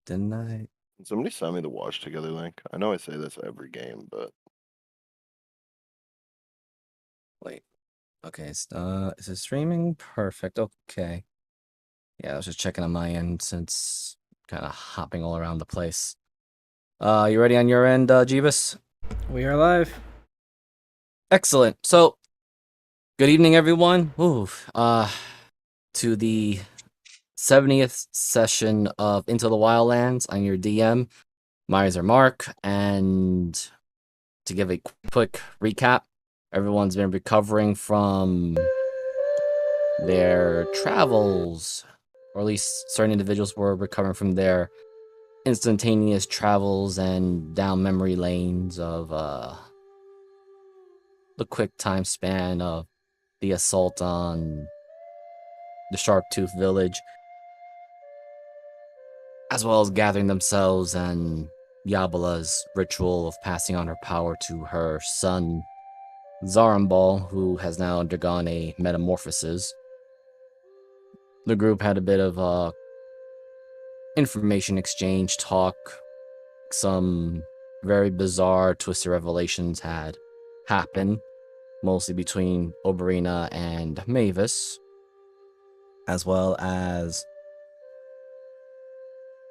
didn't I? Somebody sent me the watch together link. I know I say this every game, but Wait. Okay, is it streaming? Perfect. Okay. Yeah, I was just checking on my end since kind of hopping all around the place. You ready on your end, Jeebus? We are live. Excellent. So, good evening, everyone. To the 70th session of Into the Wildlands. I'm your DM, Miser Mark, and to give a quick recap, everyone's been recovering from their travels, or at least certain individuals were recovering from their instantaneous travels and down memory lanes of the quick time span of the assault on the Sharptooth village, as well as gathering themselves and Yabala's ritual of passing on her power to her son, Zarambal, who has now undergone a metamorphosis. The group had a bit of information exchange talk. Some very bizarre, twisted revelations had happened, mostly between Oberina and Mavis, as well as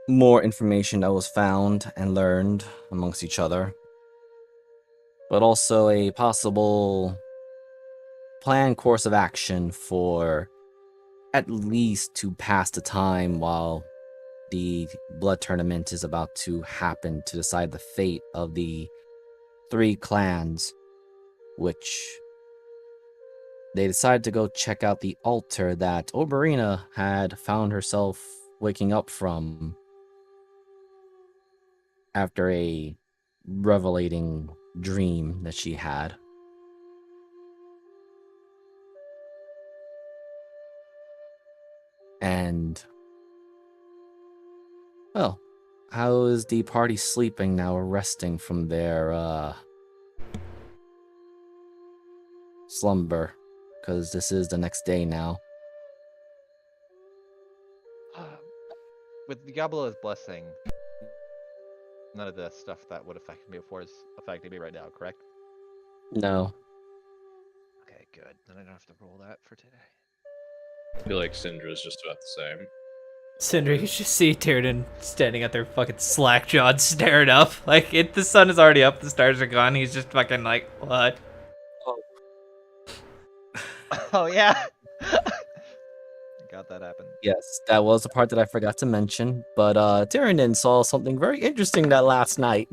more information that was found and learned amongst each other, but also a possible planned course of action for at least to pass the time while the blood tournament is about to happen to decide the fate of the 3 clans, which they decided to go check out the altar that Oberina had found herself waking up from after a revelating dream that she had. And, well, how is the party sleeping now, resting from their slumber? Because this is the next day now. With Diablo's blessing, none of the stuff that would affect me before is affecting me right now, correct? No. Okay, good. Then I don't have to roll that for today. I feel like Syndra's just about the same. Cinder, you just see Tyrion standing at their fucking slack jawed staring up. Like, the sun is already up, the stars are gone, he's just fucking like, what? Oh, yeah! God, that happened. Yes, that was the part that I forgot to mention, but Tyrion saw something very interesting that last night.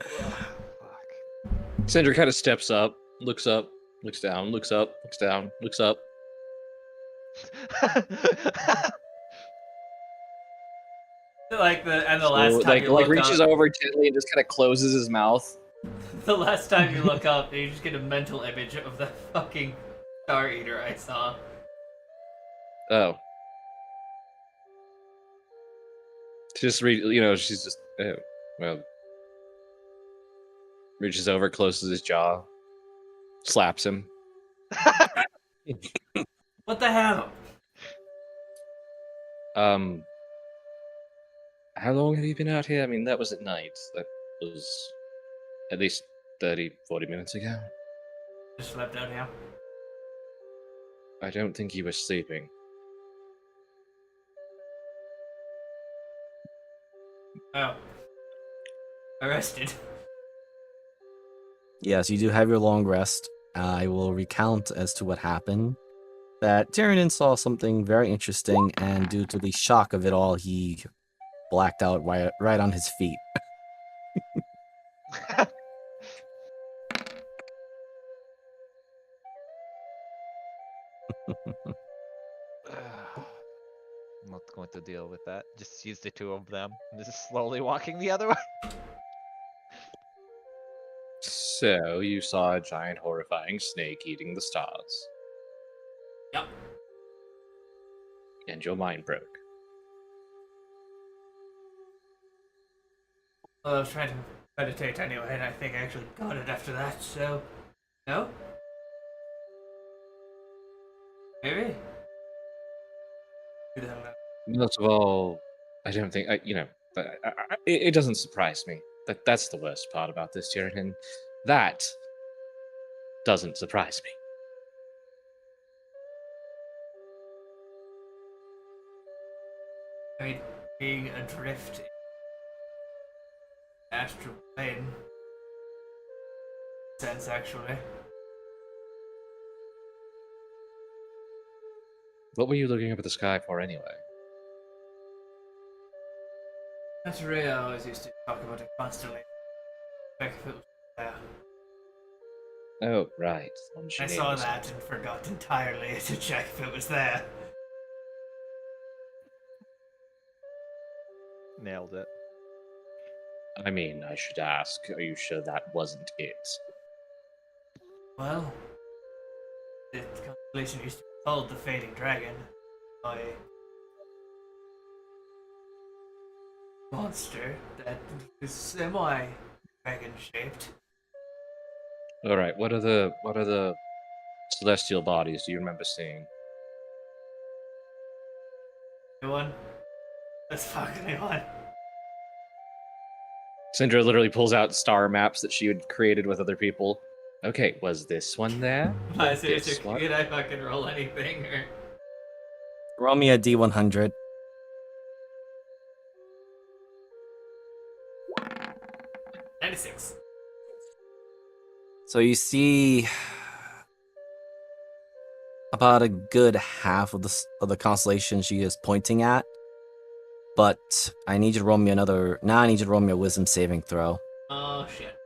Fuck. Syndra kind of steps up, looks down, looks up, looks down, looks up. Like the So, last time you look reaches up, over gently and just kind of closes his mouth. the last time you look up, you just get a mental image of the fucking Star Eater I saw. Oh. She's just, reaches over, closes his jaw, slaps him. What the hell? How long have you been out here? I mean, that was at night. That was at least 30, 40 minutes ago. Just slept out here. I don't think you were sleeping. Oh. Arrested. Yes, you do have your long rest. I will recount as to what happened. That Tyrion saw something very interesting, and due to the shock of it all, he blacked out right on his feet. I'm not going to deal with that. Just use the 2 of them. Just slowly walking the other way. So, you saw a giant, horrifying snake eating the stars. Yep. And your mind broke. Well, I was trying to meditate anyway, and I think I actually got it after that, so... No? Maybe? Who the hell knows? Most of all, I don't think it doesn't surprise me. That's the worst part about this, Tyrion. That doesn't surprise me. I mean, being adrift in astral plane. Sense, actually. What were you looking up at the sky for anyway? That's Ray always used to talk about it constantly. Back if it was there. Oh, right. the one she I named saw herself. that and forgot entirely to check if it was there. Nailed it. I mean, I should ask, are you sure that wasn't it? Well, the constellation used to be called the Fading Dragon by a monster that is semi-dragon shaped. All right. What are the celestial bodies do you remember seeing? Anyone? Let's fuck anyone. Syndra literally pulls out star maps that she had created with other people. Okay, was this one there? My seriously, This one? could I fucking roll anything? Or... Roll me a D100. 96. So you see about a good half of the constellation she is pointing at. But I need you to roll me another. Now I need you to roll me a wisdom saving throw. Oh shit.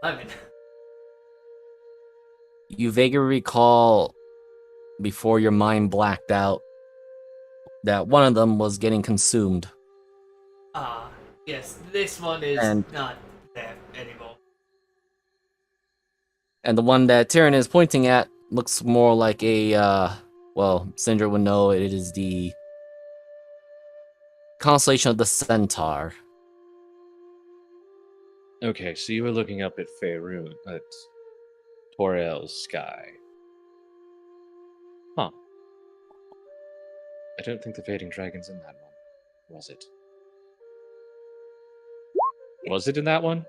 11. You vaguely recall before your mind blacked out that one of them was getting consumed. Ah, yes, this one is And- not there anymore. And the one that Tyrion is pointing at looks more like well, Syndra would know it is the constellation of the Centaur. Okay, so you were looking up at Faerun, at Torel's sky. Huh. I don't think the Fading Dragon's in that one. Was it? Was it in that one?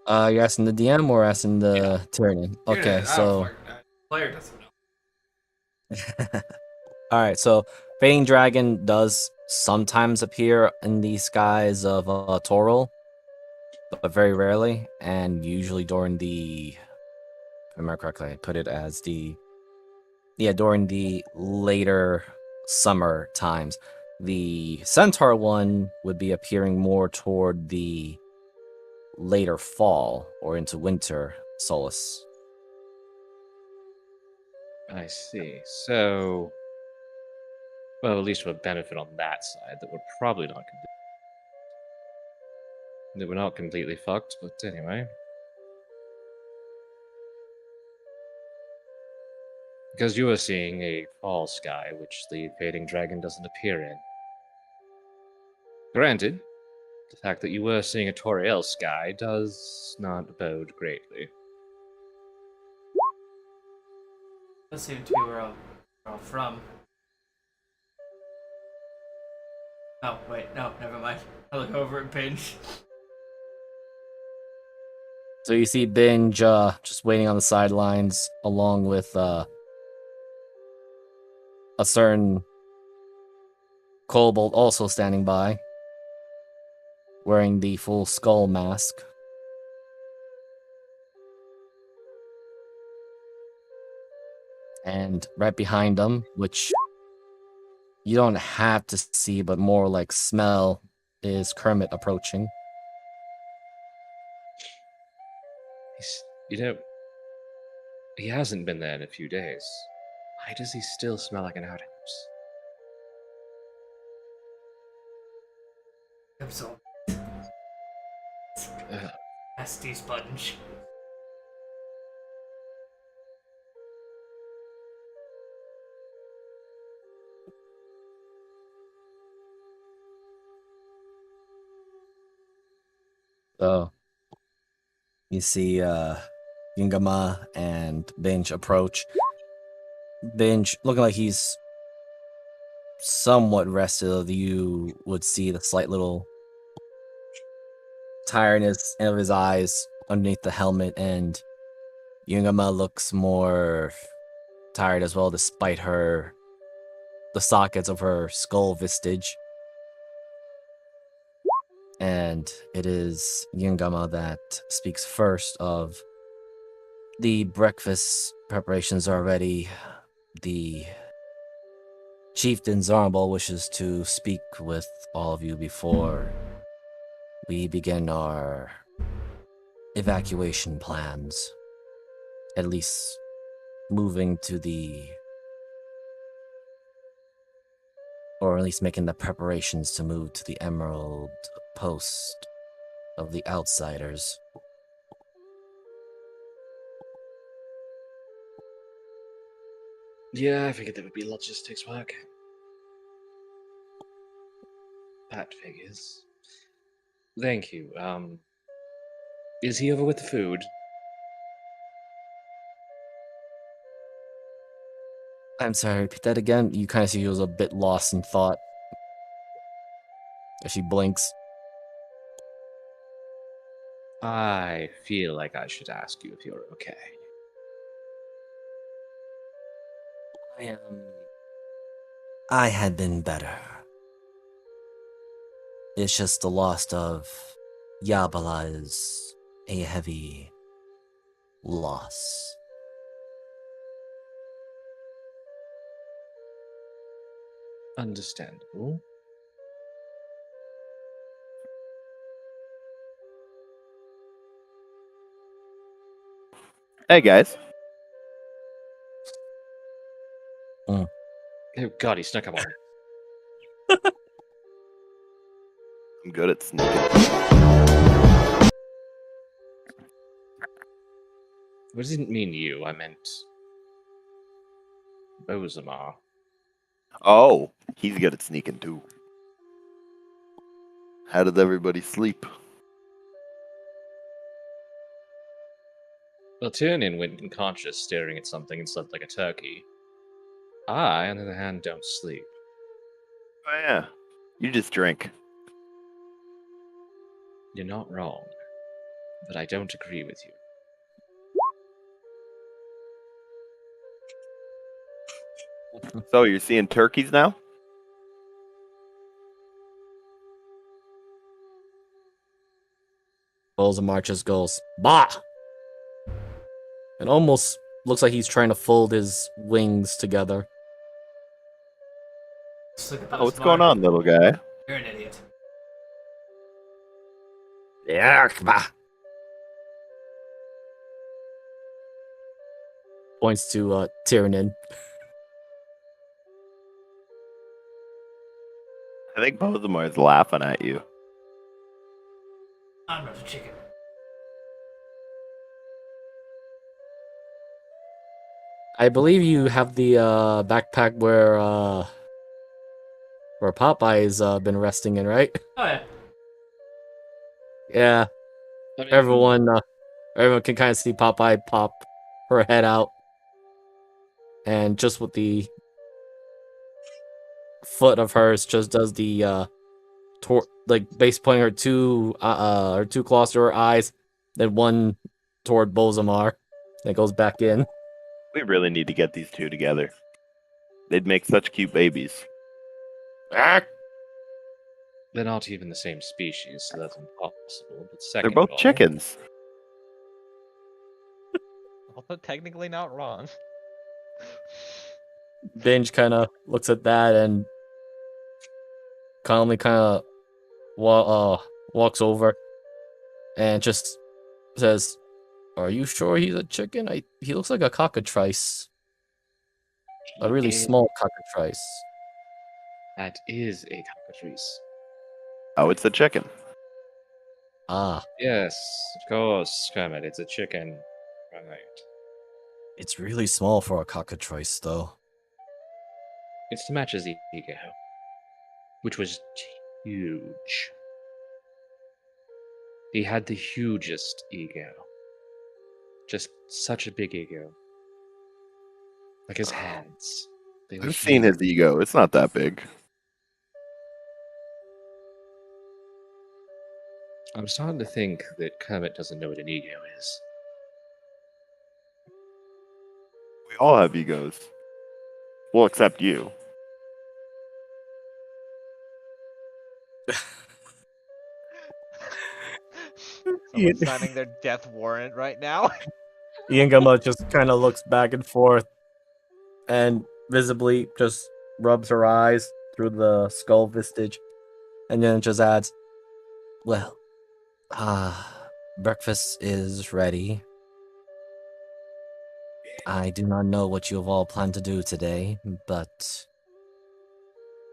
You're asking the DM or asking the Tyrion? Okay, so Player doesn't know. Alright, so Fading Dragon does sometimes appear in the skies of Toril, but very rarely, and usually during the, if I remember correctly, I put it as during the later summer times. The Centaur one would be appearing more toward the later fall or into winter solace. I see. So, well, at least we'll benefit on that side. That we're probably not that we're not completely fucked. But anyway, because you are seeing a fall sky, which the Fading Dragon doesn't appear in. Granted, the fact that you were seeing a Toriel sky does not bode greatly. Let's see where we're all from. Oh, wait, no, never mind. I look over at Binge. So you see Binge just waiting on the sidelines, along with a certain kobold also standing by, wearing the full skull mask. And right behind them, which you don't have to see, but more like smell, is Kermit approaching. He's, he hasn't been there in a few days. Why does he still smell like an outhouse? I'm so Ugh. nasty sponge. So You see Yingama and Binge approach. Binge, looking like he's somewhat rested, you would see the slight little tiredness of his eyes underneath the helmet, and Yungama looks more tired as well, despite the sockets of her skull vestige. And it is Yungama that speaks first of the breakfast preparations are ready. The Chieftain Zarnbal wishes to speak with all of you before we begin our evacuation plans. At least moving to or at least making the preparations to move to the Emerald Post of the Outsiders. Yeah, I figured there would be logistics work. That figures. Thank you. Is he over with the food? I'm sorry, repeat that again? You kind of see he was a bit lost in thought as she blinks. I feel like I should ask you if you're okay. I had been better. It's just the loss of Yabala is a heavy loss. Understandable. Hey guys. Oh god, he snuck up on me. I'm good at sneaking. I didn't mean you, I meant Bozamar. Oh, he's good at sneaking too. How did everybody sleep? Well, Tiernan went unconscious staring at something and slept like a turkey. I, on the other hand, don't sleep. Oh yeah, you just drink. You're not wrong, but I don't agree with you. So you're seeing turkeys now? Bolzamar just goes, bah! It almost looks like he's trying to fold his wings together. Just look at Oh, those what's going marks. on, little guy? You're an idiot. Yeah, bah! Points to Tyrannin. I think both of them are laughing at you. I'm not a chicken. I believe you have the backpack where Popeye's been resting in, right? Oh yeah. Yeah, I mean, everyone can kind of see Popeye pop her head out, and just with the foot of hers, just does the base pointing her two claws to her eyes, then one toward Bozamar, then goes back in. We really need to get these two together. They'd make such cute babies. Ah! they're not even the same species, so that's impossible. But They're second both of all, chickens. Although technically not wrong. Binge kind of looks at that and calmly walks over and just says, "Are you sure he's a chicken? He looks like a cockatrice, a really small cockatrice." That is a cockatrice. Oh, it's a chicken. Ah, Yes, of course, Kermit. It's a chicken. Right. it's really small for a cockatrice, though. It's to match his ego, which was huge. He had the hugest ego. just such a big ego. Like his hands. They were I've seen his huge. ego. It's not that big. I'm starting to think that Kermit doesn't know what an ego is. We all have egos. Well, except you. Ian, Someone's signing their death warrant right now. Iangama just kind of looks back and forth and visibly just rubs her eyes through the skull vestige and then just adds, well, breakfast is ready. I do not know what you have all planned to do today, but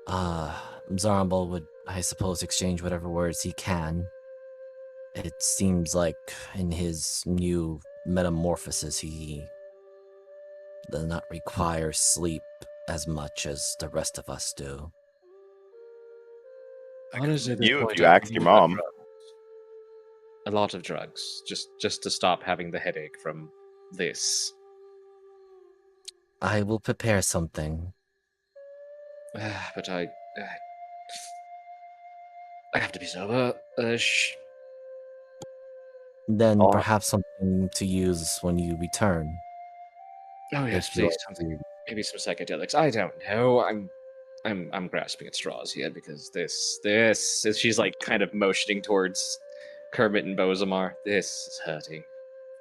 Zarambol would, I suppose, exchange whatever words he can. It seems like in his new metamorphosis, he does not require sleep as much as the rest of us do. Honestly, at this You, if point, you I asked think your about mom. drugs. A lot of drugs, just to stop having the headache from this. I will prepare something. But I have to be sober. Then Oh. perhaps something to use when you return. Oh yes, If you please. are Something, maybe some psychedelics. I don't know. I'm grasping at straws here because this is she's like kind of motioning towards Kermit and Bozamar. This is hurting.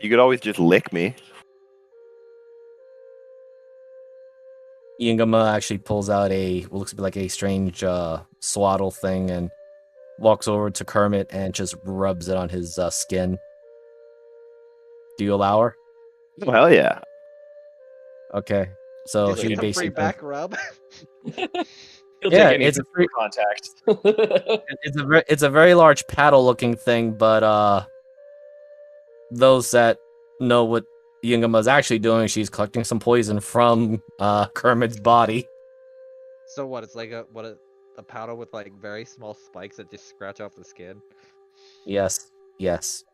You could always just lick me. Iangama actually pulls out what looks to be like a strange swaddle thing and walks over to Kermit and just rubs it on his skin. Do you allow her? Oh, hell yeah. Okay. So Just she get a free basically back rub. He'll Yeah, take any it's a free- contact. it's a very large paddle looking thing, but those that know what Iangama is actually doing, she's collecting some poison from Kermit's body. So what? It's like a powder with like very small spikes that just scratch off the skin. Yes. Yes.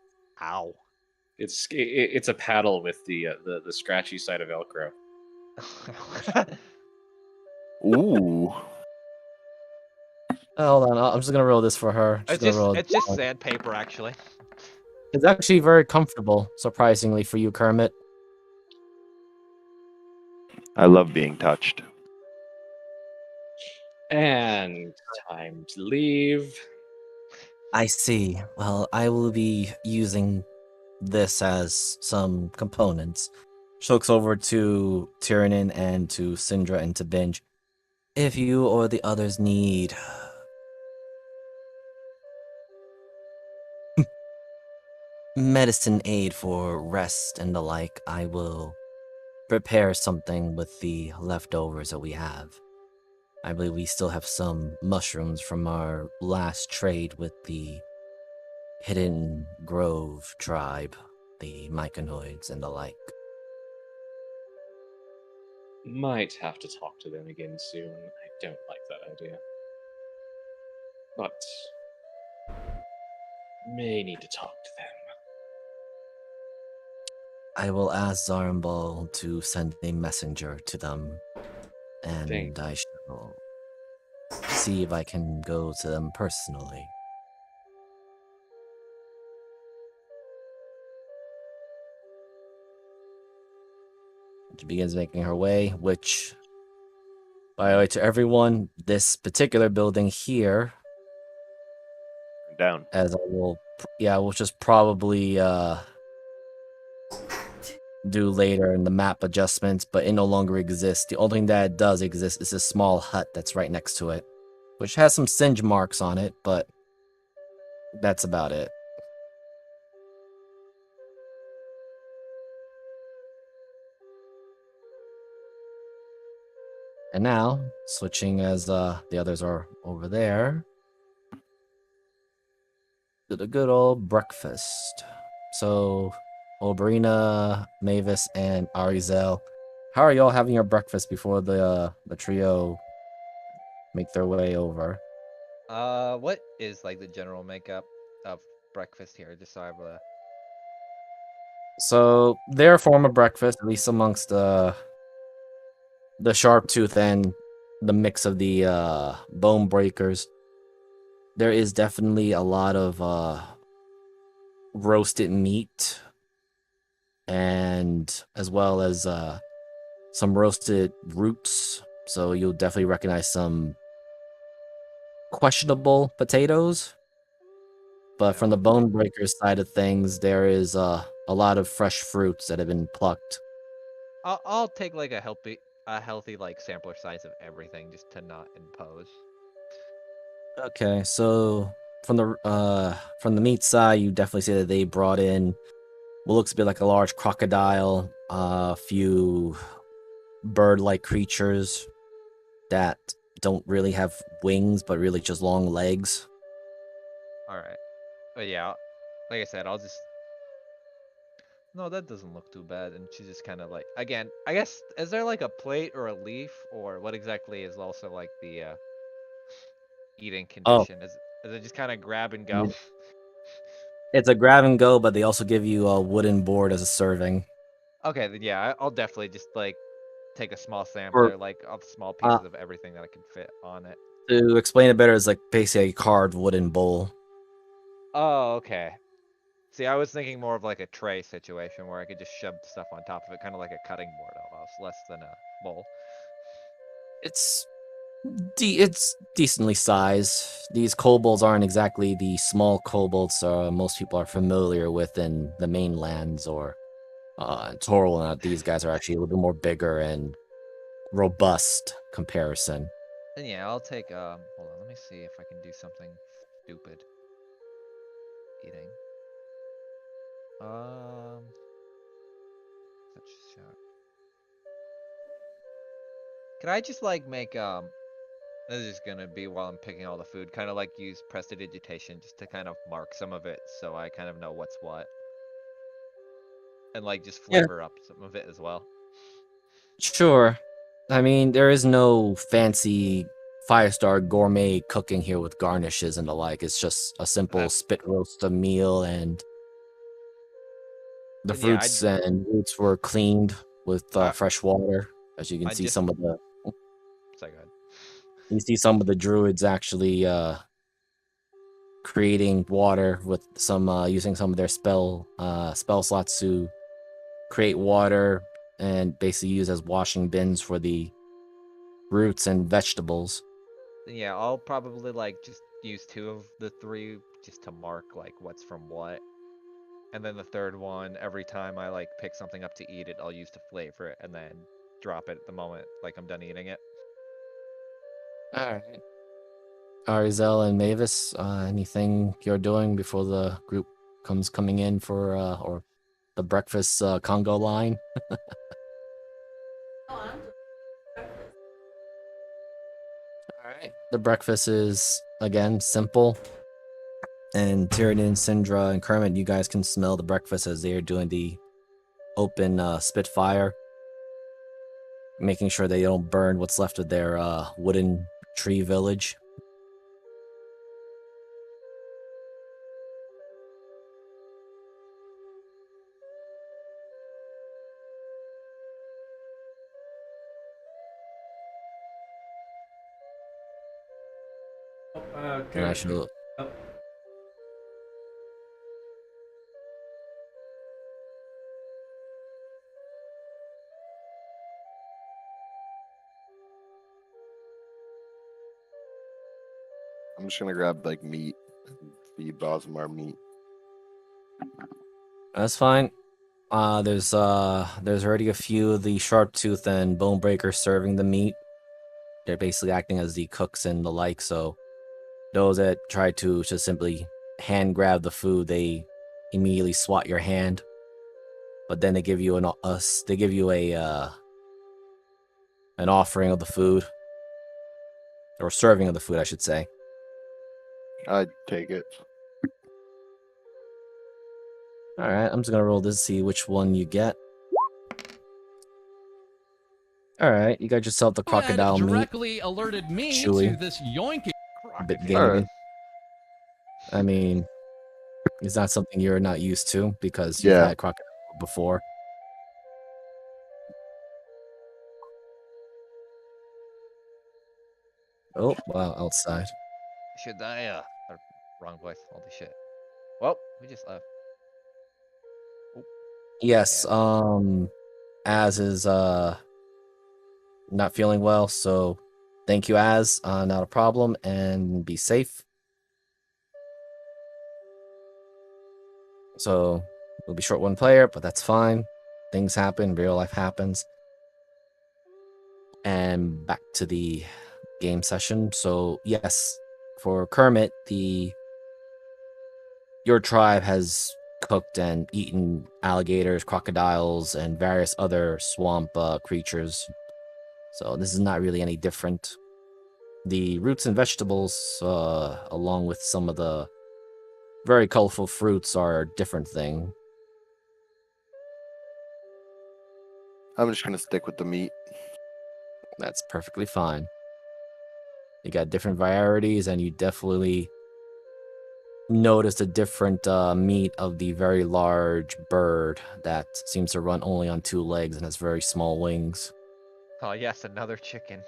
Ow. It's a paddle with the scratchy side of Velcro. Ooh. Hold on, I'm just gonna roll this for her. It's just sandpaper actually. It's actually very comfortable, surprisingly, for you, Kermit. I love being touched. And time to leave. I see. Well, I will be using this as some components. She looks over to Tyrannin and to Syndra and to Binge. If you or the others need medicine aid for rest and the like, I will prepare something with the leftovers that we have. I believe we still have some mushrooms from our last trade with the Hidden Grove tribe, the Myconoids and the like. Might have to talk to them again soon. I don't like that idea. But may need to talk to them. I will ask Zarambal to send a messenger to them, and I shall see if I can go to them personally. She begins making her way, which, by the way, to everyone, this particular building here, Down. as I will, we'll just probably do later in the map adjustments, but it no longer exists. The only thing that does exist is a small hut that's right next to it, which has some singe marks on it, but that's about it. And now, switching as the others are over there, to the good old breakfast. So, Obrina, Mavis, and Arizel, how are y'all having your breakfast before the trio make their way over? What is like the general makeup of breakfast here? Just so I have a. So their form of breakfast, at least amongst the sharp tooth and the mix of the bone breakers, there is definitely a lot of roasted meat, and as well as some roasted roots. So you'll definitely recognize some questionable potatoes. But from the bone breakers side of things, there is a lot of fresh fruits that have been plucked. I'll take like a healthy like sampler size of everything just to not impose. Okay, so from the meat side, you definitely see that they brought in what looks a bit like a large crocodile, a few bird-like creatures that don't really have wings, but really just long legs. All right, but yeah, like I said, I'll just. No, that doesn't look too bad. And she's just kind of like, again, I guess, is there like a plate or a leaf or what exactly is also like the eating Oh, condition? Is it just kind of grab and go? it's a grab and go, but they also give you a wooden board as a serving. Okay, then yeah, I'll definitely just like take a small Or sampler, like of small uh, pieces of everything that I can fit on it. to explain it better, it's like basically a carved wooden bowl. Oh, okay. See, I was thinking more of like a tray situation where I could just shove stuff on top of it, kind of like a cutting board almost, less than a bowl. It's it's decently sized. These kobolds aren't exactly the small kobolds most people are familiar with in the mainlands or in Toril. These guys are actually a little bit more bigger and robust comparison. And yeah, I'll take hold on, let me see if I can do something stupid. Eating. Such shout. Can I just like make this is gonna be while I'm picking all the food, kind of like use prestidigitation just to kind of mark some of it so I kind of know what's what. And like just Yeah, flavor up some of it as well. sure. I mean, there is no fancy 5-star gourmet cooking here with garnishes and the like. It's just a simple spit roast of meal, and the And yeah, fruits and roots were cleaned with I fresh water. As you can I see, just some of the so good. you see some of the druids actually creating water with some using some of their spell slots to create water and basically use as washing bins for the roots and vegetables. Yeah, I'll probably like just use 2 of the 3 just to mark like what's from what. And then the third one, every time I like pick something up to eat it, I'll use to flavor it and then drop it at the moment like I'm done eating it. All right. Arizel and Mavis, anything you're doing before the group coming in for or the breakfast Congo line? All right. The breakfast is again simple, and Tyrion, Syndra, and Kermit, you guys can smell the breakfast as they are doing the open spitfire, making sure they don't burn what's left of their wooden tree village. And I shall. I'm just gonna grab like meat and feed Bosmar meat. That's fine. There's already a few of the Sharptooth and Bonebreaker serving the meat. They're basically acting as the cooks and the like. So those that try to just simply hand grab the food, they immediately swat your hand. But then they give you an offering of the food, or serving of the food, I should say. I'd take it. All right, I'm just gonna roll this to see which one you get. All right, you got yourself the crocodile meat. Directly alerted me Chewy. to this yoinking. A bit Crocodile. gamey. Alright. I mean, it's not something you're not used to because you've Yeah. had crocodile before. Oh, wow, outside. Should I, or, wrong voice, holy shit. Well, we just left. Yes, Yeah. Az is not feeling well, so thank you, Az. Not a problem, and be safe. So we'll be short one player, but that's fine. Things happen, real life happens. And back to the game session. So yes, for Kermit, your tribe has cooked and eaten alligators, crocodiles, and various other swamp creatures. So this is not really any different. The roots and vegetables, along with some of the very colorful fruits, are a different thing. I'm just gonna stick with the meat. That's perfectly fine. You got different varieties, and you definitely notice a different meat of the very large bird that seems to run only on 2 legs and has very small wings. Oh yes, another chicken.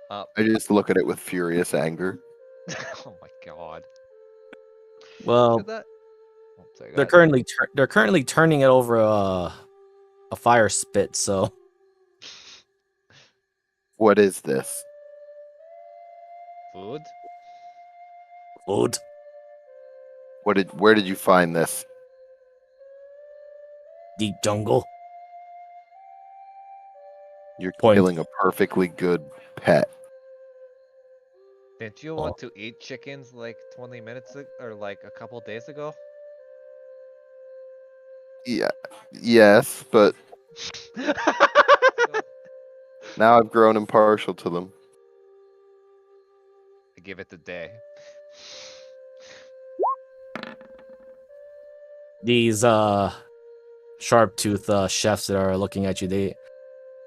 I just look at it with furious anger. Oh my god. Well, Should that? Oh, sorry, go they're ahead. currently turning it over a fire spit. So What is this? Food? food. Where did you find this? Deep jungle. You're Point. killing a perfectly good pet. Didn't you want to eat chickens like 20 minutes or like a couple days ago? Yeah, yes, but now I've grown impartial to them. I give it a day. These sharp tooth chefs that are looking at you,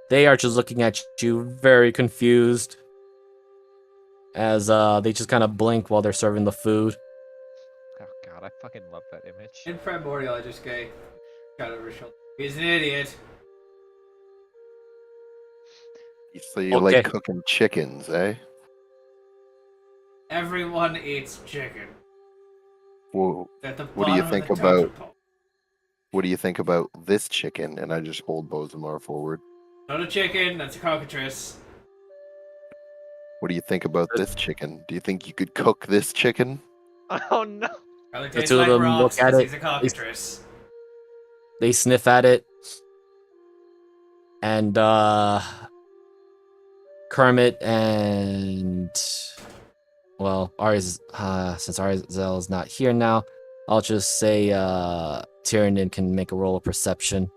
they are just looking at you very confused as they just kind of blink while they're serving the food. Oh god, I fucking love that image. In Primordial, I just got over his shoulder. He's an idiot. So you Okay. like cooking chickens, eh? Everyone eats chicken. Well, At the what do you bottom think of the totem about pole. what do you think about this chicken? And I just hold Bozamar forward. Not a chicken, that's a cockatrice. What do you think about this chicken? Do you think you could cook this chicken? Oh no! Probably The tastes two of like them rocks look at because it. he's a cockatrice. They sniff at it, and Kermit and well, since Arzel is not here now, I'll just say Tyrion can make a roll of perception.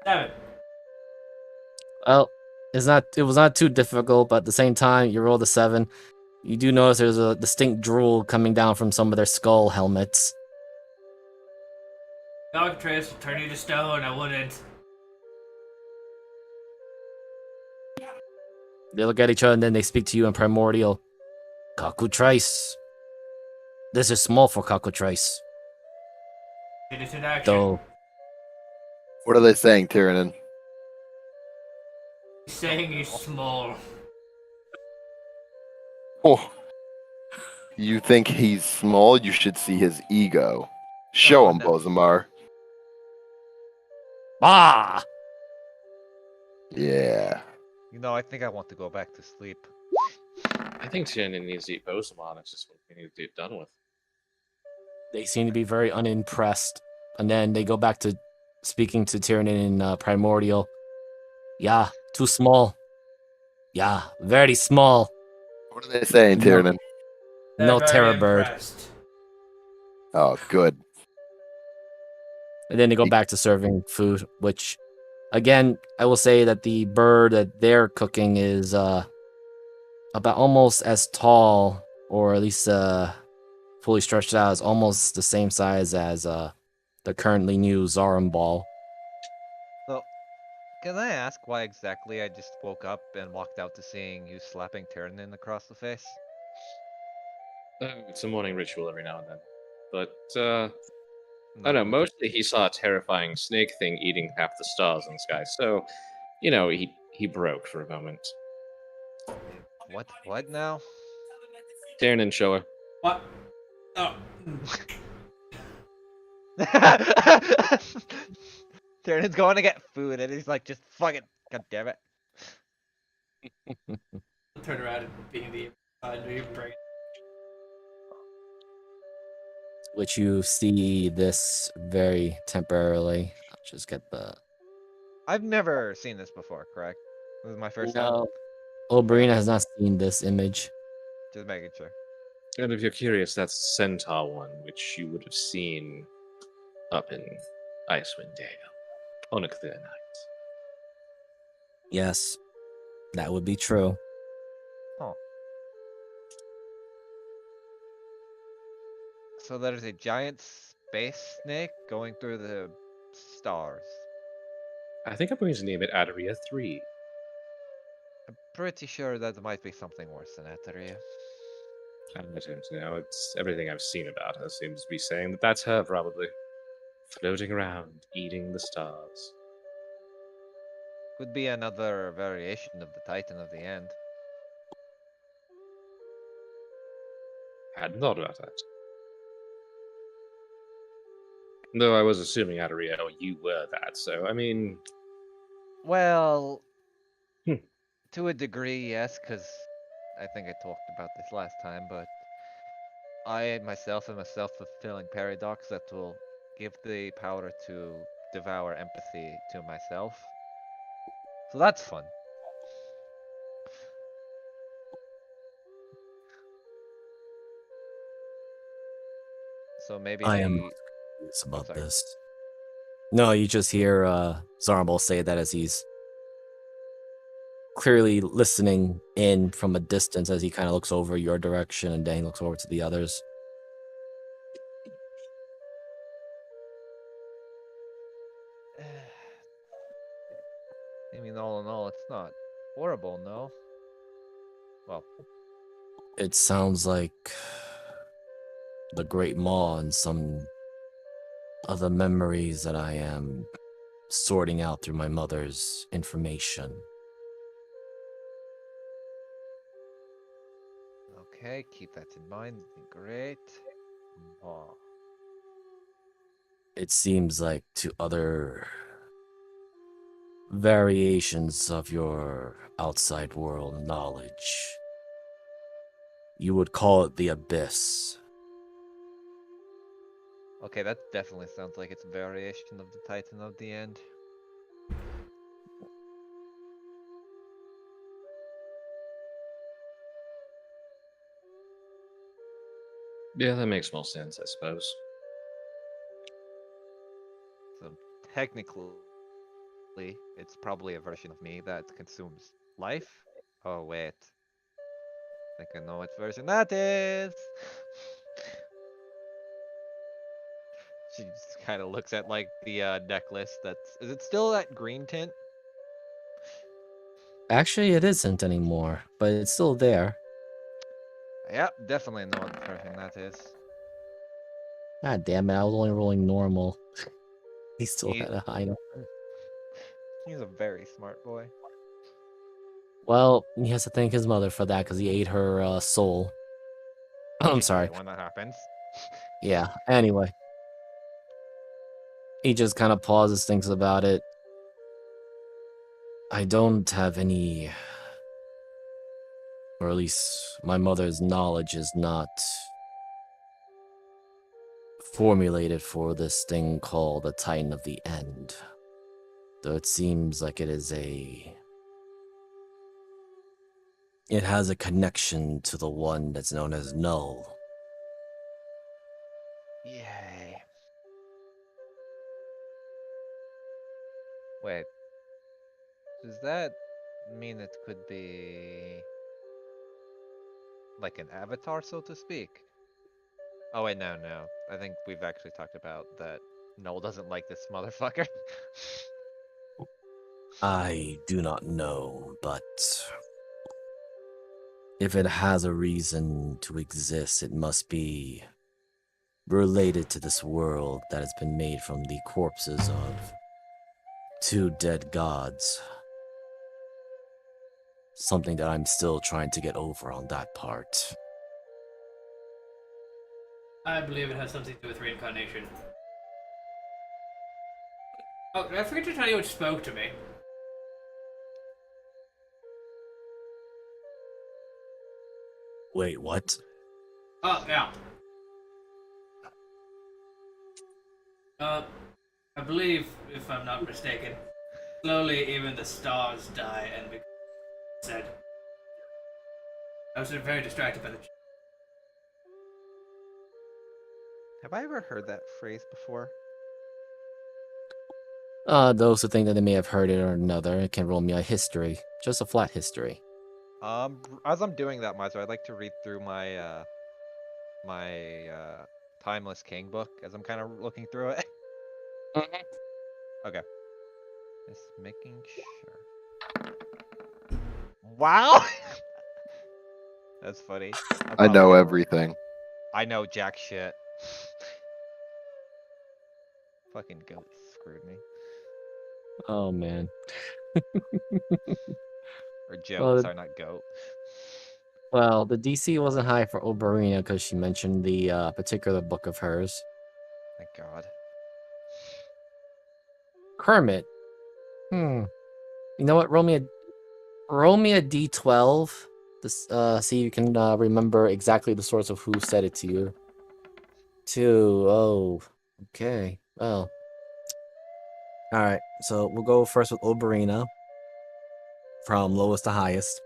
Seven. Well, it was not too difficult, but at the same time, you rolled a 7. You do notice there's a distinct drool coming down from some of their skull helmets. Cockatrice will turn you to stone, I wouldn't. They look at each other and then they speak to you in Primordial. Cockatrice. This is small for cockatrice. It is in action. Though, What are they saying, Tyrion? He's saying he's small. Oh, you think he's small? You should see his ego. Show Oh, him, no. Bozamar. ah! Yeah. You know, I think I want to go back to sleep. I think Shannon needs to eat Bosamon. It's just what we need to get done with. They seem to be very unimpressed. And then they go back to speaking to Tyrion in Primordial. Yeah, too small. Yeah, very small. What are they saying, No. Tyrion? They're No very terror bird. impressed. Oh, good. And then they go back to serving food, which, again, I will say that the bird that they're cooking is about almost as tall, or at least fully stretched out, as almost the same size as the currently new Zarum ball. So, can I ask why exactly I just woke up and walked out to seeing you slapping Tyrannin across the face? It's a morning ritual every now and then. But, I don't No, know, mostly he saw a terrifying snake thing eating half the stars in the sky, so, he broke for a moment. What? What now? Tyrannin, show her. What? Oh. Tyrannid's going to get food, and he's like, just fuck it. God damn it. Turn around and being the side me bring it. Which you see this very temporarily. I'll just get the. I've never seen this before, correct? This is my first time. No. Okay, Oberina has not seen this image. just making sure. And if you're curious, that's Centaur one, which you would have seen up in Icewind Dale on a clear night. Yes, that would be true. Oh. So there's a giant space snake going through the stars. I think I'm going to name it Adaria 3. I'm pretty sure that might be something worse than Eteria. I don't know, it's everything I've seen about her seems to be saying that that's her, probably. Floating around, eating the stars. Could be another variation of the Titan of the End. Hadn't thought about that. Though I was assuming Adaria, you were that, so, I mean... Well, Hmm. to a degree, yes, because I think I talked about this last time, but I myself am a self-fulfilling paradox that will give the power to devour empathy to myself. So that's fun. So maybe I am the... curious Oh, about sorry. this. No, you just hear Zarmbal say that as he's clearly listening in from a distance as he kind of looks over your direction and then he looks over to the others. I mean, all in all, it's not horrible, no? Well, It sounds like the Great Maw and some other memories that I am sorting out through my mother's information. okay, keep that in mind. Great. Oh. It seems like to other variations of your outside world knowledge, you would call it the Abyss. Okay, that definitely sounds like it's a variation of the Titan of the End. Yeah, that makes more sense, I suppose. So technically, it's probably a version of me that consumes life. Oh wait, I think I know which version that is. She just kind of looks at like the necklace. Is it still that green tint? Actually, it isn't anymore, but it's still there. Yep, definitely know what version that is. God damn it, I was only rolling normal. He still He, had a high number. he's a very smart boy. Well, he has to thank his mother for that because he ate her soul. I'm You hate sorry. it when that happens. Yeah, anyway. He just kind of pauses, thinks about it. I don't have any, or at least my mother's knowledge is not formulated for this thing called the Titan of the End. Though it seems like it has a connection to the one that's known as Null. Yay. Wait. Does that mean it could be like an avatar, so to speak? Oh wait, no. I think we've actually talked about that Noel doesn't like this motherfucker. I do not know, but if it has a reason to exist, it must be related to this world that has been made from the corpses of 2 dead gods. Something that I'm still trying to get over on that part. I believe it has something to do with reincarnation. Oh, I forget to tell you what spoke to me. Wait, what? Oh, yeah. I believe, if I'm not mistaken, slowly even the stars die and become said. I was very distracted by the. Have I ever heard that phrase before? Those who think that they may have heard it or another can roll me a history. Just a flat history. As I'm doing that, Miser, I'd like to read through my Timeless King book as I'm kind of looking through it. Okay. Just making sure. Wow! That's funny. I know probably- everything. I know jack shit. Fucking goats screwed me. Oh man. Or Joe, Well, sorry, not goat. Well, the DC wasn't high for Oberina because she mentioned the particular book of hers. Thank God. Kermit. You know what? Roll me a D12 to see if you can remember exactly the source of who said it to you. 2. Oh, okay. Well, all right. So we'll go first with Oberina, from lowest to highest.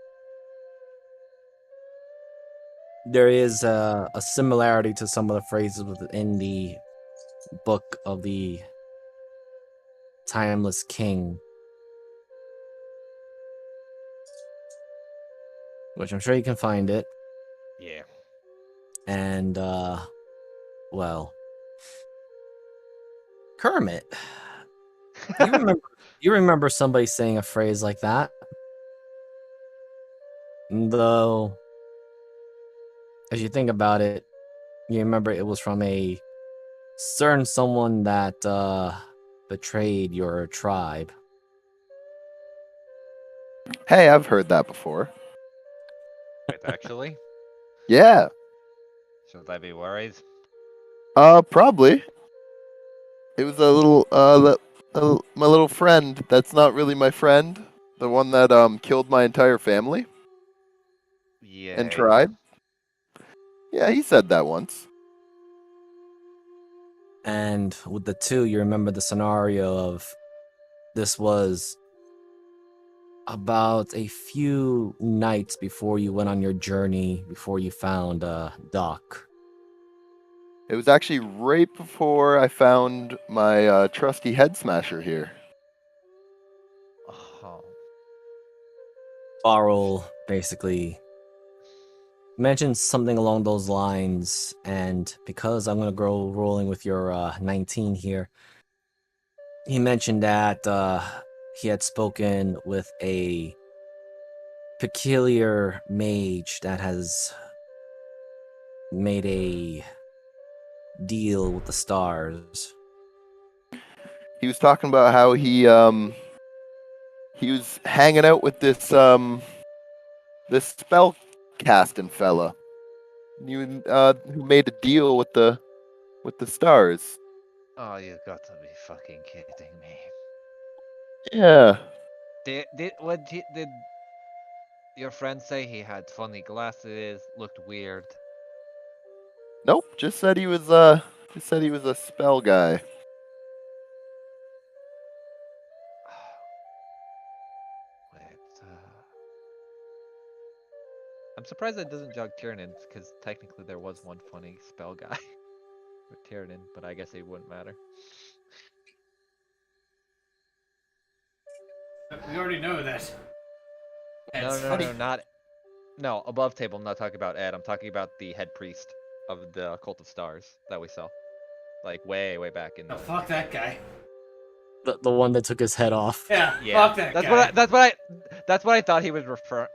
There is a similarity to some of the phrases within the book of the Timeless King, which I'm sure you can find it. Yeah. And well, Kermit, you remember somebody saying a phrase like that? Though, as you think about it, you remember it was from a certain someone that betrayed your tribe. Hey, I've heard that before. Wait, actually? Yeah. Should I be worried? Probably. It was a little my little friend that's not really my friend, the one that killed my entire family Yeah. and tried. Yeah, he said that once. And with the 2, you remember the scenario of this was about a few nights before you went on your journey, before you found Doc. It was actually right before I found my trusty head smasher here. Oh. Barrel basically mentioned something along those lines, and because I'm gonna go rolling with your 19 here, he mentioned that he had spoken with a peculiar mage that has made a deal with the stars. He was talking about how he was hanging out with this spell casting fella. You who made a deal with the stars. Oh, you got to be fucking kidding me. Yeah. Did your friend say he had funny glasses, looked weird? Nope. Just said he was a spell guy. Wait, I'm surprised that doesn't jog Tyrion, because technically there was one funny spell guy with Tyrion, but I guess it wouldn't matter. We already know that. No, It's no, funny. no, not. No, above table. I'm not talking about Ed. I'm talking about the head priest of the Cult of Stars that we saw. like way back in Oh, the. fuck that guy. The one that took his head off. Yeah, Yeah, fuck that that's guy. that's what I thought he was Could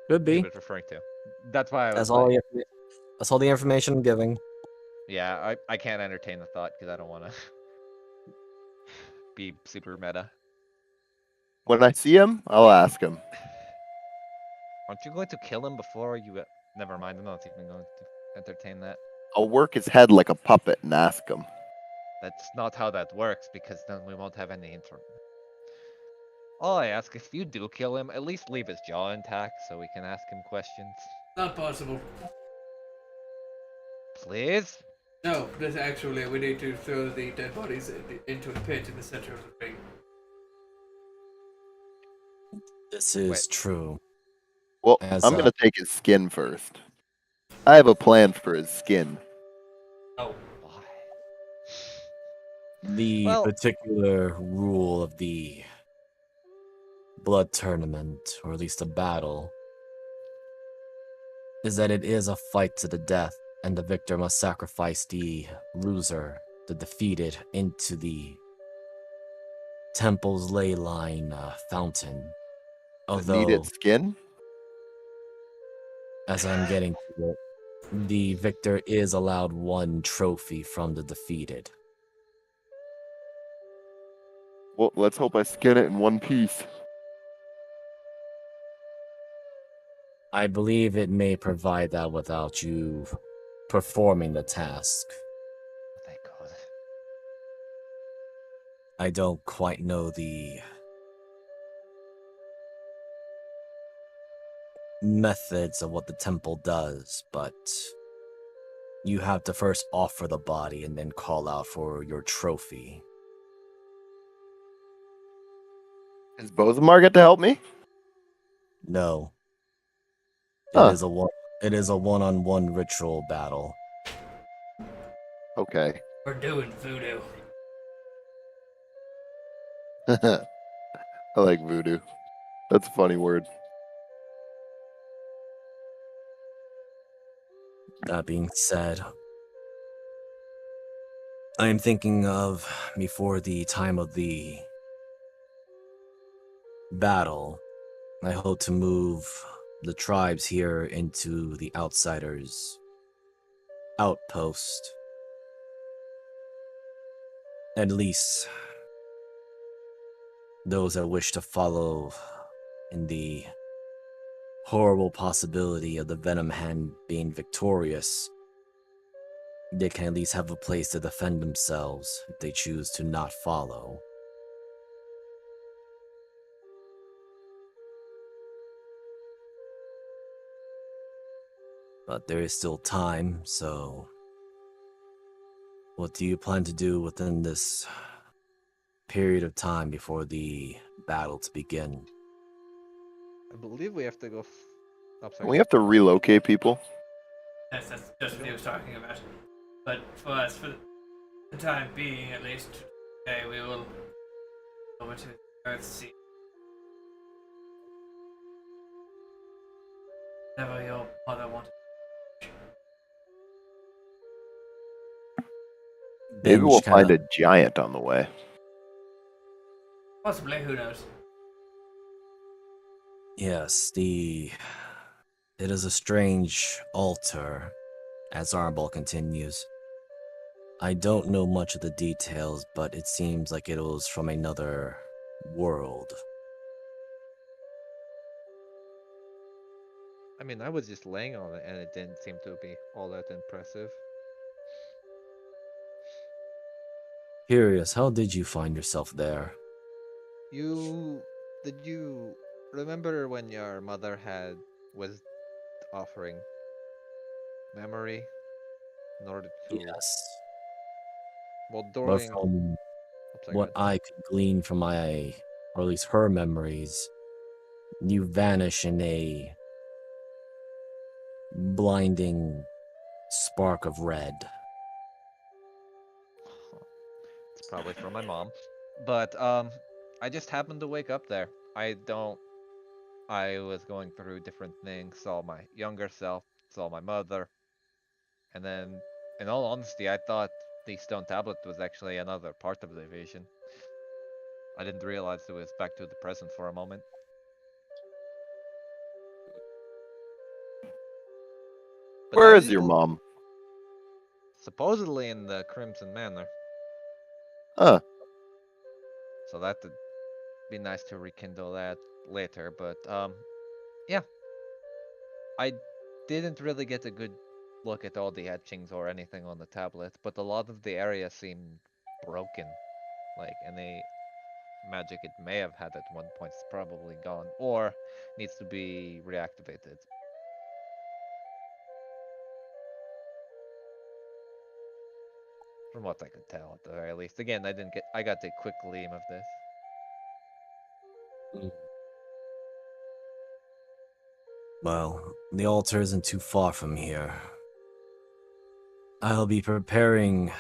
he be. was referring to. That's why I was That's all. like, That's all the information I'm giving. yeah, I can't entertain the thought because I don't want to be super meta. When I see him, I'll ask him. Aren't you going to kill him before you? Never mind. I'm not even going to entertain that. I'll work his head like a puppet and ask him. That's not how that works because then we won't have any intro. All I ask, if you do kill him, at least leave his jaw intact so we can ask him questions. Not possible. Please? No, this actually, we need to throw the dead bodies into a pit in the center of the ring. This is Wait. true. Well, As, I'm gonna take his skin first. I have a plan for his skin. Oh. Why? The Well- particular rule of the blood tournament, or at least a battle, is that it is a fight to the death, and the victor must sacrifice the loser, the defeated, into the temple's ley line fountain. The Although, needed skin? as I'm getting to it, the victor is allowed one trophy from the defeated. Well, let's hope I skin it in one piece. I believe it may provide that without you performing the task. Thank God. I don't quite know the methods of what the temple does, but you have to first offer the body and then call out for your trophy. Does Bozamar get to help me? No. Huh. It is a one-on-one ritual battle. Okay. We're doing voodoo. I like voodoo. That's a funny word. That being said, I am thinking of before the time of the battle, I hope to move the tribes here into the outsiders' outpost. At least those that wish to follow in the horrible possibility of the Venom Hand being victorious, they can at least have a place to defend themselves if they choose to not follow. But there is still time, so what do you plan to do within this period of time before the battle to begin? I believe we have to go. Oh, sorry. We have to relocate people. That's just what he was talking about. But for us, for the time being at least, today we will over to Earthsea. Whatever your mother wanted. Maybe Binge we'll find kinda- a giant on the way. Possibly, who knows? Yes, it is a strange altar, as Armball continues. I don't know much of the details, but it seems like it was from another world. I mean, I was just laying on it and it didn't seem to be all that impressive. Curious, how did you find yourself there? Did you remember when your mother was offering memory in order to, Yes. well, But during, from oh, sorry, what go ahead. I could glean from my, or at least her memories, you vanish in a blinding spark of red. It's probably from my mom, but I just happened to wake up there. I was going through different things, saw my younger self, saw my mother, and then In all honesty, I thought the stone tablet was actually another part of the vision. I didn't realize it was back to the present for a moment. But Where now is your mom? supposedly in the Crimson Manor, Huh. so that'd be nice to rekindle that later. But yeah, I didn't really get a good look at all the etchings or anything on the tablet, but a lot of the area seemed broken. Like any magic it may have had at one point is probably gone or needs to be reactivated. From what I could tell, at the very least. Again, I got a quick gleam of this. Well, the altar isn't too far from here. I'll be preparing,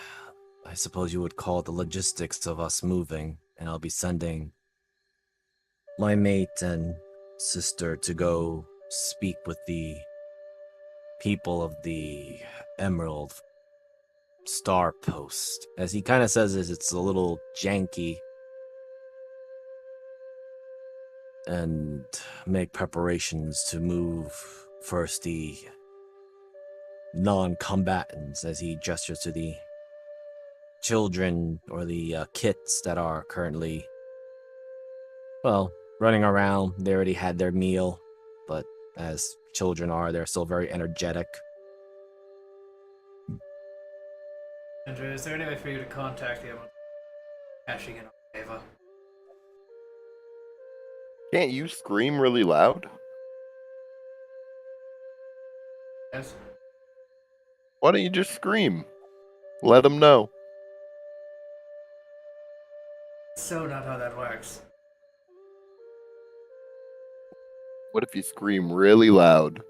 I suppose you would call it the logistics of us moving, and I'll be sending my mate and sister to go speak with the people of the Emerald Star Post. As he kind of says, it's a little janky, and make preparations to move first the non-combatants, as he gestures to the children or the kits that are currently, well, running around. They already had their meal, but as children are, they're still very energetic. Andrew, is there any way for you to contact the Emerald cashing in on Ava? Can't you scream really loud? Yes. Why don't you just scream? Let them know. So not how that works. What if you scream really loud?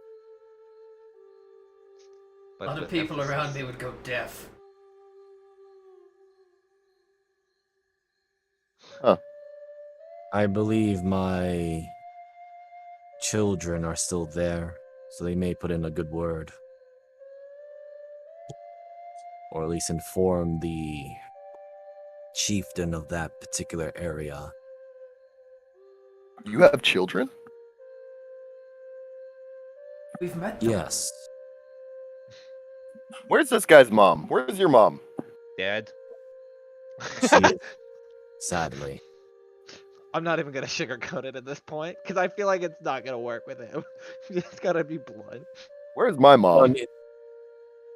But Other with people emphasis. around me would go deaf. I believe my children are still there, so they may put in a good word. Or at least inform the chieftain of that particular area. You have children? We've met them. Yes. Where's this guy's mom? Where's your mom? Dead. She, sadly. I'm not even gonna sugarcoat it at this point because I feel like it's not gonna work with him. It's gotta be blood. Where's my mom?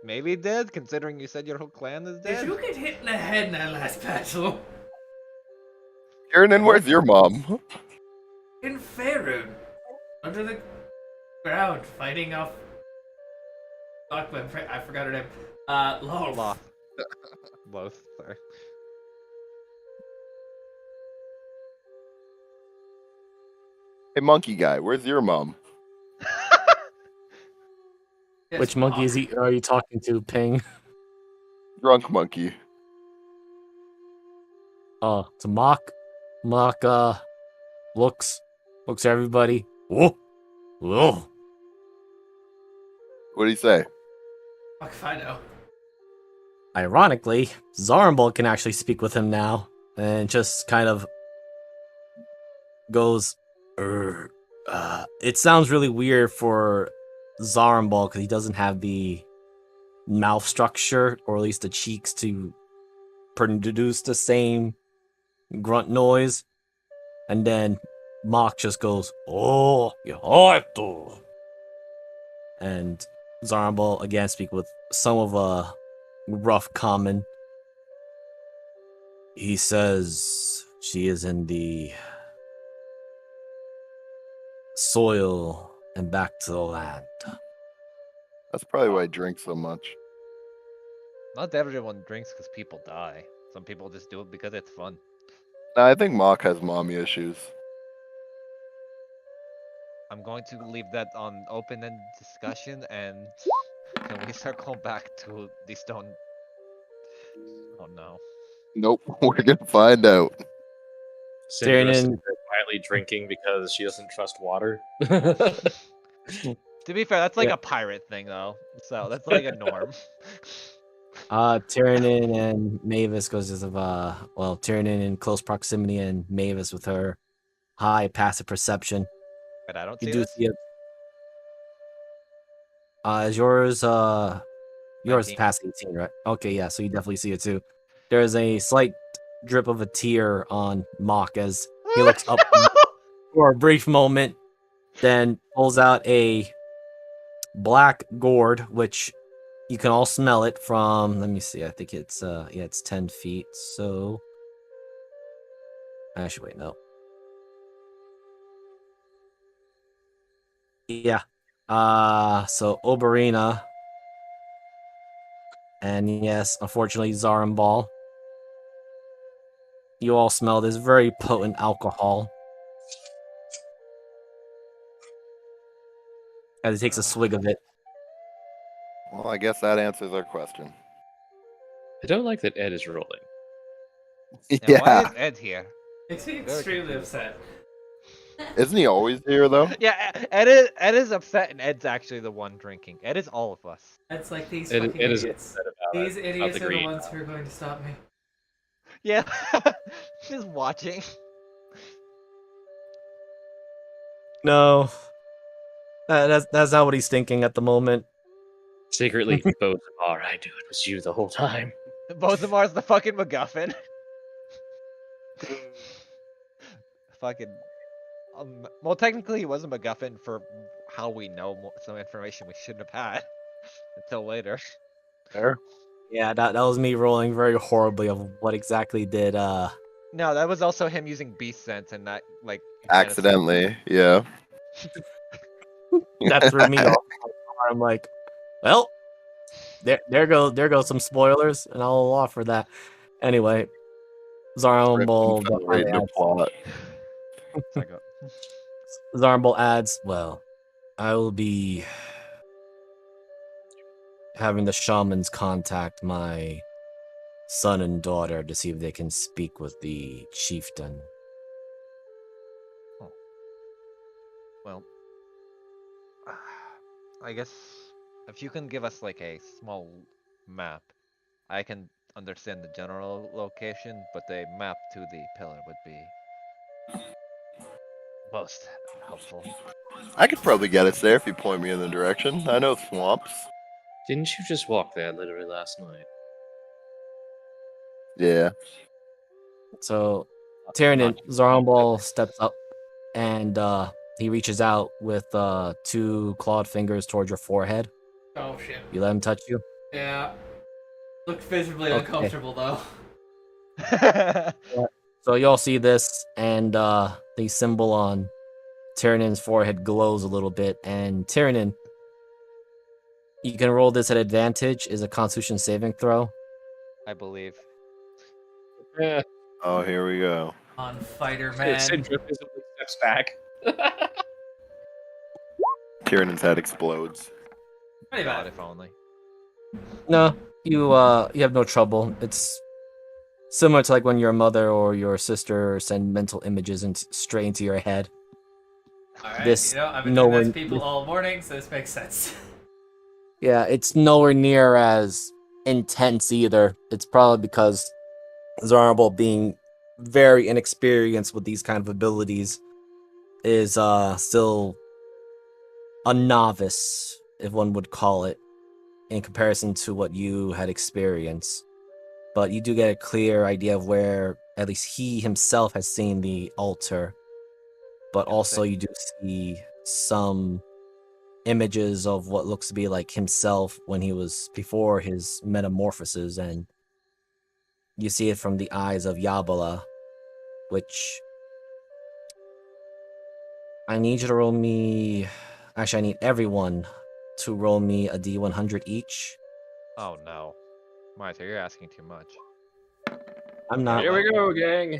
Maybe dead, considering you said your whole clan is Did dead. you get hit in the head in that last battle? Kieran, where's your mom? In Faerun. Under the ground, fighting off... I forgot her name. Lolf. Loth. Both. Sorry. Hey, monkey guy, where's your mom? Yes, Which monkey is he? Are you talking to, Ping? Drunk monkey. Oh, it's a mock. Mock, looks at everybody. Whoa. Whoa. What do you say? Fuck if I know. Ironically, Zarmbal can actually speak with him now, and just kind of goes, it sounds really weird for Zarmbal because he doesn't have the mouth structure, or at least the cheeks to produce the same grunt noise. And then Mock just goes, "Oh, you have to." And Zarmbal again speak with some of a rough common. He says she is in the soil and back to the land. That's probably why I drink so much. Not everyone drinks because people die. Some people just do it because it's fun. Nah, I think Mock has mommy issues. I'm going to leave that on open-ended discussion, and can we circle back to the stone? Oh no. Nope, we're gonna find out. Staring Syndra sits in- there quietly drinking because she doesn't trust water. To be fair, that's like Yeah. a pirate thing, though. So that's like a norm. Tyrion and Mavis goes of Tyrion in close proximity and Mavis with her high passive perception. But I don't You see do this. see it. Is yours yours is 19. past 18, right? Okay, yeah, so you definitely see it too. There's a slight drip of a tear on Mock as he looks up for a brief moment, then pulls out a black gourd, which you can all smell it from. Let me see. I think it's it's 10 feet. So actually, wait, no. Yeah. So Oberina, and yes, unfortunately, Zarambal. You all smell this very potent alcohol as he takes a swig of it. Well, I guess that answers our question. I don't like that Ed is rolling. And why Yeah. is Ed here? Makes me Very extremely confused. upset. Isn't he always here though? Yeah, Ed is upset, and Ed's actually the one drinking. Ed is all of us. It's like these Ed, fucking Ed is idiots. upset about These it, about idiots the are the green. ones who are going to stop me. Yeah, just watching. No, that's not what he's thinking at the moment. Secretly, Bozamar, I knew it was you the whole time. Bozamar's the fucking MacGuffin. Fucking. Well, technically, he was a MacGuffin for how we know some information we shouldn't have had until later. There. Yeah, that was me rolling very horribly of what exactly did No, that was also him using beast sense and not like Accidentally, yeah. that threw me off. I'm like, well, there go some spoilers, and I'll offer that. Anyway, Zarambol Accelerating the plot. Zarambol adds, well, I will be having the shamans contact my son and daughter to see if they can speak with the chieftain. Well, I guess if you can give us like a small map, I can understand the general location, but a map to the pillar would be most helpful. I could probably get us there if you point me in the direction. I know swamps. Didn't you just walk there literally last night? Yeah. So, Tyrion, Zarambol steps up and he reaches out with two clawed fingers towards your forehead. Oh shit. You let him touch you? Yeah. Looked visibly Okay. uncomfortable though. So you all see this, and the symbol on Tyrion's forehead glows a little bit, and Tyrion, you can roll this at advantage, is a Constitution saving throw. I believe. Yeah. Oh, here we go. On fighter man. Syndrome visibly steps back. Tyrannon's head explodes. Pretty God, bad. if only. No, you have no trouble. It's similar to like when your mother or your sister send mental images straight into your head. Alright, This I've been nowhere- doing this people all morning, so this makes sense. Yeah, it's nowhere near as intense either. It's probably because Zarambol, being very inexperienced with these kind of abilities, is still a novice, if one would call it, in comparison to what you had experienced. But you do get a clear idea of where at least he himself has seen the altar. But also you do see some images of what looks to be like himself when he was before his metamorphosis, and you see it from the eyes of Yabala, which I need you to roll me. Actually, I need everyone to roll me a D100 each. Oh no. Martha, you're asking too much. I'm not. Here we go, gang.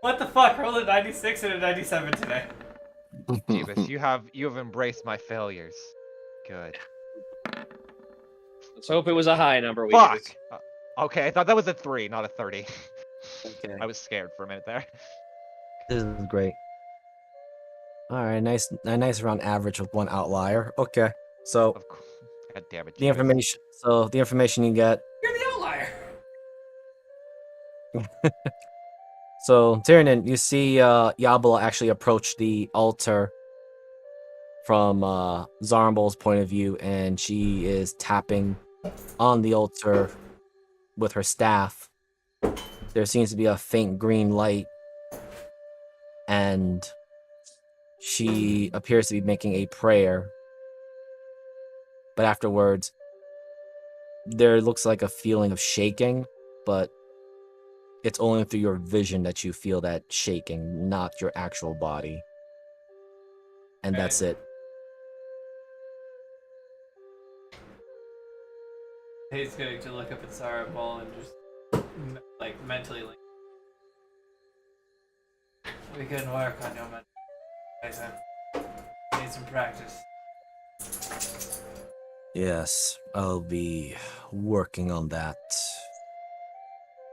What the fuck? Rolled a 96 and a 97 today. Jeebus, you have embraced my failures. Good. Let's hope it was a high number. Fuck! Okay, I thought that was a 3, not a 30. Okay. I was scared for a minute there. This is great. All right, a nice round average with one outlier. Okay, so Of course. God damn it, The Judas. information. So the information you get. You're the outlier. So Tyrion, you see Yabla actually approach the altar from Zarmbol's point of view, and she is tapping on the altar with her staff. There seems to be a faint green light, and she appears to be making a prayer. But afterwards, there looks like a feeling of shaking, but it's only through your vision that you feel that shaking, not your actual body. And Okay. that's it. He's going to look up at Sarah Ball and just like mentally like, we couldn't work on your mental. Guys, I need some practice. Yes, I'll be working on that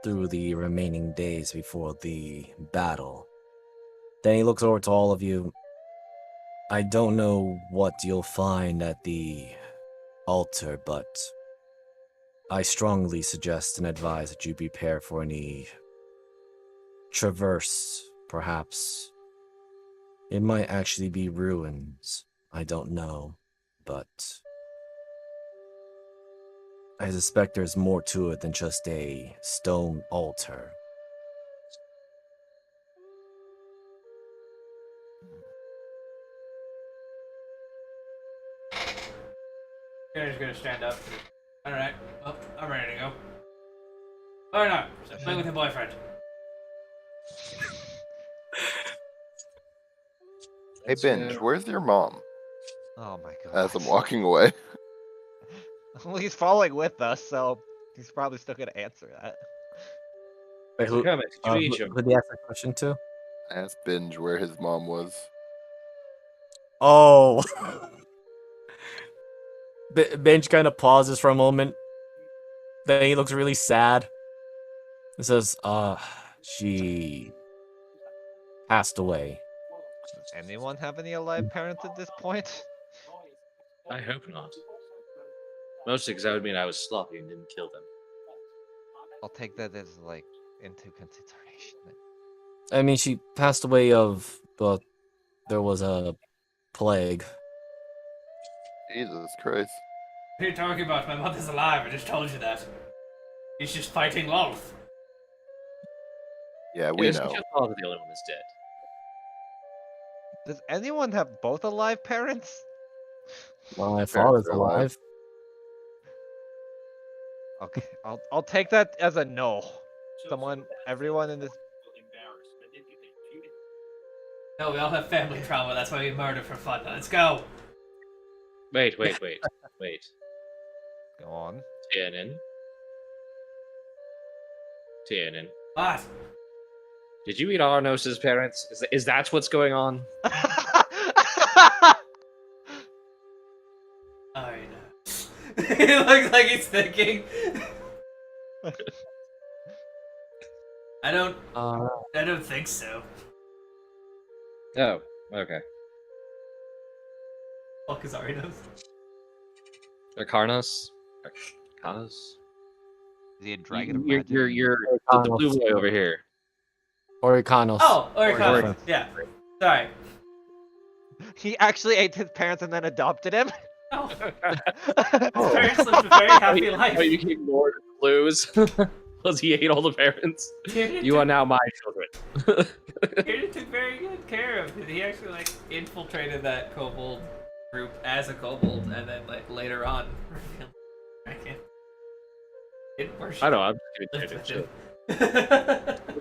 through the remaining days before the battle. Then he looks over to all of you. I don't know what you'll find at the altar, but I strongly suggest and advise that you prepare for any traverse, perhaps. It might actually be ruins. I don't know, but I suspect there's more to it than just a stone altar. Kieran's gonna stand up. Alright, well, I'm ready to go. Oh no, play with your boyfriend. Hey, Binge, where's your mom? Oh my god. As I'm walking away. Well, he's following with us, so he's probably still gonna answer that. Wait, So Kermit, could you each who did he ask that question to? I asked Binge where his mom was. Oh. Benj kind of pauses for a moment. Then he looks really sad. He says, she passed away. Does anyone have any alive parents at this point? I hope not. Mostly because that would mean I was sloppy and didn't kill them. I'll take that as like into consideration. I mean, she passed away of, well, there was a plague. Jesus Christ. What are you talking about? My mother's alive, I just told you that. He's just fighting Lolth. Yeah, we Isn't know. your father the only one that's dead? Does anyone have both alive parents? My Parents father's are alive. alive. Okay, I'll take that as a no. Everyone in this. No, we all have family trauma, that's why we murder for fun. Let's go! Wait. Go on. Tiernan. What? Did you eat Arnos's parents? Is that what's going on? I know. He looks like he's thinking. I don't think so. Oh, okay. Fuck is Arinos? Arcarnos? Arcanos? Is he a dragon of You're, magic? you're the blue boy over here. Oricanos. Oh, Oricano. Oricano. Yeah. Sorry. He actually ate his parents and then adopted him? Oh. His parents lived a very happy life. Oh, you became Lord of Blues? Because he ate all the parents? You are now my children. Tyrion took very good care of it. He actually like infiltrated that kobold group as a kobold, and then like later on revealed dragon. It worship. I know, I'm just lived giving with shit. him.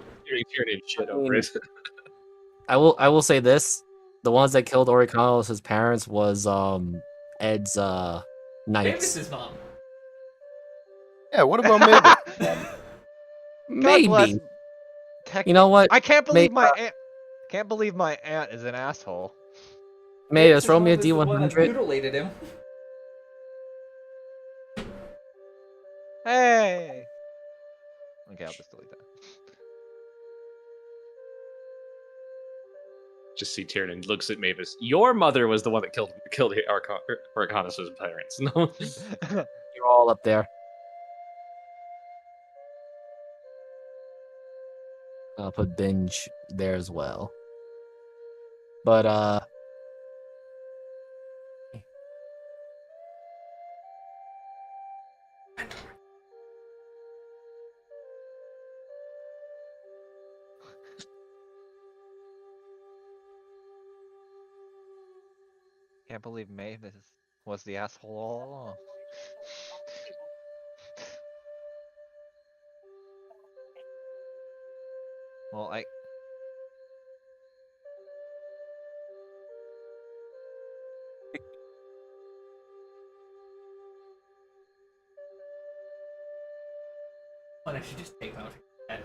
Tyrion shit over it. I will say this. The ones that killed Oricanos' parents was Ed's Mavis' knights. mom. Yeah, what about Mavis? God bless. Maybe. You know what? I can't believe May- my aunt. Can't believe my aunt is an asshole. Mavis, throw me a Mavis' the one that D100. mutilated him. Hey. Okay, I'll just delete that. just see Tyrion looks at Mavis. Your mother was the one that killed Arcanus' parents. No. You're all up there. I'll put Binge there as well. But Can't believe Mavis was the asshole all along. Well, Well, I should just take out and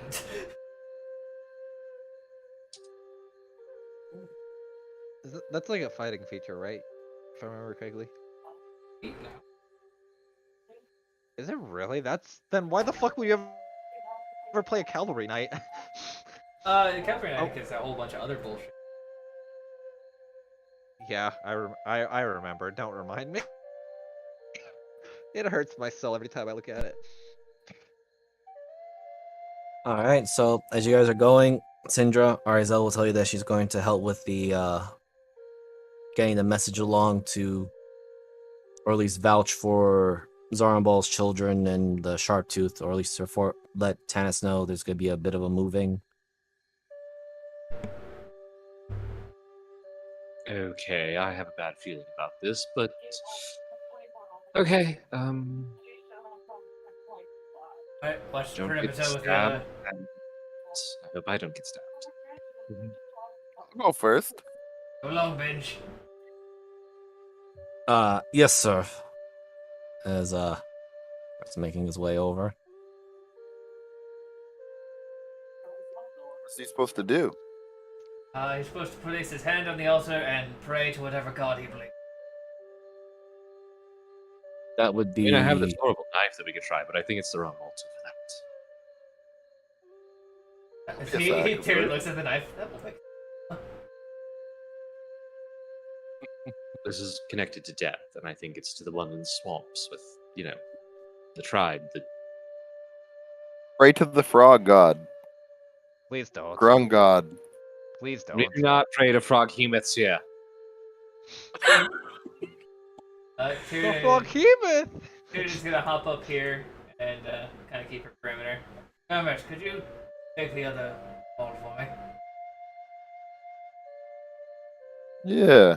that's like a fighting feature, right? If I remember correctly. Is it really? Then why the fuck would you ever play a cavalry knight? Cavalry Knight Oh. gets a whole bunch of other bullshit. Yeah, I remember. Don't remind me. It hurts my soul every time I look at it. all right. So as you guys are going, Syndra, Arizel will tell you that she's going to help with the getting the message along to, or at least vouch for Zarambal's children and the Sharptooth, or at least to let Tanis know there's going to be a bit of a moving. Okay, I have a bad feeling about this, but okay. Alright, watch the Don't get perimeter with stabbed, your. and I hope I don't get stabbed. I'll go first. Go long bench. Yes, sir. As it's making his way over. What's he supposed to do? He's supposed to place his hand on the altar and pray to whatever god he believes. That would I be. mean, I have this horrible knife that we could try, but I think it's the wrong altar for that. Yes, He I could Tyrion work. looks at the knife. That will make. This is connected to death, and I think it's to the one in the swamps with, the tribe that. Pray to the frog god. Please don't. Grung god. Please We don't. do not pray to frog hemoths here. The Tyrion, fuck, Hemoth! Tyrion's gonna hop up here and kind of keep her perimeter. Hermit, could you take the other ball for me? Yeah.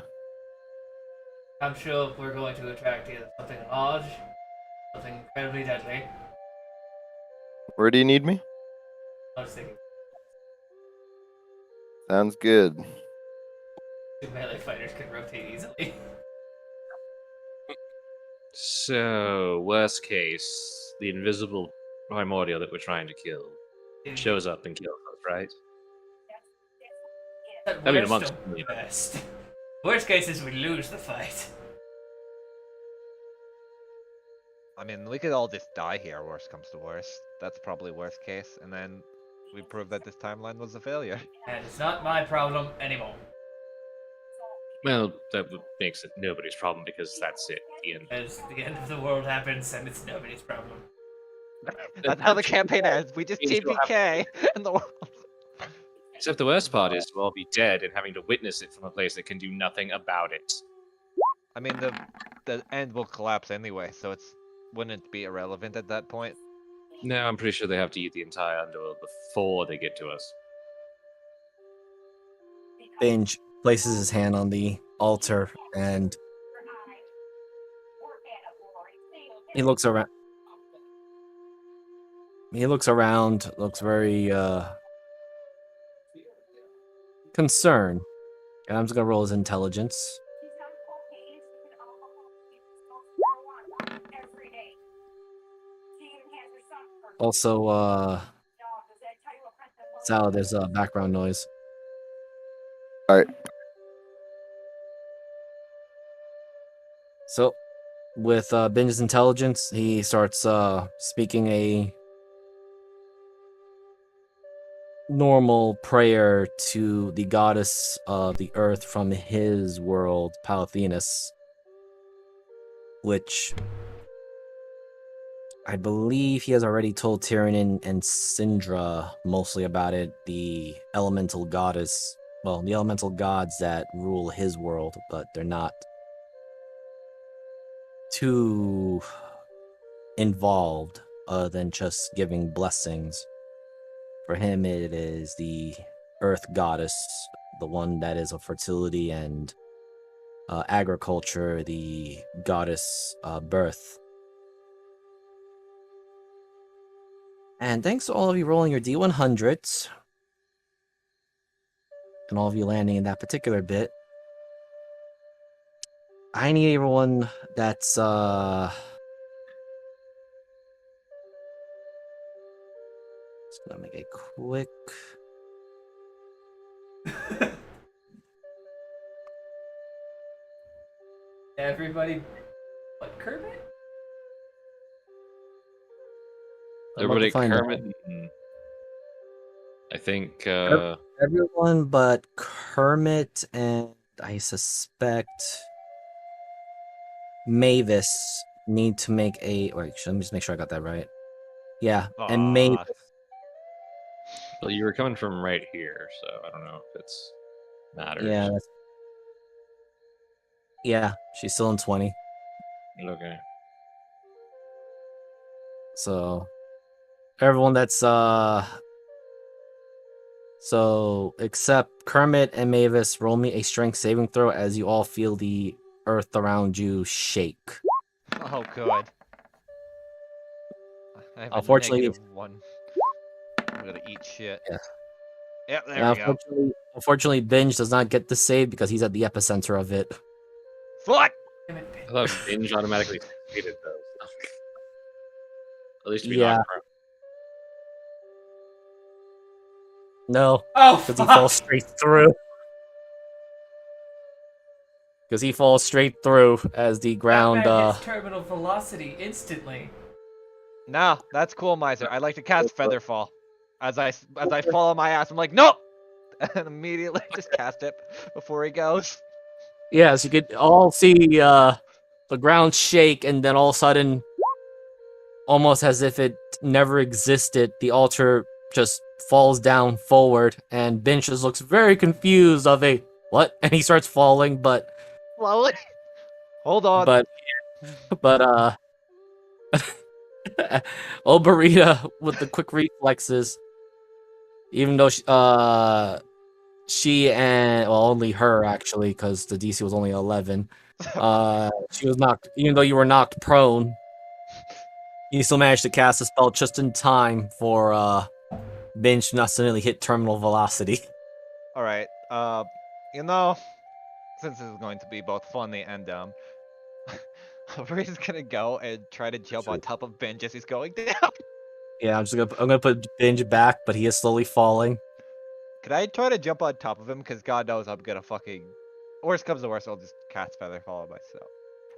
I'm sure we're going to attract either something large, something incredibly deadly. Where do you need me? I was thinking Sounds good. 2 melee fighters can rotate easily. So, worst case, the invisible primordial that we're trying to kill shows up and kills us, right? At I mean, worst, amongst don't me. best. Worst case is we lose the fight. I mean, we could all just die here, worst comes to worst. That's probably worst case, and then we prove that this timeline was a failure. And it's not my problem anymore. Well, makes it nobody's problem because that's it. The end. As the end of the world happens and it's nobody's problem. That's how the campaign ends. We just Means you'll have- TPK and the world. Except the worst part is we'll all be dead and having to witness it from a place that can do nothing about it. I mean, the end will collapse anyway, so wouldn't it be irrelevant at that point? No, I'm pretty sure they have to eat the entire underworld before they get to us. Binge places his hand on the altar and he looks around. Looks very concerned. And I'm just gonna roll his intelligence. Also, Sal, there's a background noise. Alright. So, with Binge's intelligence, he starts speaking a normal prayer to the goddess of the earth from his world, Palathenis, which I believe he has already told Tyrion and Syndra mostly about it, the elemental goddess, well, the elemental gods that rule his world, but they're not too involved other than just giving blessings. For him, it is the earth goddess, the one that is of fertility and agriculture, the goddess birth. And thanks to all of you rolling your D100s, and all of you landing in that particular bit. I need everyone that's just gonna make a quick Everybody, what, Kermit? I'd love to Everybody, find out. Kermit. I think. Everyone but Kermit and I suspect Mavis need to make a. Wait, let me just make sure I got that right. Yeah, and Mavis. Aw. Well, you were coming from right here, so I don't know if it's matters. Yeah, yeah, she's still in 20. Okay. So everyone that's so except Kermit and Mavis, roll me a strength saving throw as you all feel the earth around you shake. Oh, good. I have Unfortunately- a -1. I'm gonna eat shit. Yeah. Yep, there Yeah, we go. unfortunately, Binge does not get the save because he's at the epicenter of it. Fuck! Damn it, I thought Binge automatically succeeded though. At least we Yeah. knocked prone. No, Oh, because he fuck! falls straight through. Because he falls straight through as the ground. That hits terminal velocity instantly. No, that's cool, Miser. I like to cast Featherfall. As I fall on my ass, I'm like, nope! And immediately just cast it before he goes. Yes, you could all see the ground shake, and then all of a sudden, almost as if it never existed, the altar just falls down forward, and Binge just looks very confused of a what? And he starts falling, but Hold on. but Obarita with the quick reflexes, even though she and well only her actually because the DC was only 11. She was knocked, even though you were knocked prone. You still managed to cast a spell just in time for Binge to not suddenly hit terminal velocity. All right. You know, since this is going to be both funny and dumb, Bree's gonna go and try to jump on top of Benj as he's going down. Yeah, I'm gonna put Binge back, but he is slowly falling. Could I try to jump on top of him? Because God knows I'm gonna fucking. Worst comes to worst, I'll just cast Featherfall on myself.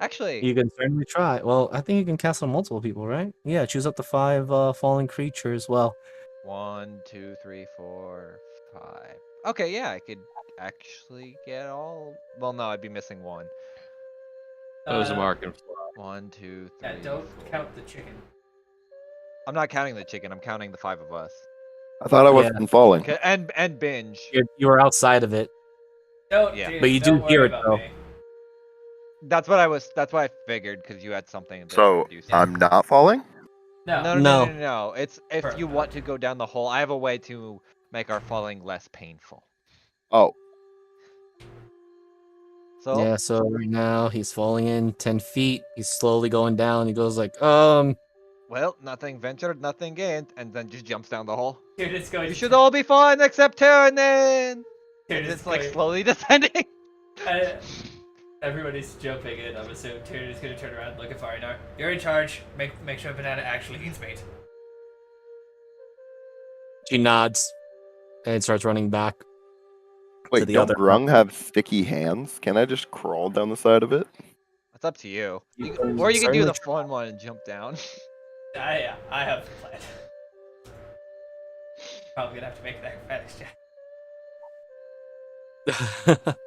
Actually, You can certainly try. Well, I think you can cast on multiple people, right? Yeah, choose up to 5 falling creatures. Well, 1, 2, 3, 4, 5. Okay, yeah, I could actually get all. Well, no, I'd be missing one. Ozamar can fly. 1, 2, 3. Yeah, don't 4. count the chicken. I'm not counting the chicken. I'm counting the 5 of us. I thought I wasn't falling. And Binge. you were outside of it. Don't, Yeah. dude, But you don't do hear worry it, about though. me. That's what I figured because you had something. that So reduced I'm not falling? No. No. It's if Perfect. you want to go down the hole. I have a way to make our falling less painful. Oh, So Yeah, so right now he's falling in 10 feet. He's slowly going down. He goes like, well, nothing ventured, nothing gained, and then just jumps down the hole. Dude, it's going You to should all be fine except Tyrion. Dude, And it's it's like going- slowly descending. Everybody's jumping in. I'm assuming Tyrion's gonna turn around and look at Farinar. You're in charge. Make sure Banana actually eats meat. she nods and starts running back. wait, the don't other- Grung have sticky hands? Can I just crawl down the side of it? It's up to you. You Or you can do certainly the fun one and jump down. Yeah, I have a plan. Probably gonna have to make an acrobatics check.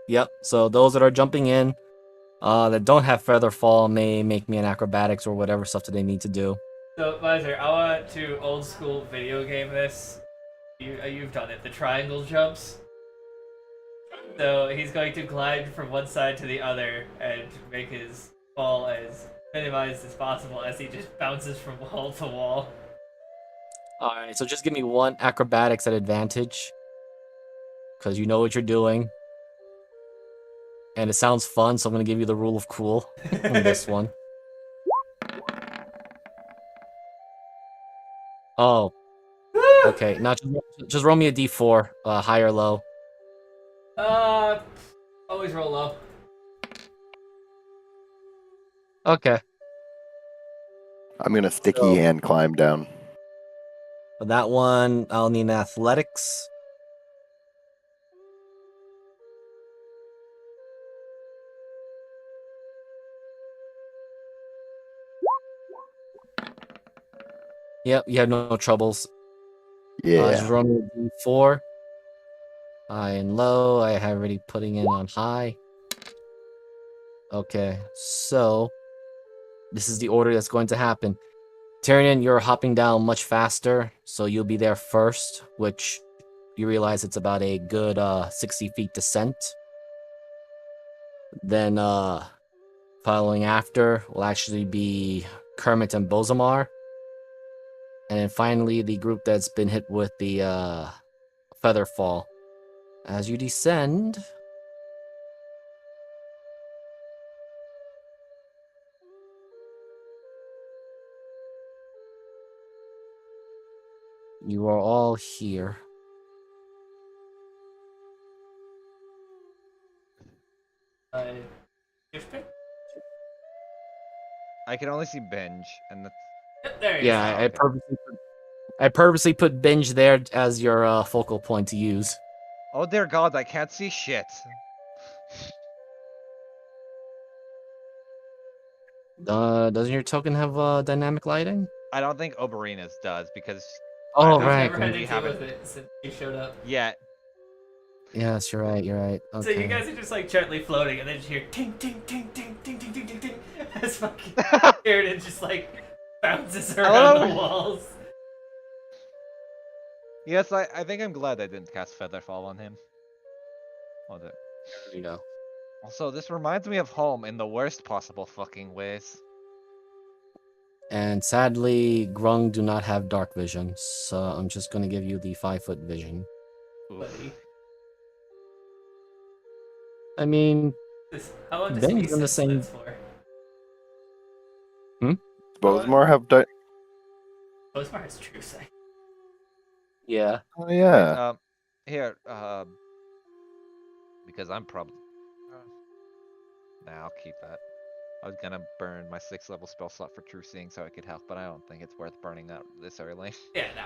Yep. So those that are jumping in, that don't have feather fall may make me an acrobatics or whatever stuff that they need to do. So, Miser, I want to old school video game this. You've done it. The triangle jumps. So he's going to glide from one side to the other and make his fall as minimized as possible as he just bounces from wall to wall. All right. So just give me one acrobatics at advantage, because you know what you're doing, and it sounds fun. So I'm gonna give you the rule of cool on this one. Oh, okay. Now just roll me a d4, high or low. Always roll low. Okay. I'm gonna sticky So- hand climb down. For that one, I'll need athletics. Yep, you have no troubles. Yeah. Just roll me a d4. High and low. I have already putting in on high. Okay, so this is the order that's going to happen. Tyrion, you're hopping down much faster, so you'll be there first, which you realize it's about a good 60 feet descent. Then following after will actually be Kermit and Bozamar. And then finally the group that's been hit with the feather fall. As you descend, you are all here. Shift pick? I can only see Benj, and that's Yep, there he Yeah, is. I purposely put Binge there as your focal point to use. oh dear God, I can't see shit. Doesn't your token have dynamic lighting? I don't think Oberina's does because Oh, We've right. never had right. anything with it since you showed up. yet. Yes, you're right. You're right. Okay. So you guys are just like gently floating, and then you hear ting ting ting ting ting ting ting ting ting as fucking Sheridan just like bounces around the Hello? walls. Yes, I think I'm glad I didn't cast Featherfall on him. Was it? There you go. Also, this reminds me of home in the worst possible fucking ways. And sadly, Grung do not have dark vision, so I'm just gonna give you the 5-foot vision. Oof. Buddy, I mean, how long does Ben's he in the sense same- lives for? Bozmar have done. Bozmar has true sight. yeah. Oh yeah. Here, because I'm probably. Nah, I'll keep that. I was gonna burn my 6th level spell slot for True Seeing so I could help, but I don't think it's worth burning that this early. Yeah, no.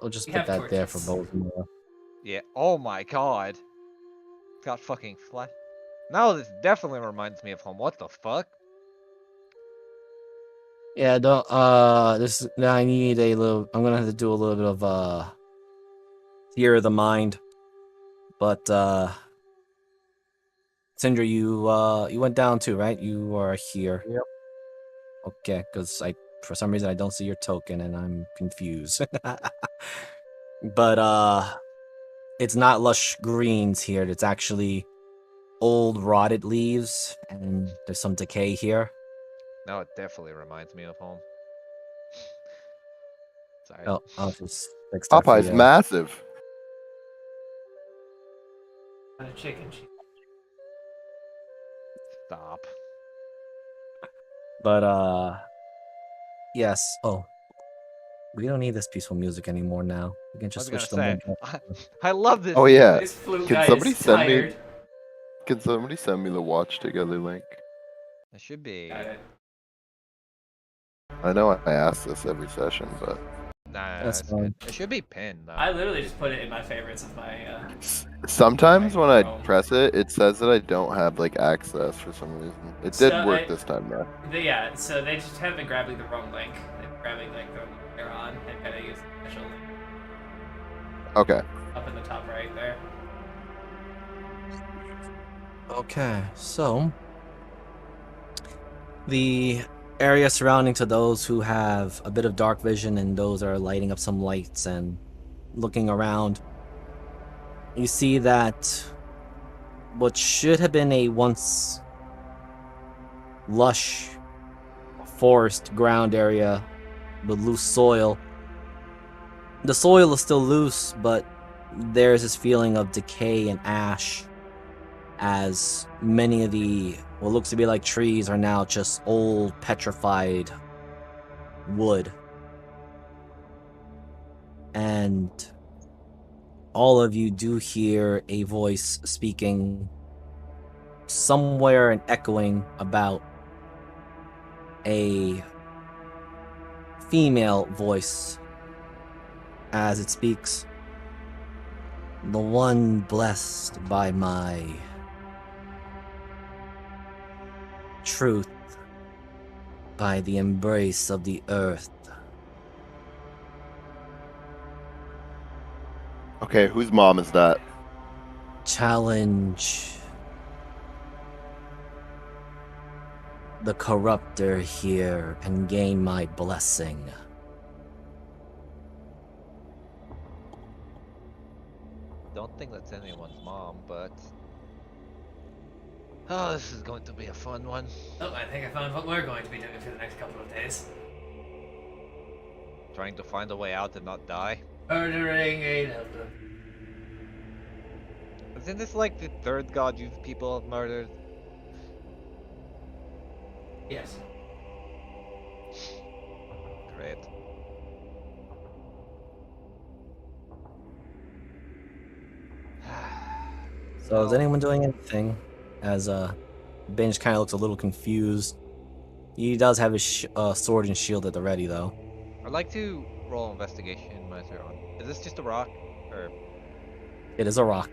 I'll just We put have that there for torches. both of you. Yeah. Oh my God. Got fucking flat. Now this definitely reminds me of home. What the fuck? Yeah, don't. This. Now I need a little. I'm gonna have to do a little bit of theater of the mind. But Sindra, you went down too, right? You are here. Yep. Okay, because for some reason I don't see your token and I'm confused. But it's not lush greens here. It's actually old rotted leaves, and there's some decay here. Now it definitely reminds me of home. Sorry. Oh, I'll just fix that for Popeye's you. massive. And a chicken cheese. Stop. But yes. Oh, we don't need this peaceful music anymore now. We can I was just gonna switch to say, more. I love this. Oh yeah. This flute Can guy somebody is send me- tired. Can somebody send me the watch together link? It should be. Got it. I know I ask this every session, but Nah, That's it's fine. good. It should be pinned though. I literally just put it in my favorites of my. sometimes when I Oh. press it, it says that I don't have like access for some reason. It So did work I- this time though. Yeah, so they just have been grabbing the wrong link. They're grabbing like the link they're on and kind of using the Okay. Up in the top right there. Okay, so the area surrounding to those who have a bit of dark vision and those are lighting up some lights and looking around, you see that what should have been a once lush forest ground area with loose soil, the soil is still loose, but there's this feeling of decay and ash as many of the what looks to be like trees are now just old petrified wood. And all of you do hear a voice speaking somewhere and echoing about a female voice as it speaks. The one blessed by my truth, by the embrace of the earth. Okay, whose mom is that? Challenge the corruptor here and gain my blessing. Don't think that's anyone's mom, but oh, this is going to be a fun one. Oh, I think I found what we're going to be doing for the next couple of days. Trying to find a way out and not die. Murdering a elder. Isn't this like the third god you people have murdered? Yes. Great. So is Well, anyone doing anything? As Binge kind of looks a little confused. He does have his sword and shield at the ready, though. I'd like to roll investigation my turn on. Is this just a rock? Or It is a rock.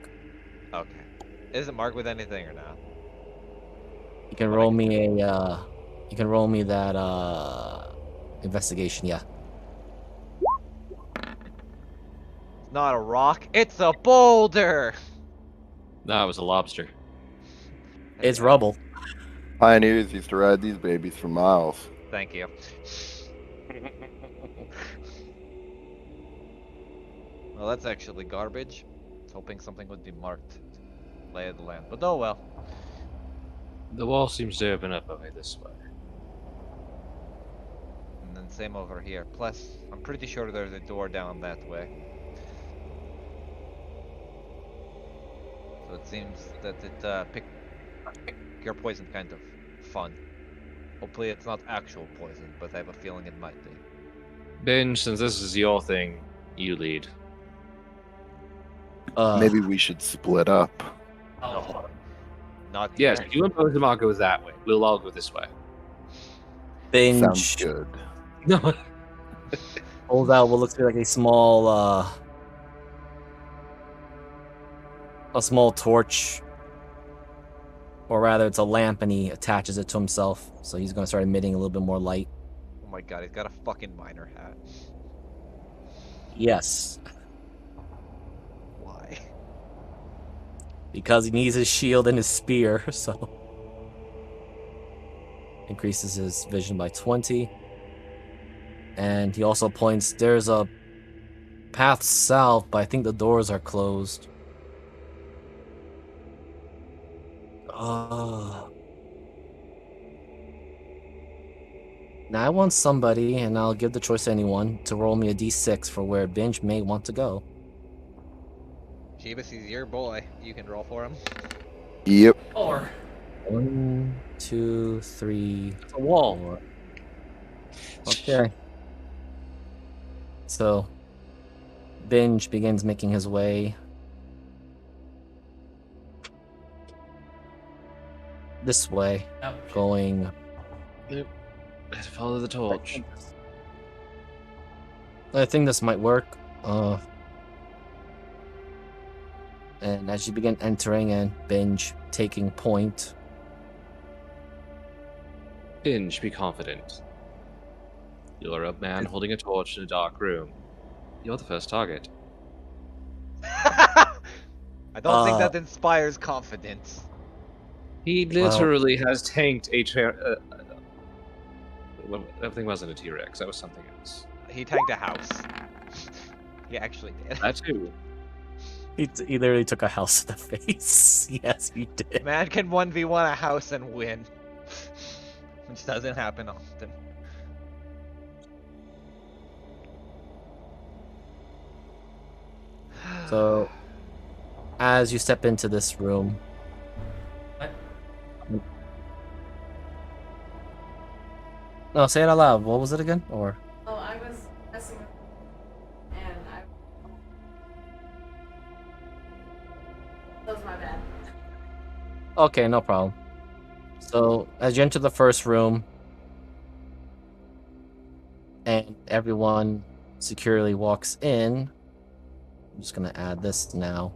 okay. Is it marked with anything or not? You can What I roll can me a. You can roll me that investigation. Yeah. It's not a rock, it's a boulder! No, it was a lobster. It's rubble. Pioneers used to ride these babies for miles. Thank you. Well, that's actually garbage. I was hoping something would be marked. Lay of the land. But oh well. The wall seems to open up over this way. And then same over here. Plus, I'm pretty sure there's a door down that way. So it seems that it pick your poison kind of fun. Hopefully it's not actual poison, but I have a feeling it might be. Binge, since this is your thing, you lead. Maybe we should split up. Oh, Not Yes, here. you and Bozamar go that way. We'll all go this way. Binge Sounds good. No. pulls out what looks to be like a small torch, or rather, it's a lamp, and he attaches it to himself. So he's going to start emitting a little bit more light. Oh my god, he's got a fucking miner hat. Yes, Why? because he needs his shield and his spear. So increases his vision by 20. And he also points, there's a path south, but I think the doors are closed. Now I want somebody, and I'll give the choice to anyone, to roll me a d6 for where Binge may want to go. Jeebus, he's your boy. You can roll for him. Yep. or 1, 2, 3, It's a wall. 4. Okay. So, Binge begins making his way this way, oh, going. Let's follow the torch. I think this might work. And as you begin entering and Binge taking point, Binge, be confident. You're a man holding a torch in a dark room. You're the first target. I don't think Uh, that inspires confidence. He Well- literally has tanked a. That thing wasn't a T-Rex. That was something else. He tanked a house. He actually did. That too. he literally took a house to the face. Yes, he did. Man can 1v1 a house and win. Which doesn't happen often. So, as you step into this room, What? no, say it out loud. What was it again? Or Oh, I was messing with and I. That was my bad. okay, no problem. So, as you enter the first room, and everyone securely walks in, I'm just gonna add this now.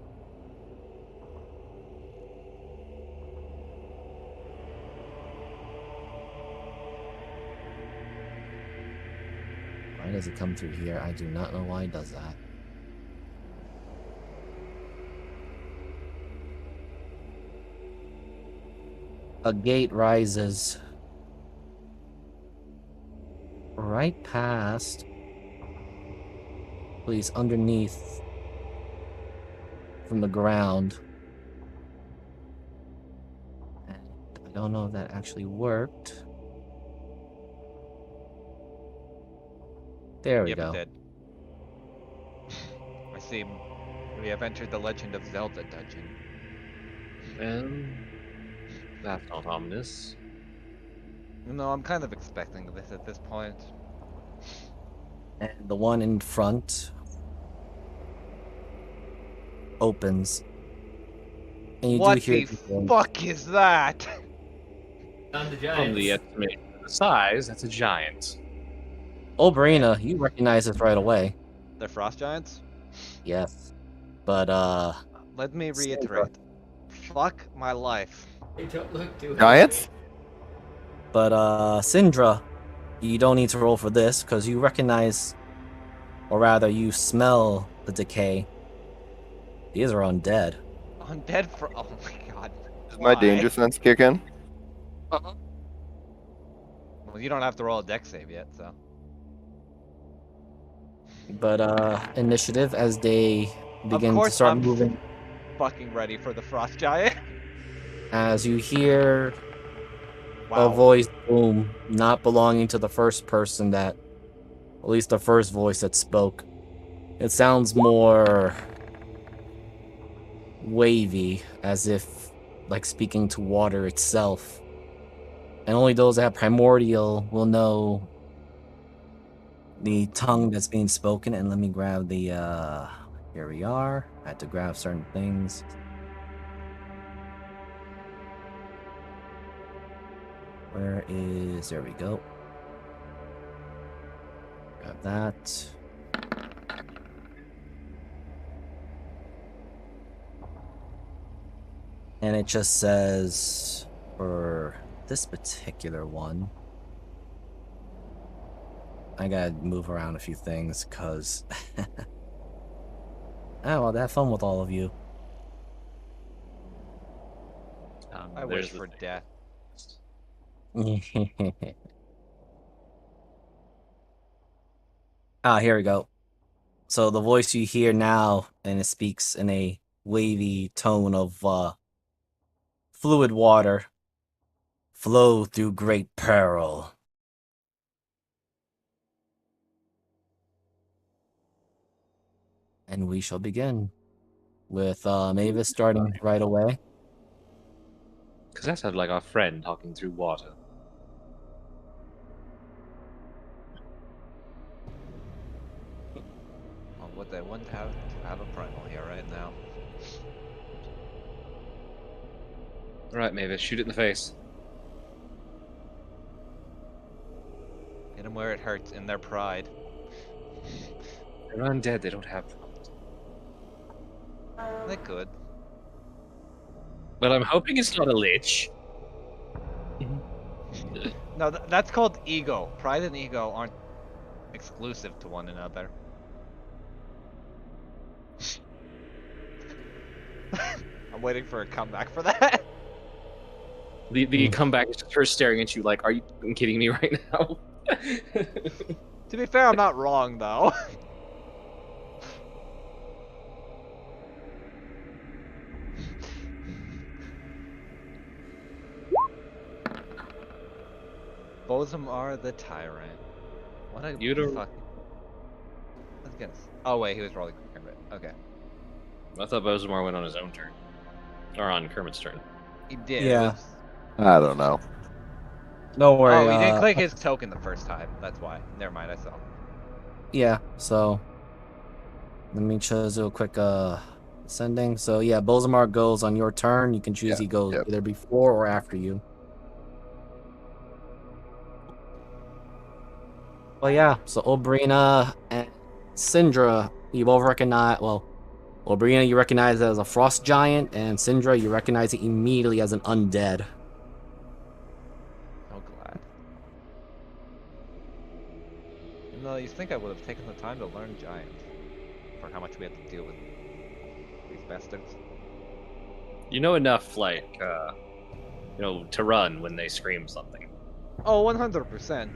Why does it come through here? I do not know why it does that. A gate rises right past, please, underneath from the ground. And I don't know if that actually worked. There we Yep, go. it did. I see. We have entered the Legend of Zelda dungeon. That's not ominous. No, I'm kind of expecting this at this point. And the one in front opens. And you What do hear the people- fuck is that? Found the From giants. the estimation of the size, that's a giant. Oberina, you recognize this right away. They're frost giants? Yes. But Let me Sandra. reiterate. Fuck my life. They don't look too Giants? Syndra, you don't need to roll for this because you recognize, or rather, you smell the decay. These are undead. Undead for. Oh my god. Does my Why? danger sense kick in? Uh-huh. Well, you don't have to roll a deck save yet, so. But initiative as they begin to course start I'm moving. Fucking ready for the frost giant. As you hear Wow. a voice boom, not belonging to the first person that, at least the first voice that spoke. It sounds more wavy, as if like speaking to water itself. And only those that have primordial will know the tongue that's being spoken. And let me grab the here we are. I had to grab certain things. Where is, there we go. Grab that. And it just says, for this particular one, I gotta move around a few things, cause oh, well, have fun with all of you. I wish for death. Here we go. So the voice you hear now, and it speaks in a wavy tone of fluid water, flow through great peril. And we shall begin with Mavis starting right away. Because that sounded like our friend talking through water. Oh, what they wouldn't have to have a primal here right now. Alright, Mavis, shoot it in the face. Hit them where it hurts in their pride. They're undead, they don't have. They could. Well, I'm hoping it's not a lich. No, that's called ego. Pride and ego aren't exclusive to one another. I'm waiting for a comeback for that. The comeback is just her staring at you like, are you kidding me right now? To be fair, I'm not wrong though. Bozamar the Tyrant. What a You don't- fucking. Let's get. Oh wait, he was rolling Kermit. Okay, I thought Bozamar went on his own turn. Or on Kermit's turn. he did. Yeah. It was... I don't know. Don't worry. Oh, he didn't click his token the first time. That's why. Never mind. I saw. Yeah, so let me just do a quick sending. So yeah, Bozamar goes on your turn. You can choose he goes yep. either before or after you. Well, yeah, so Obrina and Syndra, you both recognize, well, Obrina you recognize as a frost giant, and Syndra you recognize it immediately as an undead. So glad. Even though you think I would have taken the time to learn Giant for how much we had to deal with these bastards. You know enough, like, to run when they scream something. Oh, 100%.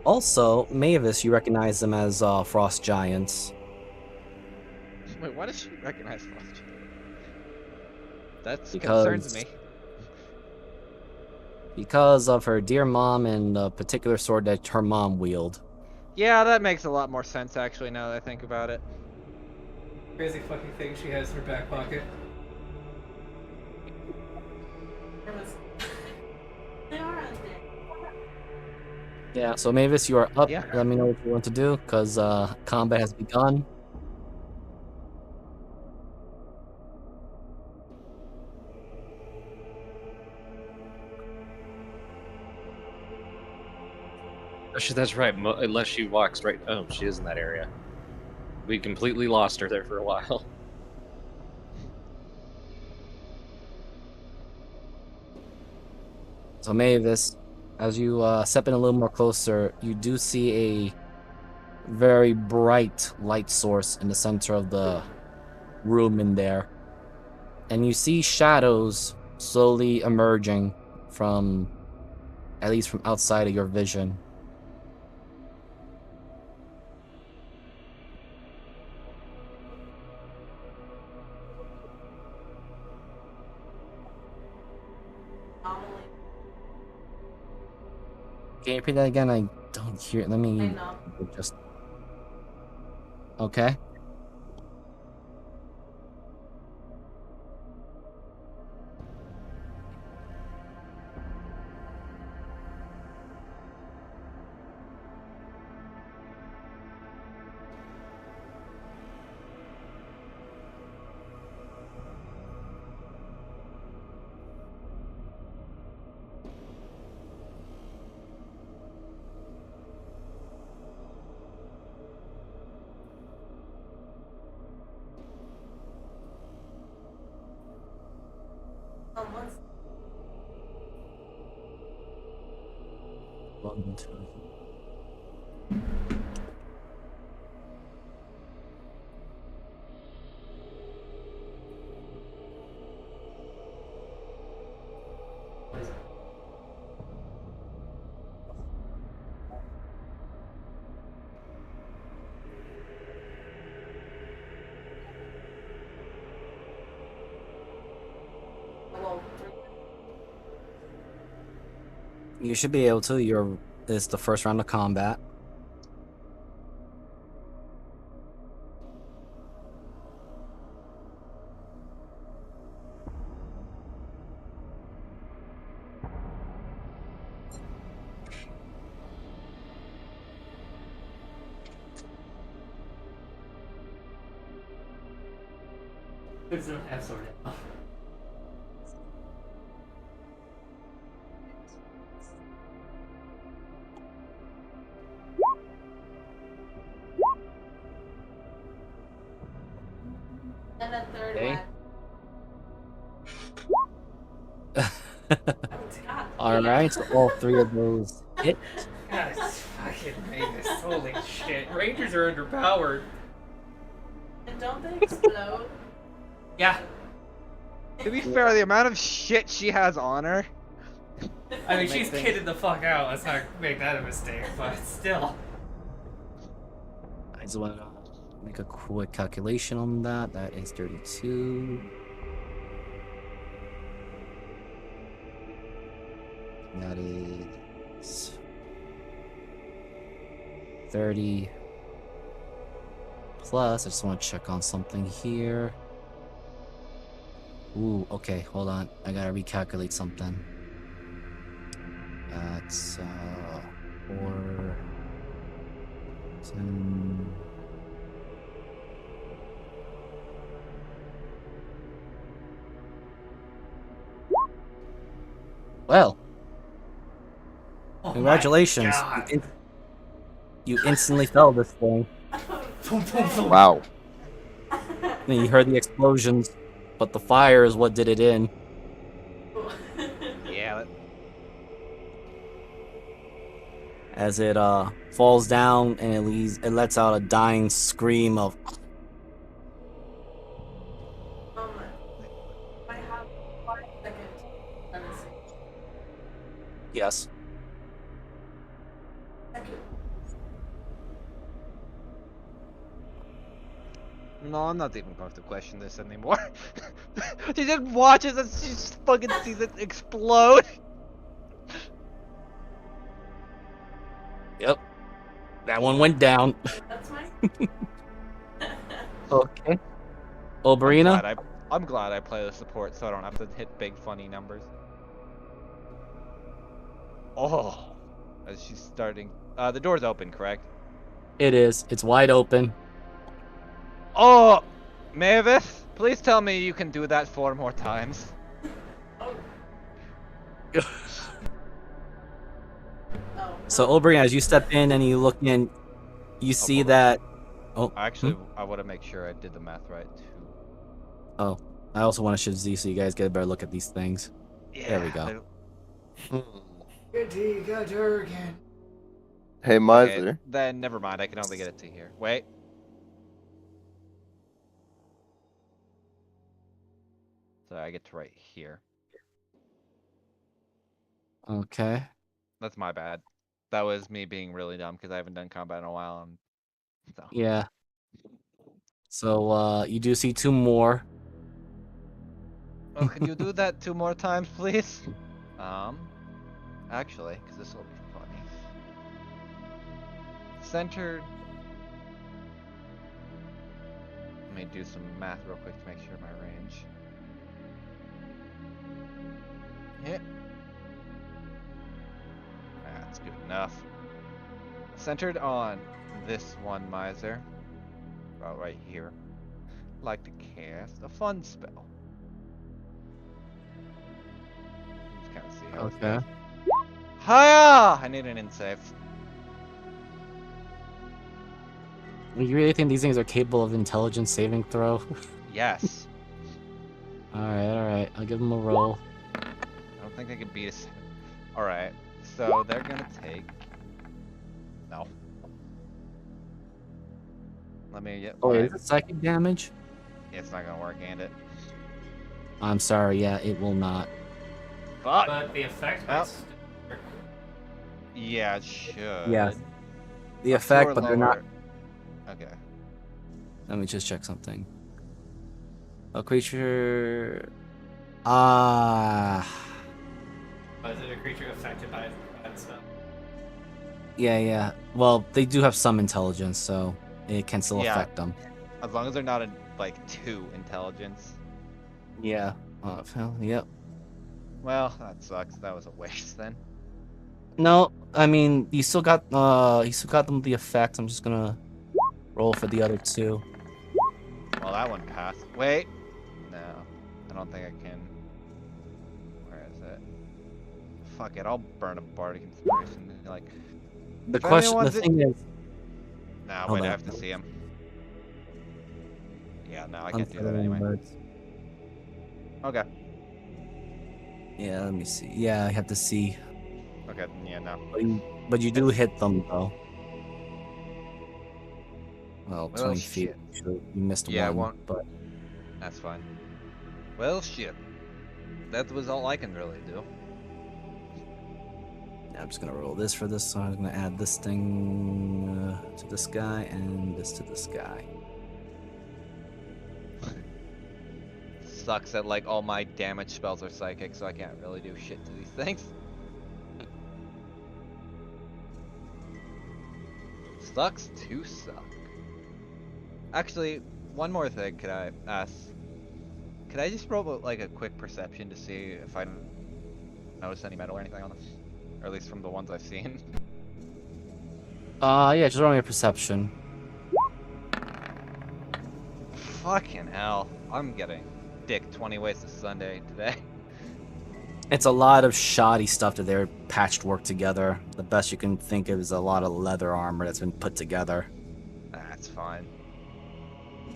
Also, Mavis, you recognize them as frost giants. Wait, why does she recognize Frost? That Because- concerns me. Because of her dear mom and the particular sword that her mom wielded. Yeah, that makes a lot more sense actually now that I think about it. Crazy fucking thing she has in her back pocket. It was. They are undead. Yeah, so Mavis, you are up. Yeah. Let me know what you want to do, because combat has begun. That's right, unless she walks right... Oh, she is in that area. We completely lost her there for a while. So Mavis, as you step in a little more closer, you do see a very bright light source in the center of the room in there. And you see shadows slowly emerging from, at least from outside of your vision. Anomaly. Can you repeat that again? I don't hear it. Let I me know. just... Okay. Once. One, two. Well, You should be able to. It's the first round of combat. There's no half sword now. and a third Okay. one. God, Alright, so all three of those hit. God, it's fucking Mavis. Holy shit. Rangers are underpowered. And don't they explode? Yeah. To be fair, the amount of shit she has on her. I mean, Make she's things- kidding the fuck out. Let's not make that a mistake, but still. I just want to make a quick calculation on that. That is 32. That is 30 plus. I just want to check on something here. Ooh, okay, hold on. I gotta recalculate something. That's 4, 10. Well, Oh my congratulations. God. You instantly fell this thing. Boom, boom, boom. Wow. I mean, you heard the explosions, but the fire is what did it in. Yeah. As it falls down and it lets out a dying scream of I have 5 seconds. Let me see. yes. Second. No, I'm not even going to question this anymore. She just watches and she just fucking sees it explode. Yep. That one went down. That's mine. Okay. Oberina? I'm glad I play the support so I don't have to hit big funny numbers. Oh, as she's starting. The door's open, correct? It is. It's wide open. Oh, Mavis, please tell me you can do that 4 more times. Oh. So Oberina, as you step in and you look in, you see hold on. that. Oh, Actually, I want to make sure I did the math right too. oh. I also want to shift Z so you guys get a better look at these things. Yeah, There we go. Good D, got her again. Hey, Okay, Miser. then never mind. I can only get it to here. Wait. So I get to right here. Okay. That's my bad. That was me being really dumb because I haven't done combat in a while. And so. Yeah. So you do see 2 more. Oh, can you do that 2 more times, please? Actually, because this will be funny. Centered. Let me do some math real quick to make sure my range. Yeah. That's good enough. Centered on this one, Miser. About right here. Like to cast a fun spell. Let's kind of see how this Okay. goes. Hiya! I need an in save. You really think these things are capable of intelligence saving throw? Yes. Alright. I'll give them a roll. I don't think they can beat us. Alright. So they're gonna take. No. Let me get. Oh, my- is it psychic damage? It's not gonna work, ain't it? I'm sorry, yeah, it will not. Fuck! But the effect Well. might still work. Yeah, it should. Yeah. The Up to effect, or but they're not. lower? Okay. Let me just check something. A creature. Ah. But is it a creature affected by the spell? Yeah. Well, they do have some intelligence, so it can still Yeah. affect them. As long as they're not in like 2 intelligence. Yeah. Well, yep. Well, that sucks. That was a waste then. No, I mean you still got them the effect. I'm just gonna roll for the other 2. Well, that one passed. Wait. No, I don't think I can. Where is it? Fuck it. I'll burn a bardic inspiration. Like, The If question, the anyone's in- thing is, nah, Hold wait. I on. have to see him. Yeah, no, I can't do that anyway. words. Okay. Yeah, let me see. Yeah, I have to see. Okay. Yeah, no. But you do hit them though. Well, Well, 20 feet. shit. So you missed Yeah, one, one. but That's fine. Well, shit. that was all I can really do. Yeah, I'm just gonna roll this for this, so I'm gonna add this thing to this guy and this to this guy. Sucks that like all my damage spells are psychic, so I can't really do shit to these things. Sucks to suck. Actually, one more thing could I ask? Could I just roll like a quick perception to see if I notice any metal or anything on them? Or at least from the ones I've seen. Yeah, just roll me a perception. Fucking hell. I'm getting dick 20 ways to Sunday today. It's a lot of shoddy stuff that they're patched work together. The best you can think of is a lot of leather armor that's been put together. That's fine.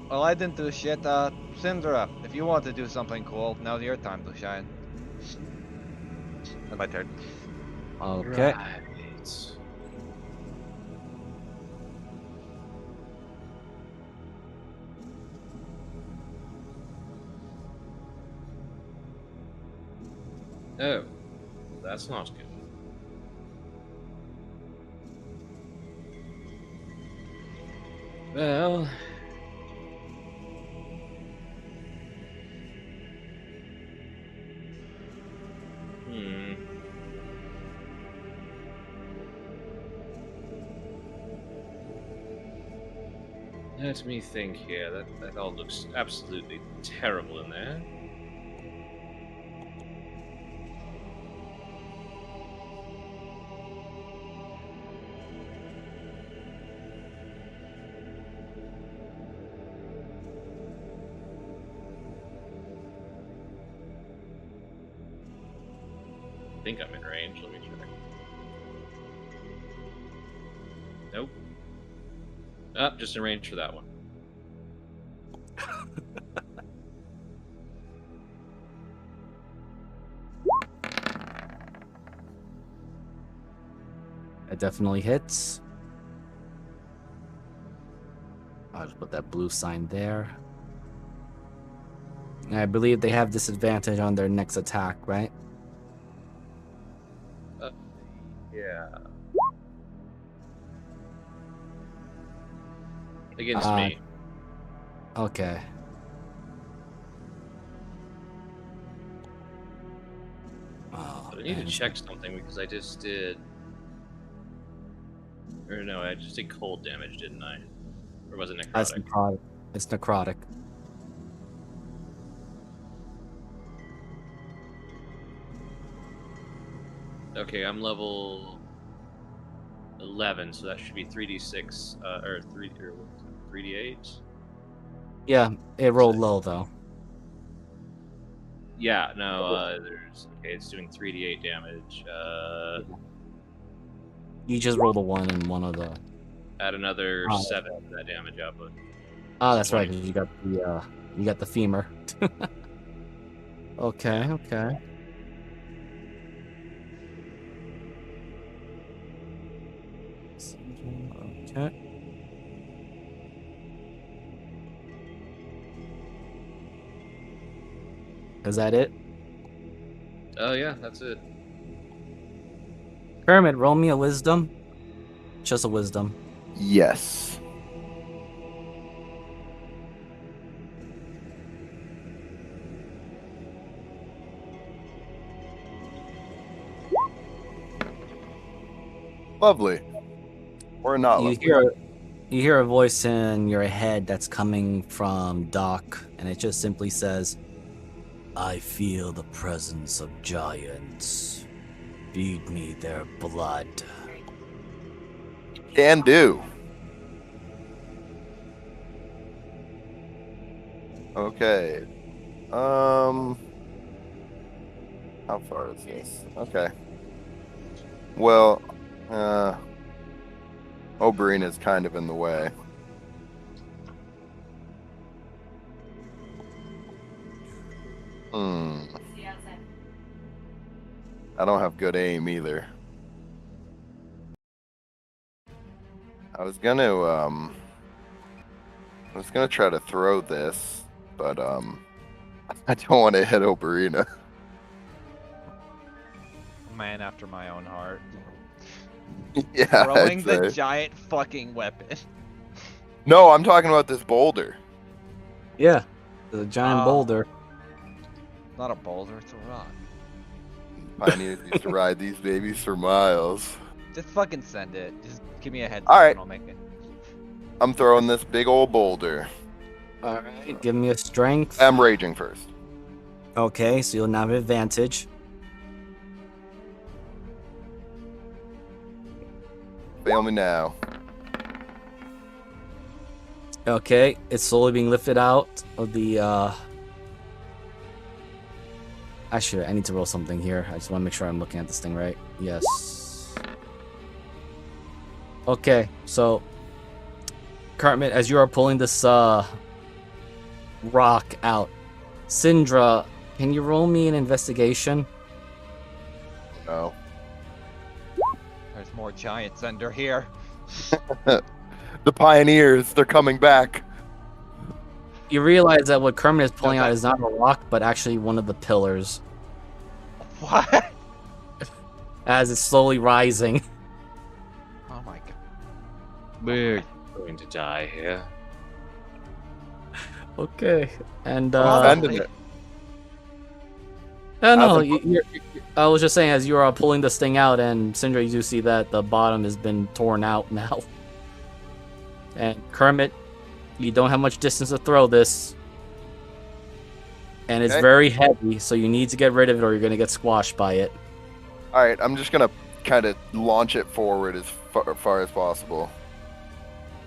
Well, I didn't do shit. Syndra, if you want to do something cool, now's your time to shine. And my turn. Okay. Right. Oh, that's not good. Well, let me think here. That all looks absolutely terrible in there. I think I'm in range. Let me check. Nope. Just in range for that one. That definitely hits. I'll just put that blue sign there. And I believe they have disadvantage on their next attack, right? Yeah. Against Uh, me. Okay. Oh, But I need to man. check something because I just did. Or no, I just did cold damage, didn't I? Or was it That's necrotic? necrotic. It's necrotic. Okay, I'm level 11, so that should be 3d6, or 3d8. Yeah, it rolled low though. Yeah, no, there's okay. It's doing 3d8 damage. You just rolled a 1 and one of the. Add another Oh, 7 to that damage output. Oh, that's right. 20. 'Cause you got the femur. Okay, Yeah. okay. Okay. Is that it? Oh yeah, that's it. Kermit, roll me a wisdom. Just a wisdom. Yes. Lovely. Or not You lovely. hear a voice in your head that's coming from Doc, and it just simply says, "I feel the presence of giants. Feed me their blood." Can do. Okay. How far is this? Okay. Well, Oberyn is kind of in the way. The outside. I don't have good aim either. I was gonna try to throw this, but I don't want to hit Oberyn. man after my own heart. Yeah, Throwing I'd the say. giant fucking weapon. No, I'm talking about this boulder. Yeah, the giant Oh. boulder. Not a boulder, it's a rock. Pioneers used to ride these babies for miles. Just fucking send it. Just give me a heads All up right. and I'll make it. I'm throwing this big old boulder. All right, give me a strength. I'm raging first. Okay, so you'll now have advantage. Fail me now. Okay, it's slowly being lifted out of the. Actually, I need to roll something here. I just want to make sure I'm looking at this thing right. Yes. Okay, so Cartman, as you are pulling this rock out, Syndra, can you roll me an investigation? No. There's more giants under here. The pioneers, they're coming back. You realize that what Kermit is pulling No, out that- is not a rock, but actually one of the pillars, What? as it's slowly rising. Oh my god. We're going to die here. Okay, and I'm defending it. no, As I was just saying, as you are pulling this thing out, and Syndra, you do see that the bottom has been torn out now. And Kermit, you don't have much distance to throw this. And it's Okay. very heavy, so you need to get rid of it or you're going to get squashed by it. All right, I'm just gonna kind of launch it forward as far as possible.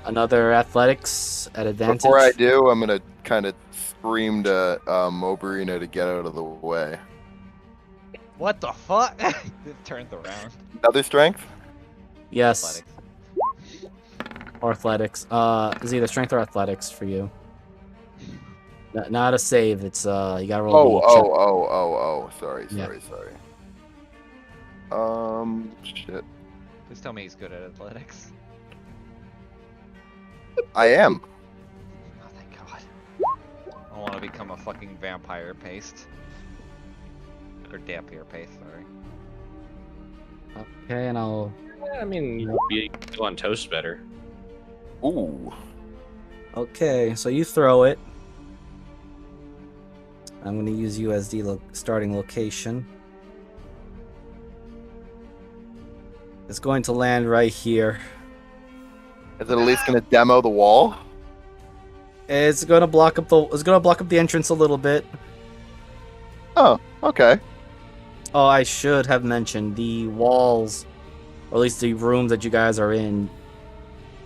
Another athletics at advantage. Before I do, I'm gonna kind of scream to Mobarina to get out of the way. What the fuck? It turned around. Another strength? Yes, Athletics. or athletics. It's either strength or athletics for you. Not a save. It's you gotta roll. Oh. Sorry. Yeah. Shit. Please tell me he's good at athletics. I am. Oh, thank God. I want to become a fucking vampire paste. Or dampier paste, sorry. Okay, and I'll. Yeah, I mean, you'd be on toast better. Ooh. Okay, so you throw it. I'm going to use you as the starting location. It's going to land right here. Is it at least gonna demo the wall? It's going to block up the entrance a little bit. Oh, okay. Oh, I should have mentioned the walls, or at least the rooms that you guys are in.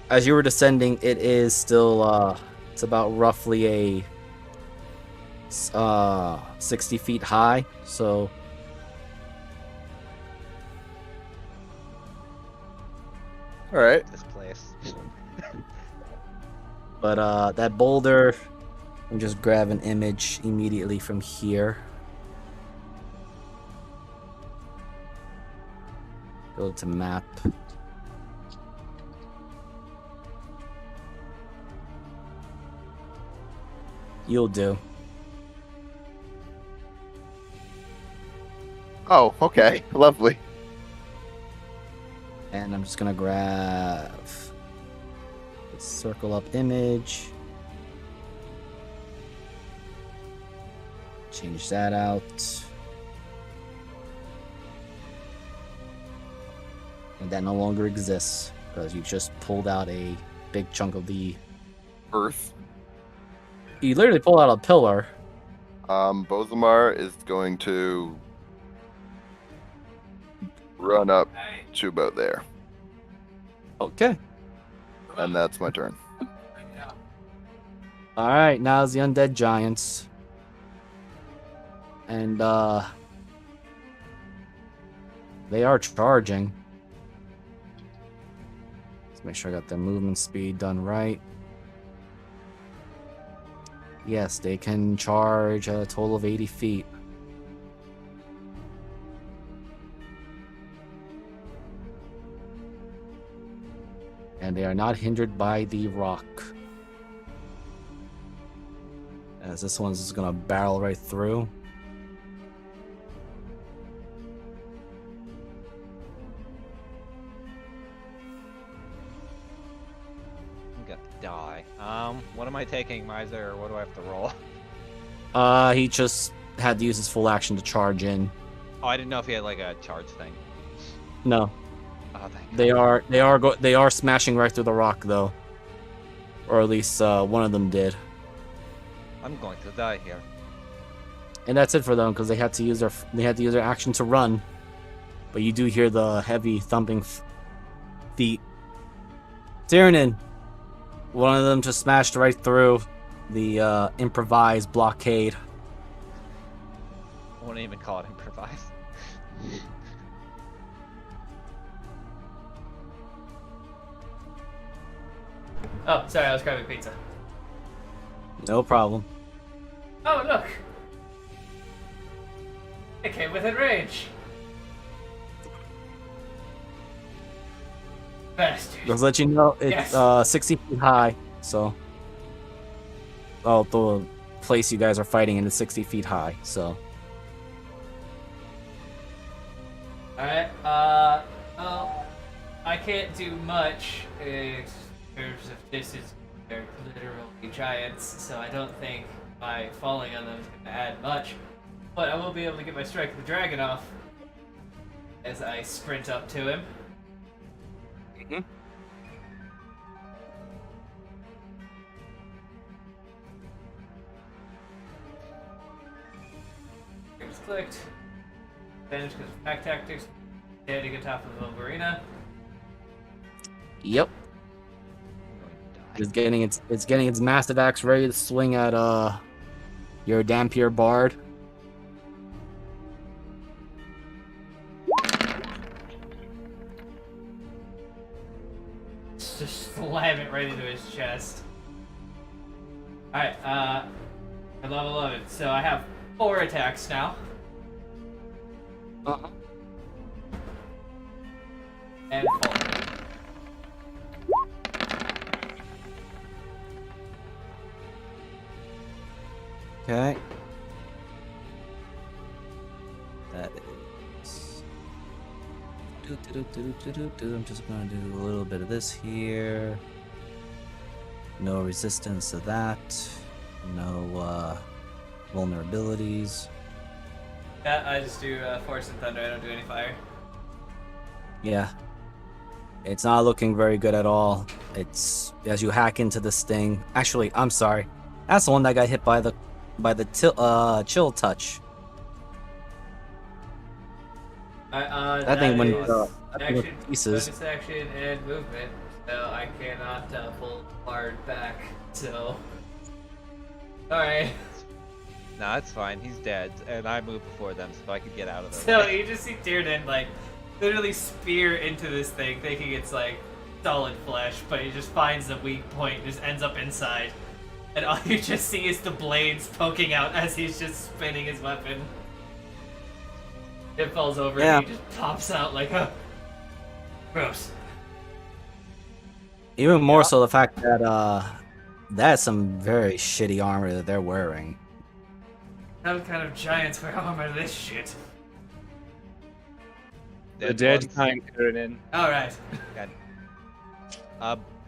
As you were descending, it is still it's about roughly a 60 feet high, so All right. This place. but that boulder, I'm just grab an image immediately from here. Go to map. You'll do. Oh, okay. Lovely. And I'm just gonna grab the circle up image. Change that out. And that no longer exists because you just pulled out a big chunk of the. Earth. You literally pulled out a pillar. Bozamar is going to run up to about there, Okay. and that's my turn. All right. Now's the undead giants. And they are charging. Let's make sure I got their movement speed done right. Yes, they can charge a total of 80 feet. And they are not hindered by the rock. As this one's just gonna barrel right through. I taking, Miser, or what do I have to roll? He just had to use his full action to charge in. Oh, I didn't know if he had like a charge thing. No, Oh, thank they are smashing right through the rock though, or at least one of them did. I'm going to die here. And that's it for them because they had to use their action to run. But you do hear the heavy thumping feet. Tyrannin, one of them just smashed right through the improvised blockade. I wouldn't even call it improvised. Oh, sorry, I was grabbing pizza. No problem. Oh, look! It came within range. Bastard. Just let you know, it's Yes. 60 feet high, so... Oh, the place you guys are fighting in is 60 feet high, so... Alright, well, I can't do much in terms of distance. They're literally giants, so I don't think my falling on them is going to add much. But I will be able to get my Strike of the Dragon off as I sprint up to him. Mhm. It's clicked. Advantage because of pack tactics. Standing on top of the Wolverina. Yep. I'm going to die. It's getting its massive axe ready to swing at your Dampier Bard. Just slam it right into his chest. Alright, I'm level 11, so I have 4 attacks now. Uh-huh. And 4. Okay. That is... I'm just gonna do a little bit of this here. No resistance to that. No vulnerabilities. Yeah, I just do Force and Thunder, I don't do any fire. Yeah. It's not looking very good at all. It's as you hack into this thing. Actually, I'm sorry. That's the one that got hit by the chill touch. That thing went action, to pieces. bonus action, and movement, so I cannot pull Bard back. So, all right. No, it's fine. He's dead, and I moved before them, so I could get out of the So way. you just see Tiernan like literally spear into this thing, thinking it's like solid flesh, but he just finds the weak point, and just ends up inside, and all you just see is the blades poking out as he's just spinning his weapon. It falls over Yeah. and he just pops out like a gross. Even more so the fact that that's some very shitty armor that they're wearing. What kind of giants wear armor this shit? The dead ones. kind Tyrannin. Alright.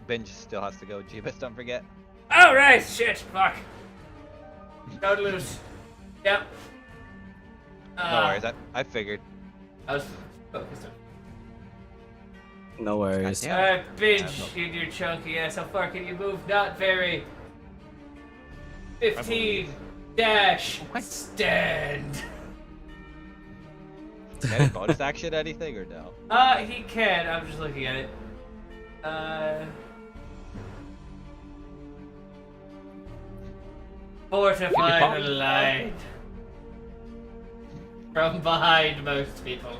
Benj still has to go. Jeebus, don't forget. Alright, shit, fuck. Go loose. Yep. No worries. I figured. I was focused on. No worries. Goddamn. Alright, bitch, in your chunky ass. How far can you move? Not very. 15 dash stand. Any bonus action, anything, or no? He can. I'm just looking at it. Fortify the line. From behind most people.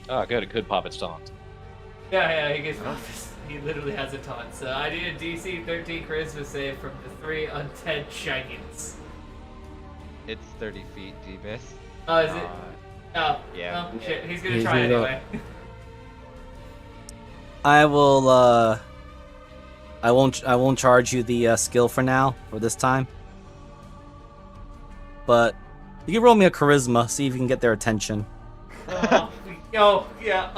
Oh, good. It could pop its taunt. Yeah, he gets bonus. He literally has a taunt. So I need a DC 13 charisma save from the 3 undead giants. It's 30 feet, Jeebus. Oh, is it? Oh, Yeah. Oh, shit. He's gonna He's try gonna- anyway. I will I won't charge you the skill for now, for this time. But you can roll me a charisma, see if you can get their attention. Oh, yeah,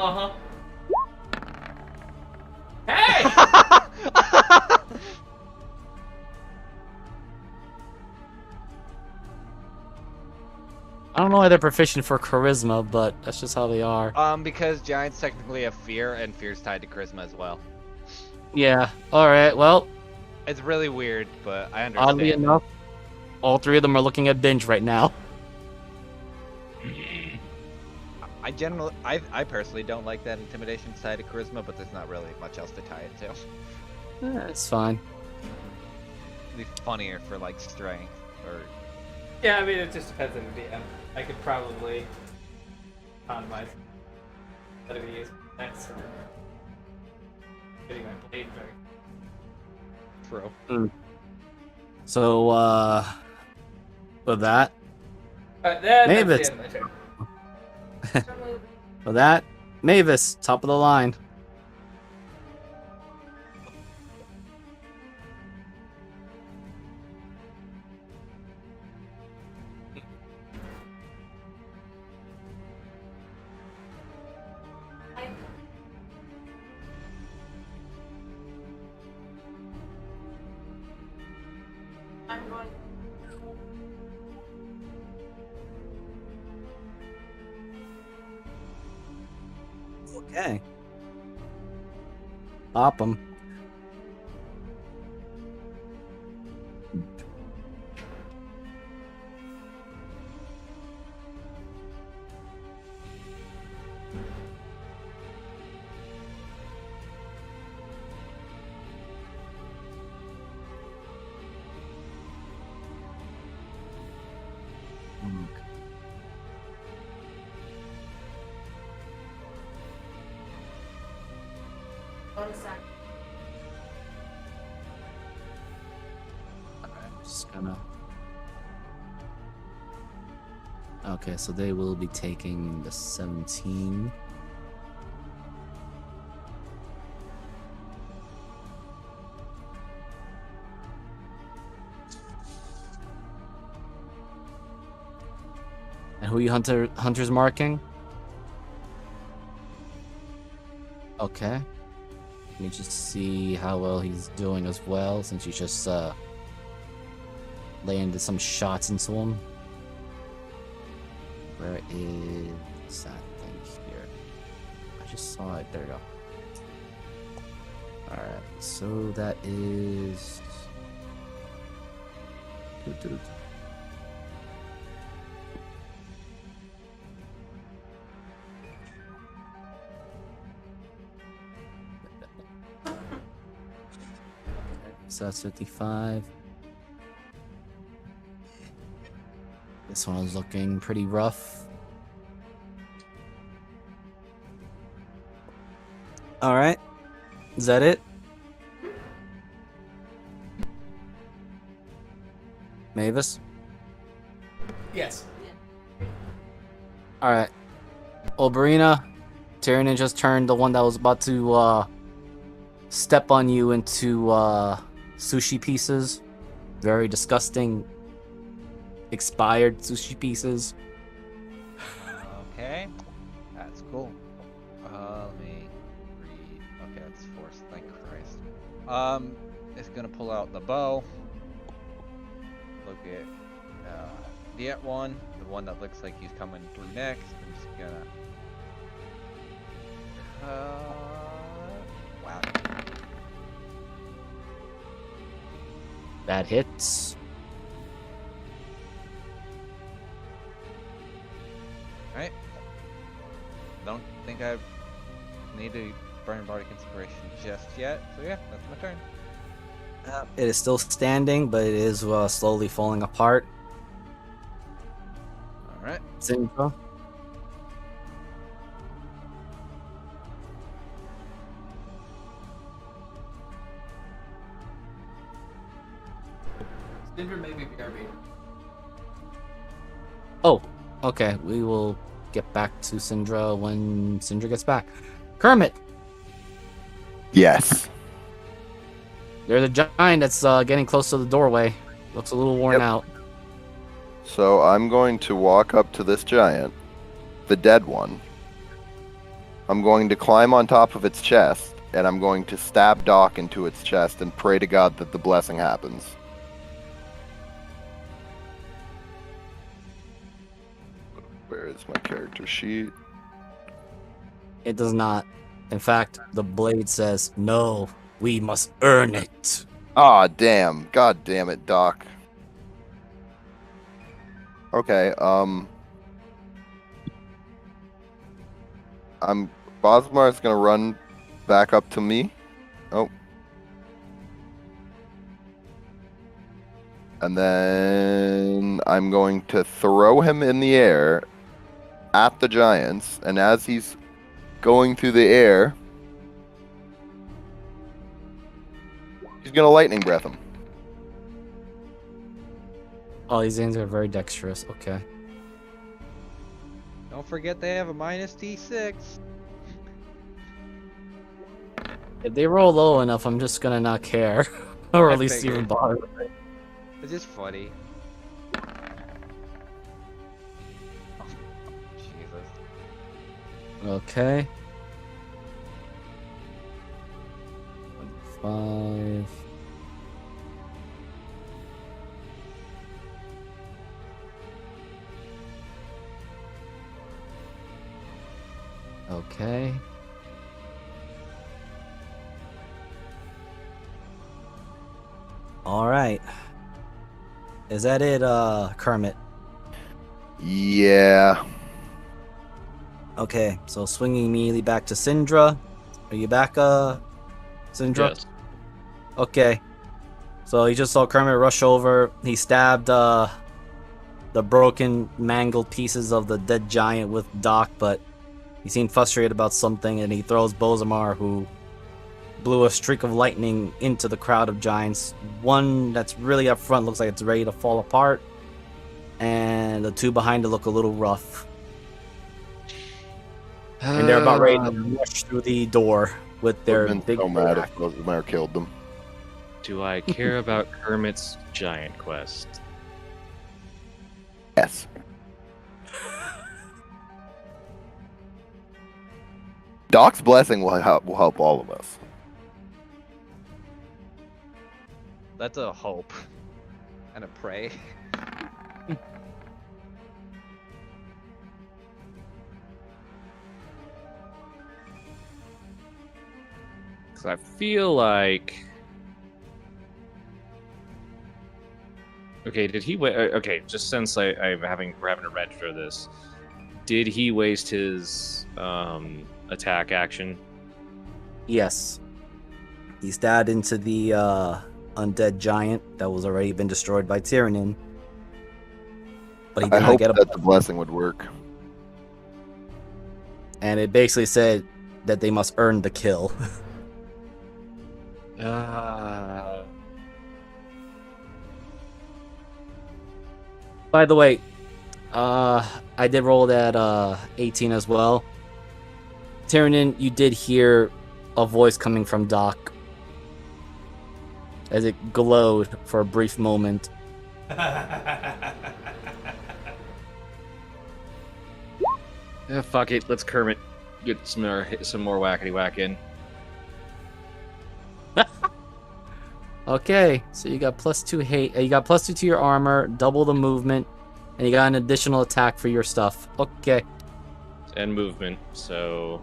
know why they're proficient for charisma, but that's just how they are. Because giants technically have fear, and fear's tied to charisma as well. Yeah. All right. Well, It's really weird, but I understand. oddly enough, all three of them are looking at Binge right now. I personally don't like that intimidation side of charisma, but there's not really much else to tie it to. It's fine. It'd be funnier for like strength or. Yeah, I mean, it just depends on the DM. I could probably economize that if use next or getting my blade back. True. So, with that, That's Mavis. the end of my turn. with that, Mavis, top of the line. I'm going. Okay. Pop them. Bonus action. Just gonna. Okay, so they will be taking the 17. And who you hunters marking? Okay. Let me just see how well he's doing as well, since you just landed some shots into him. Where is that thing here? I just saw it. There we go. Alright, so that is. So that's 55. This one is looking pretty rough. Alright. Is that it? Mavis? Yes. Alright. Oberina, Tyrion just turned the one that was about to step on you into sushi pieces. Very disgusting, expired sushi pieces. Okay, that's cool. Let me read. Okay, that's force. Thank Christ. It's gonna pull out the bow. Look at the one, the one that looks like he's coming through next. I'm just gonna. Wow. That hits. Alright. Don't think I need to burn Bardic Inspiration just yet. So yeah, that's my turn. It is still standing, but it is slowly falling apart. Alright. Sindra. Cinder maybe BRB. Oh, okay. We will get back to Sindra when Sindra gets back. Kermit, Yes. there's a giant that's getting close to the doorway. Looks a little worn Yep. out. So I'm going to walk up to this giant, the dead one. I'm going to climb on top of its chest, and I'm going to stab Doc into its chest and pray to God that the blessing happens. is my character sheet? It does not. In fact, the blade says, "No, we must earn it." Ah, damn. God damn it, Doc. Okay, Bosmar's gonna run back up to me. Oh. And then I'm going to throw him in the air at the giants, and as he's going through the air, he's gonna lightning breath him. Oh, these things are very dexterous. Okay. Don't forget they have a minus D6. If they roll low enough, I'm just gonna not care, or I at least figured. even bother. It's just funny. Oh, Jesus. Okay. 5. Okay. All right. Is that it, Kermit? Yeah. Okay, so swinging immediately back to Syndra. Are you back, Syndra? Yes. Okay. So you just saw Kermit rush over. He stabbed the broken, mangled pieces of the dead giant with Doc, but he seemed frustrated about something, and he throws Bozamar, who blew a streak of lightning into the crowd of giants. One that's really up front looks like it's ready to fall apart, and the two behind it look a little rough. And they're about ready to rush through the door with their I've been big so mad axe. if Bosmar killed them. Do I care about Kermit's giant quest? Yes. Doc's blessing will help all of us. That's a hope. And a pray. Because I feel like. Okay, did he wait? Okay, just since we're having to register this, did he waste his attack action? Yes. He stabbed into the undead giant that was already been destroyed by Tyrannin. But he I did not hope get a that the blessing would work. and it basically said that they must earn the kill. By the way, I did roll that 18 as well. Tyrannin, you did hear a voice coming from Doc as it glowed for a brief moment. Yeah, fuck it. Let's Kermit get some more whackety whack in. Okay, so you got +2 hate. You got +2 to your armor, double the movement, and you got an additional attack for your stuff. Okay. And movement. So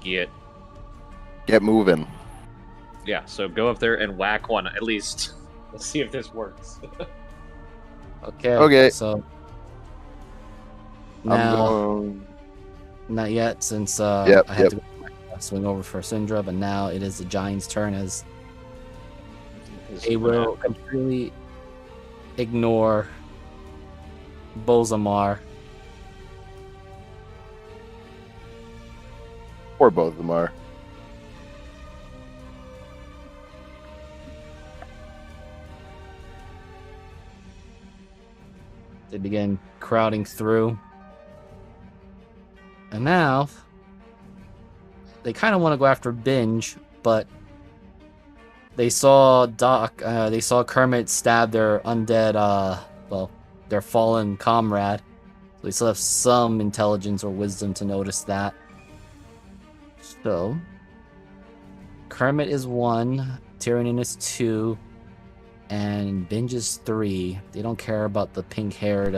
get moving. yeah. So go up there and whack one at least. Let's see if this works. Okay. Okay. So I'm now, going. not yet, since Yep, I had to swing over for Syndra, but now it is the Giant's turn as they will completely ignore Bozamar. Or both of them are. They begin crowding through. And now they kind of want to go after Binge, but they saw they saw Kermit stab their undead, their fallen comrade. So they still have some intelligence or wisdom to notice that. So Kermit is 1, Tyrannin is 2, and Binge is 3. They don't care about the pink-haired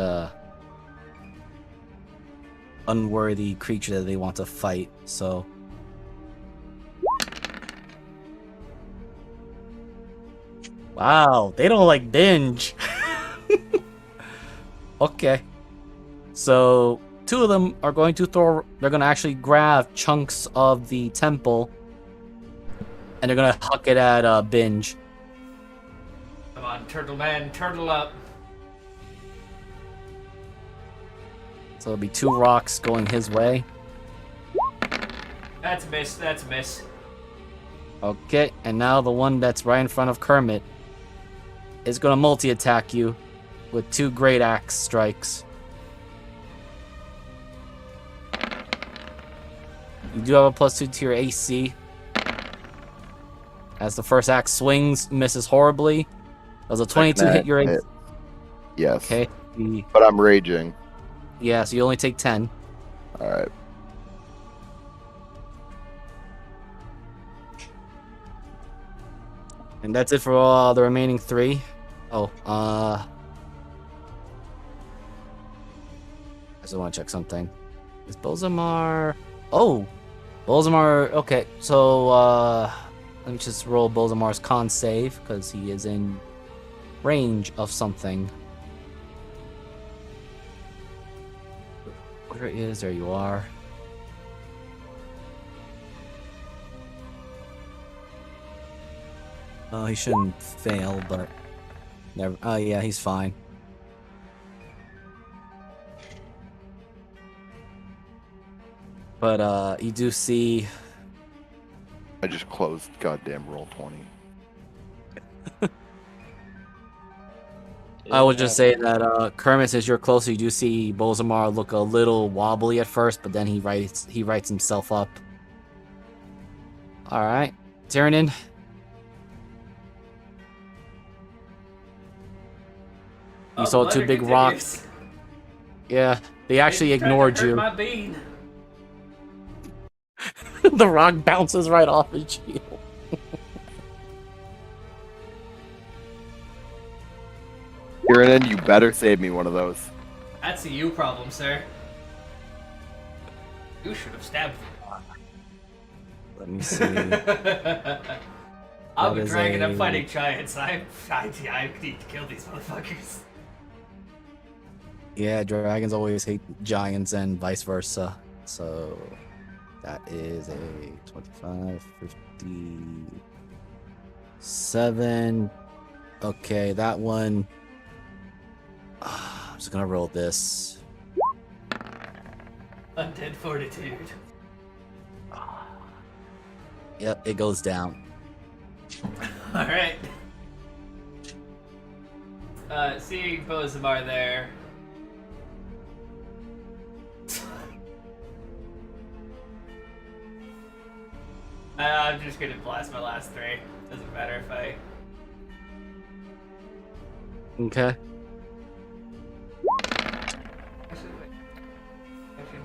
unworthy creature that they want to fight. So wow, they don't like binge. Okay. So two of them are going to they're going to actually grab chunks of the temple and they're going to huck it at Binge. Come on, turtle man, turtle up. So it'll be two rocks going his way. That's a miss, that's a miss. Okay, and now the one that's right in front of Kermit is going to multi-attack you with two great axe strikes. You do have a +2 to your AC. As the first axe swings, misses horribly. Does a 22 hit your AC? Yes. Okay. But I'm raging. Yeah, so you only take 10. Alright. And that's it for all the remaining 3. Oh, I just want to check something. Is Bozamar... Oh! Bozamar... Okay, so, let me just roll Bozamar's con save, because he is in range of something. Where it is, there you are. Oh, he shouldn't fail, but... Never... Oh, yeah, he's fine. But, you do see... I just closed goddamn roll 20. I would just say that Kermit, as you're closer, you do see Bozamar look a little wobbly at first, but then he rights himself up. All right, Tyrannin. You saw two big rocks. Yeah, they actually ignored you. My bean. The rock bounces right off his shield. Kieran, you better save me one of those. That's a you problem, sir. You should have stabbed me. Let me see. I'm a is dragon, I'm a- fighting giants. I need to kill these motherfuckers. Yeah, dragons always hate giants and vice versa. So that is a 25, 57. Okay, that one. I'm just gonna roll this. Undead fortitude. Yep, it goes down. Alright. Seeing Bozamar there. I'm just gonna blast my last 3. Doesn't matter if I... Okay. Actually, wait. Actually...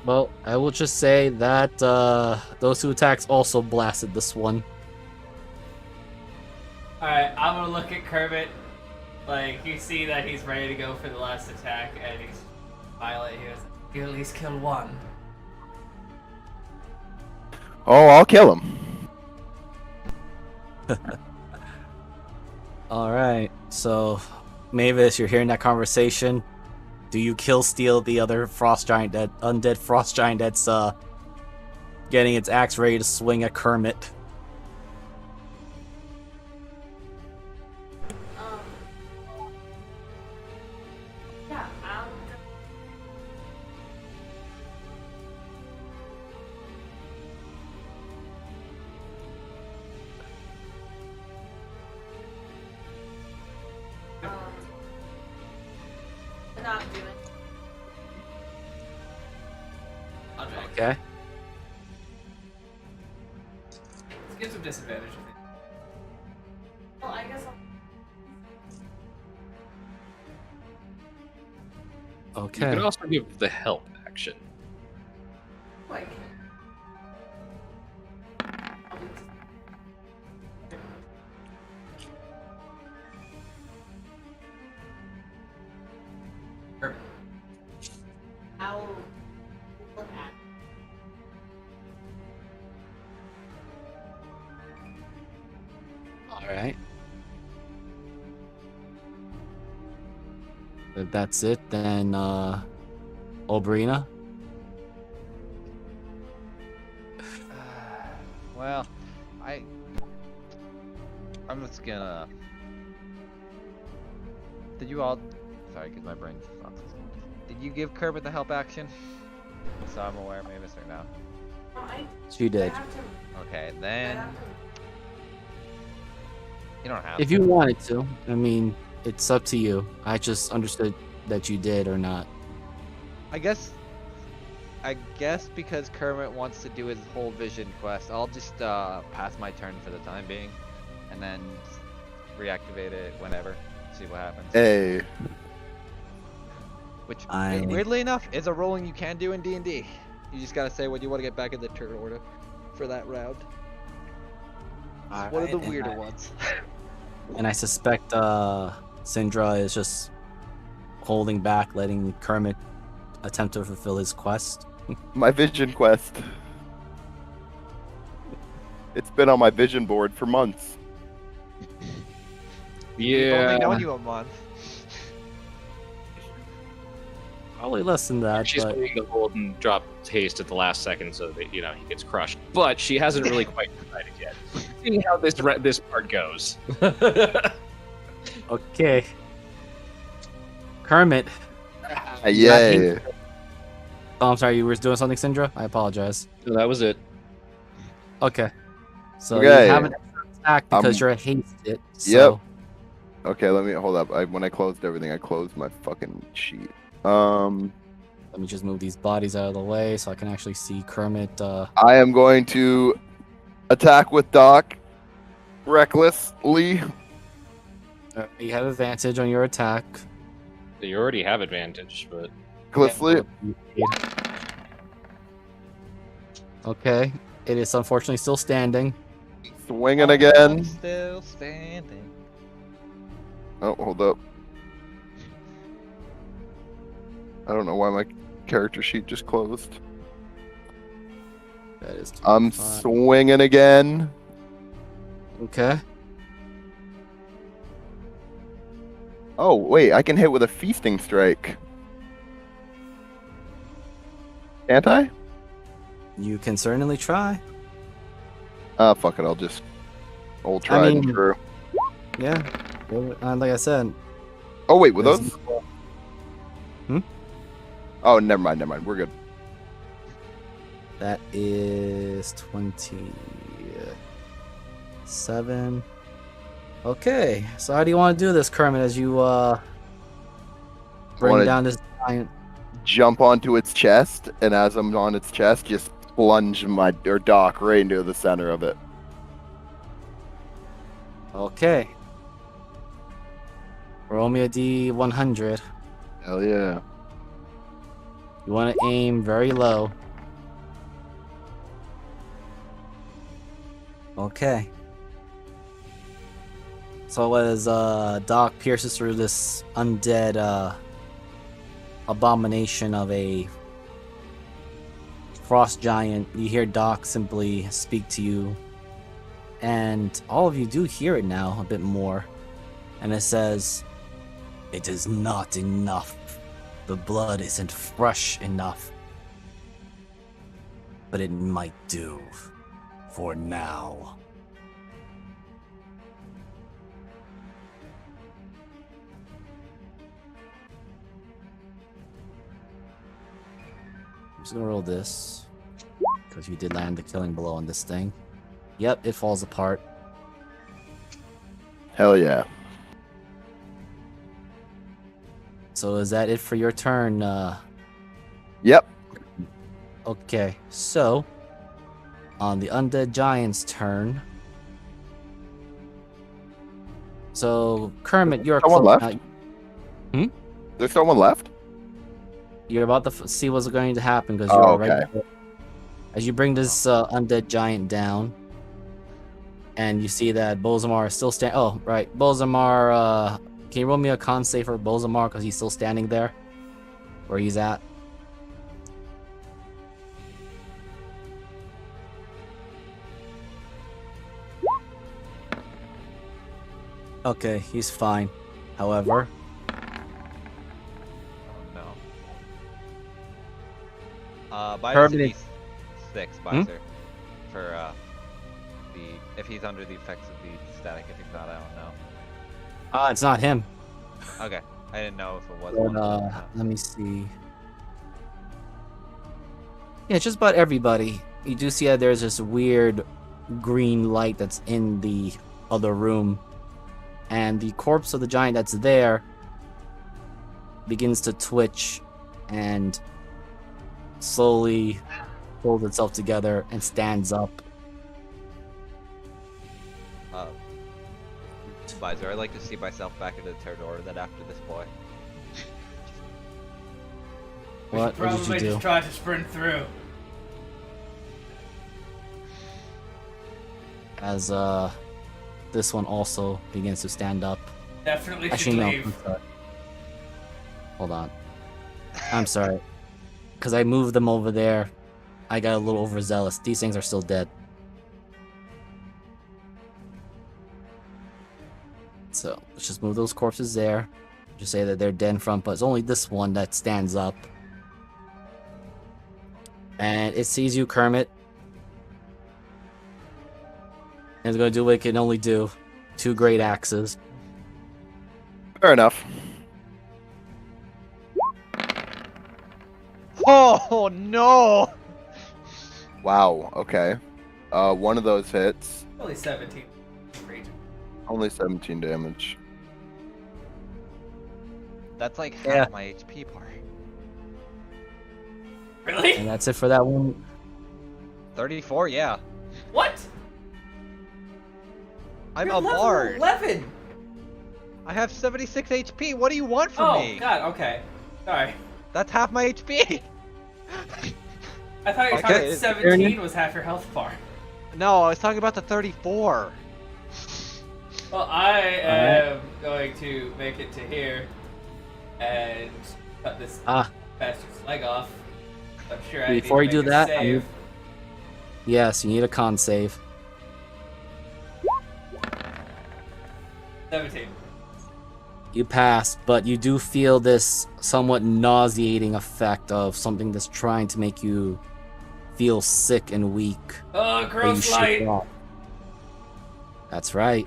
Well, I will just say that those 2 attacks also blasted this one. Alright, I'm gonna look at Kermit. Like, you see that he's ready to go for the last attack, and he's smiling. He goes, "You at least kill one." Oh, I'll kill him. Alright, so Mavis, you're hearing that conversation. Do you kill steal the other frost giant undead frost giant that's getting its axe ready to swing at Kermit? Yeah, not doing. I'll drag. Okay. Let's give some disadvantage, I think. Well, I guess I'll... You Okay. could also give the help action. Like. I'll do this. Kermit. I'll look at. All right. If that's it, then Obrina. Well, I'm just gonna. Did you all? Sorry, because my brain's not. Did you give Kermit the help action? So I'm aware, maybe it's right now. No, She did. I have to. Okay, I then have to. you don't have If to. you wanted to, I mean, it's up to you. I just understood that you did or not. I guess because Kermit wants to do his whole vision quest, I'll just pass my turn for the time being, and then reactivate it whenever. See what happens. Hey. Which, I- weirdly enough, is a rolling you can do in D&D. You just gotta say when you want to get back in the turn order for that round. It's one of the Alright, weirder ones. And I suspect Syndra is just holding back, letting Kermit attempt to fulfill his quest. My vision quest. It's been on my vision board for months. We've only known Yeah. you a month. Probably less than that, She's but waiting to hold and drop haste at the last second so that he gets crushed. But she hasn't really quite decided yet. See how this part goes. okay. Kermit. Yay. Oh, I'm sorry, you were doing something, Syndra? I apologize. So that was it. Okay. So Okay. you have an attack because you're hasted. So Yep. Okay, let me hold up. When I closed everything, I closed my fucking sheet. let me just move these bodies out of the way so I can actually see Kermit. I am going to attack with Doc recklessly. You have advantage on your attack. You already have advantage, but Recklessly. Okay. It is unfortunately still standing. Swinging again. Still standing. Oh, hold up. I don't know why my character sheet just closed. That is I'm 25. swinging again. Okay. Oh, wait, I can hit with a feasting strike. Can't I? You can certainly try. Fuck it, I'll just old tried and mean- true. Yeah. Like I said. Oh wait, were there's- those? Hmm? Oh, never mind. We're good. That is 27. Okay, so how do you want to do this, Kermit, as you bring wanna- down this giant? Jump onto its chest, and as I'm on its chest, just plunge my Doc right into the center of it. Okay. Roll me a D100. Hell yeah. You want to aim very low. Okay. So as Doc pierces through this undead abomination of a frost giant, you hear Doc simply speak to you, and all of you do hear it now a bit more. And it says, "It is not enough. The blood isn't fresh enough. But it might do. For now." I'm just gonna roll this. Because you did land the killing blow on this thing. Yep, it falls apart. Hell yeah. So is that it for your turn? Yep. Okay, so on the undead giant's turn. So Kermit, you're Someone close. left? There's someone left? You're about to see what's going to happen because Oh, you're right okay. there. As you bring this undead giant down, and you see that Bozamar is still standing. Oh, right. Bozamar, can you roll me a con save for Bozamar because he's still standing there where he's at? Okay, he's fine. However, Oh no. Biser's a Permanent- D6 Biser for if he's under the effects of the static. If he's not, I don't know. it's not him. Okay, I didn't know if it was But, one. Of them. let me see. Yeah, just about everybody. You do see that there's this weird green light that's in the other room. And the corpse of the giant that's there begins to twitch and slowly pulls itself together and stands up. Visor, I'd like to see myself back into the territory that after this boy. What did Probably you do? just try to sprint through. As this one also begins to stand up. Definitely should Actually, no. leave. I'm sorry. Hold on. I'm sorry. Because I moved them over there. I got a little overzealous. These things are still dead. So, let's just move those corpses there. Just say that they're dead in front, but it's only this one that stands up. And it sees you, Kermit. And it's going to do what it can only do. 2 great axes. Fair enough. Oh no! Wow. Okay. One of those hits. Only 17. Great. Only 17 damage. That's like half Yeah. my HP part. Really? And that's it for that one. 34, yeah. What? I'm You're a level bard. 11. I have 76 HP. What do you want from Oh me? god. Okay. Sorry. That's half my HP. I thought you were Okay, talking it's- 17 was half your health bar. No, I was talking about the 34. Well, I am going to make it to here and cut this bastard's leg off. I'm sure I Before need to you make do a that, I save. need- Yes, you need a con save. 17. You pass, but you do feel this somewhat nauseating effect of something that's trying to make you feel sick and weak. Oh, but you gross shake light. it off. That's right.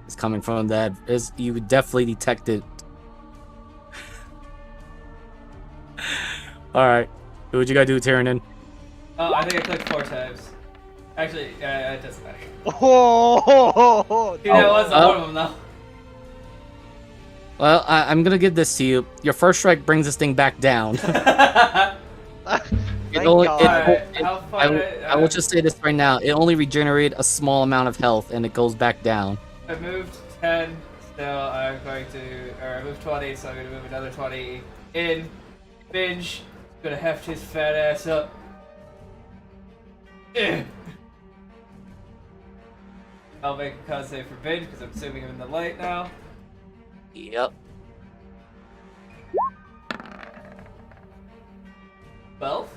It's coming from that. You would definitely detect it. Alright. What you gotta do, Tyrannin? Oh, I think I clicked 4 times. Actually, it doesn't matter. Oh, Dude, that wasn't one of them, though. Well, I'm gonna give this to you. Your first strike brings this thing back down. Thank only- God. I will just say this right now. It only regenerated a small amount of health, and it goes back down. I moved 10, so I'm going to, or I moved 20, so I'm going to move another 20 in. Binge, gonna heft his fat ass up. Eh. I'll make a con save for Binge, because I'm assuming I'm in the light now. Yep. 12?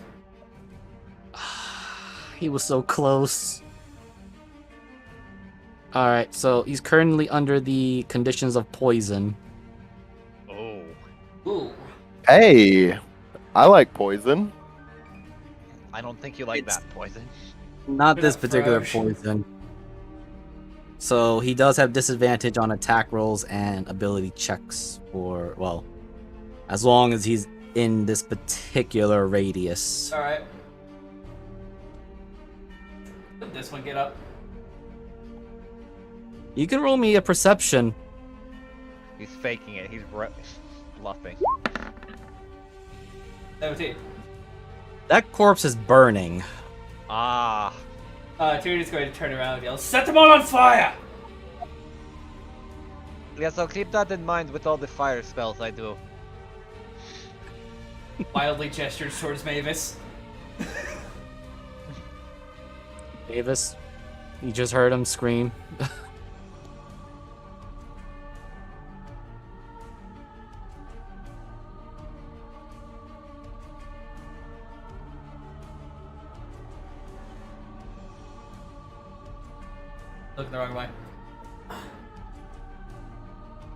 He was so close. Alright, so he's currently under the conditions of poison. Oh. Ooh. Hey, I like poison. I don't think you like that poison. Not You're this not particular fresh. poison. So he does have disadvantage on attack rolls and ability checks for, well, as long as he's in this particular radius. Alright. Did this one get up? You can roll me a perception. He's faking it. He's bluffing. 17. That corpse is burning. Ah. Tyrion's going to turn around and yell, "Set them all on fire!" Yes, I'll keep that in mind with all the fire spells I do. Wildly gestures towards Mavis. Davis, you just heard him scream. Looking the wrong way.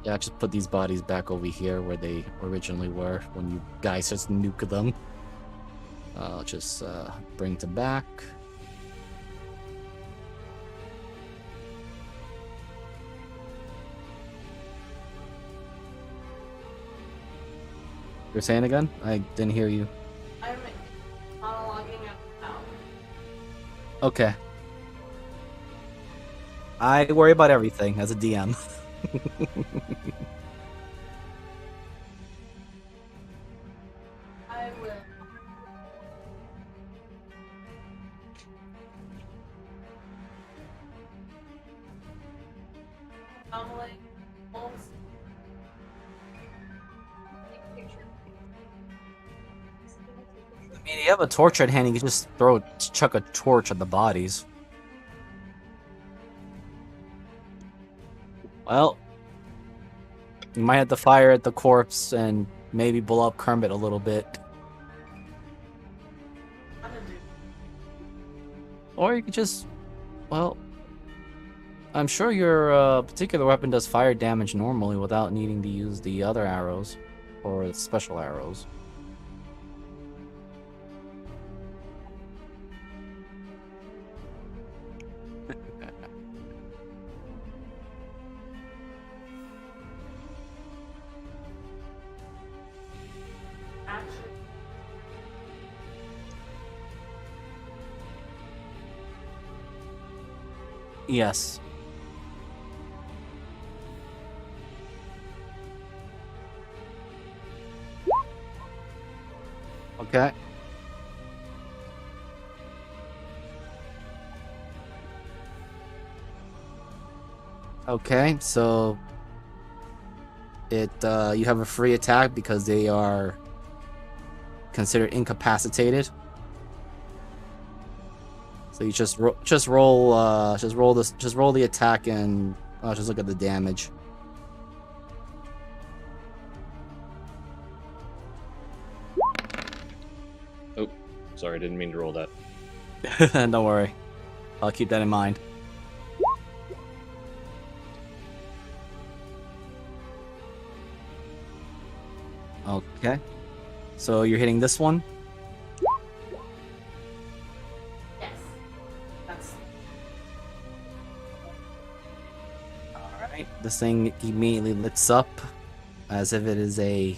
Yeah, just put these bodies back over here where they originally were when you guys just nuked them. I'll just bring them back. You're saying again? I didn't hear you. I'm monologuing out loud. Okay. I worry about everything as a DM. I will. Anomaly. Holmes. Take a picture. I mean, you have a torch at hand, you can just chuck a torch at the bodies. Well, you might have to fire at the corpse and maybe blow up Kermit a little bit. I'm gonna do. Or you could just, well, I'm sure your particular weapon does fire damage normally without needing to use the other arrows or the special arrows. Action. Yes. Okay. Okay, so you have a free attack because they are considered incapacitated. So you just roll the attack and just look at the damage. Oh, sorry, I didn't mean to roll that. Don't worry, I'll keep that in mind. Okay, so you're hitting this one. Yes. That's. Alright, this thing immediately lights up as if it is a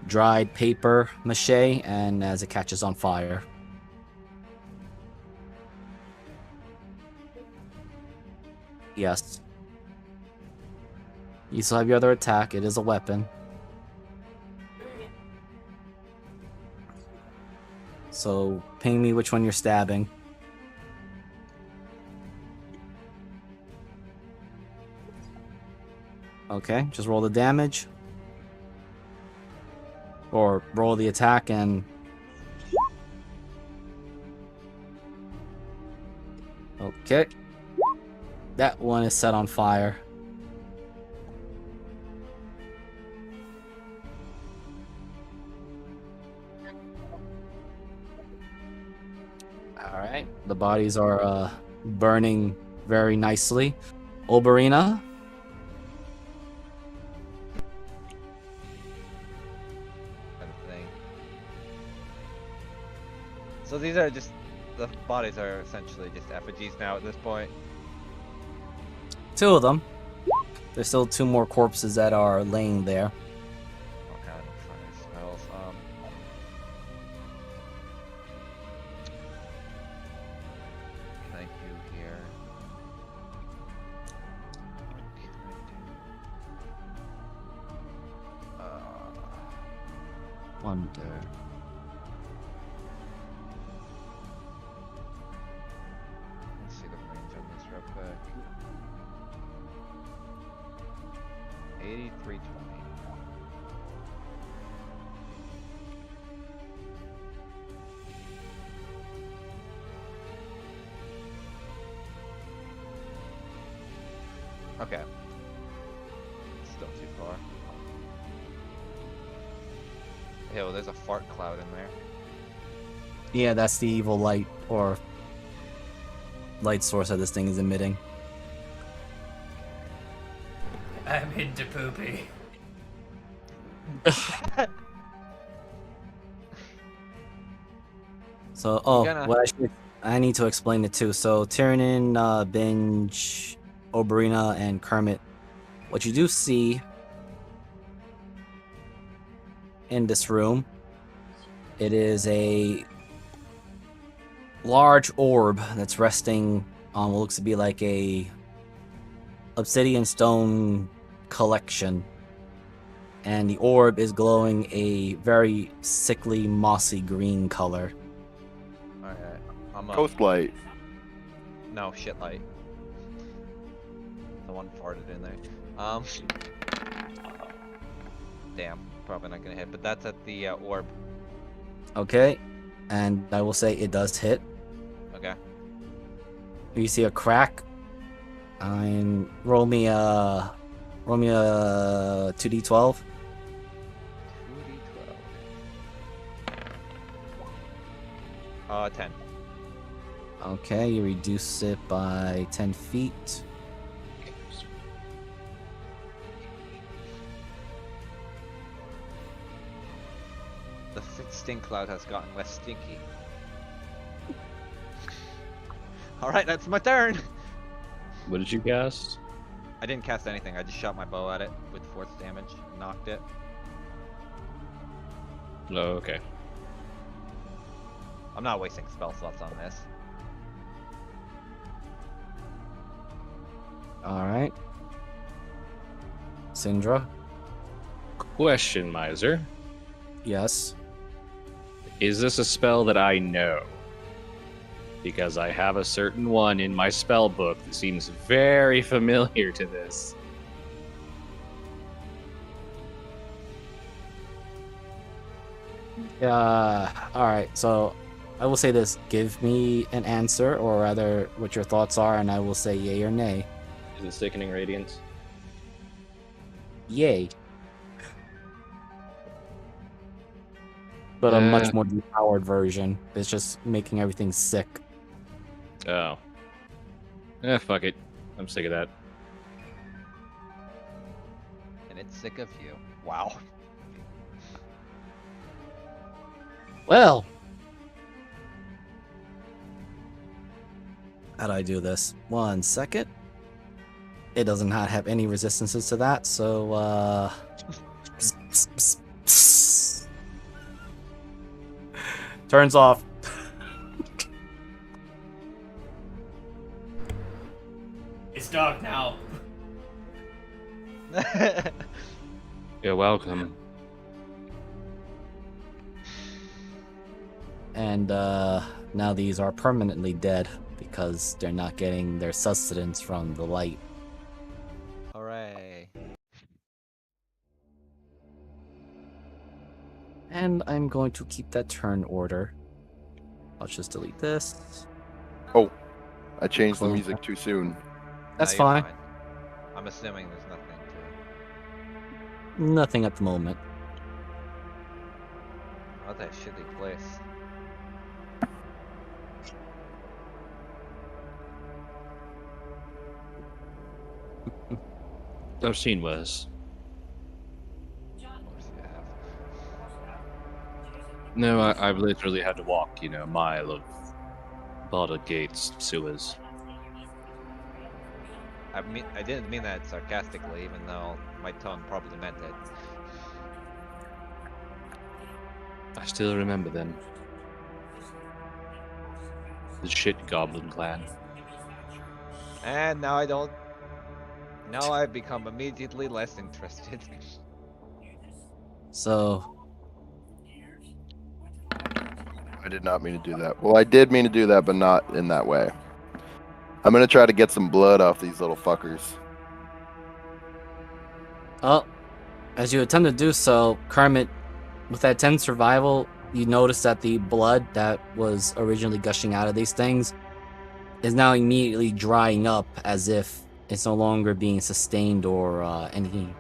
dried paper mache, and as it catches on fire. Yes. You still have your other attack, it is a weapon. So ping me which one you're stabbing. Okay, just roll the damage. Or roll the attack and... Okay. That one is set on fire. Alright, the bodies are burning very nicely. Oberina? Kind of thing. So these are just the bodies are essentially just effigies now at this point. Two of them. There's still two more corpses that are laying there. Oh god, fire smells. What can I do here? What can I do? Wonder. Let's see the range on this real quick. 8320. Okay. Still too far. Yo, there's a fart cloud in there. Yeah, that's the evil light or light source that this thing is emitting. I'm into poopy. So, gonna- I need to explain it too. So, Tyrion, Binge, Oberina, and Kermit, what you do see in this room, it is a large orb that's resting on what looks to be like a obsidian stone collection. And the orb is glowing a very sickly, mossy green color. Alright. I'm Coast light. No, shit light. Someone farted in there. Damn, probably not gonna hit, but that's at the orb. Okay, and I will say it does hit. Okay. You see a crack. And roll me a 2d12. 2d12. 10. Okay, you reduce it by 10 feet. The stink cloud has gotten less stinky. Alright, that's my turn! What did you cast? I didn't cast anything, I just shot my bow at it with force damage, knocked it. Oh, okay. I'm not wasting spell slots on this. Alright. Syndra? Question, Miser. Yes. Is this a spell that I know? Because I have a certain one in my spell book that seems very familiar to this. Alright, so I will say this. Give me an answer, or rather what your thoughts are, and I will say yay or nay. Is it Sickening Radiance? Yay. But a much more depowered version. It's just making everything sick. Oh. Fuck it. I'm sick of that. And it's sick of you. Wow. Well. How do I do this? 1 second. It does not have any resistances to that, so, turns off. It's dark now. You're welcome. And now these are permanently dead because they're not getting their sustenance from the light. Hooray. And I'm going to keep that turn order. I'll just delete this. Oh, I changed the Close music that. too soon. That's No, you're fine. I'm assuming there's nothing to Nothing at the moment. What that shitty place. I've seen worse. Of course you have. No, I've literally had to walk, a mile of border gates, sewers. I didn't mean that sarcastically, even though my tone probably meant it. I still remember them. The shit goblin clan. And now I don't. Now I've become immediately less interested. So, I did not mean to do that. Well, I did mean to do that, but not in that way. I'm gonna try to get some blood off these little fuckers. as you attempt to do so, Kermit, with that 10 survival, you notice that the blood that was originally gushing out of these things is now immediately drying up as if it's no longer being sustained or any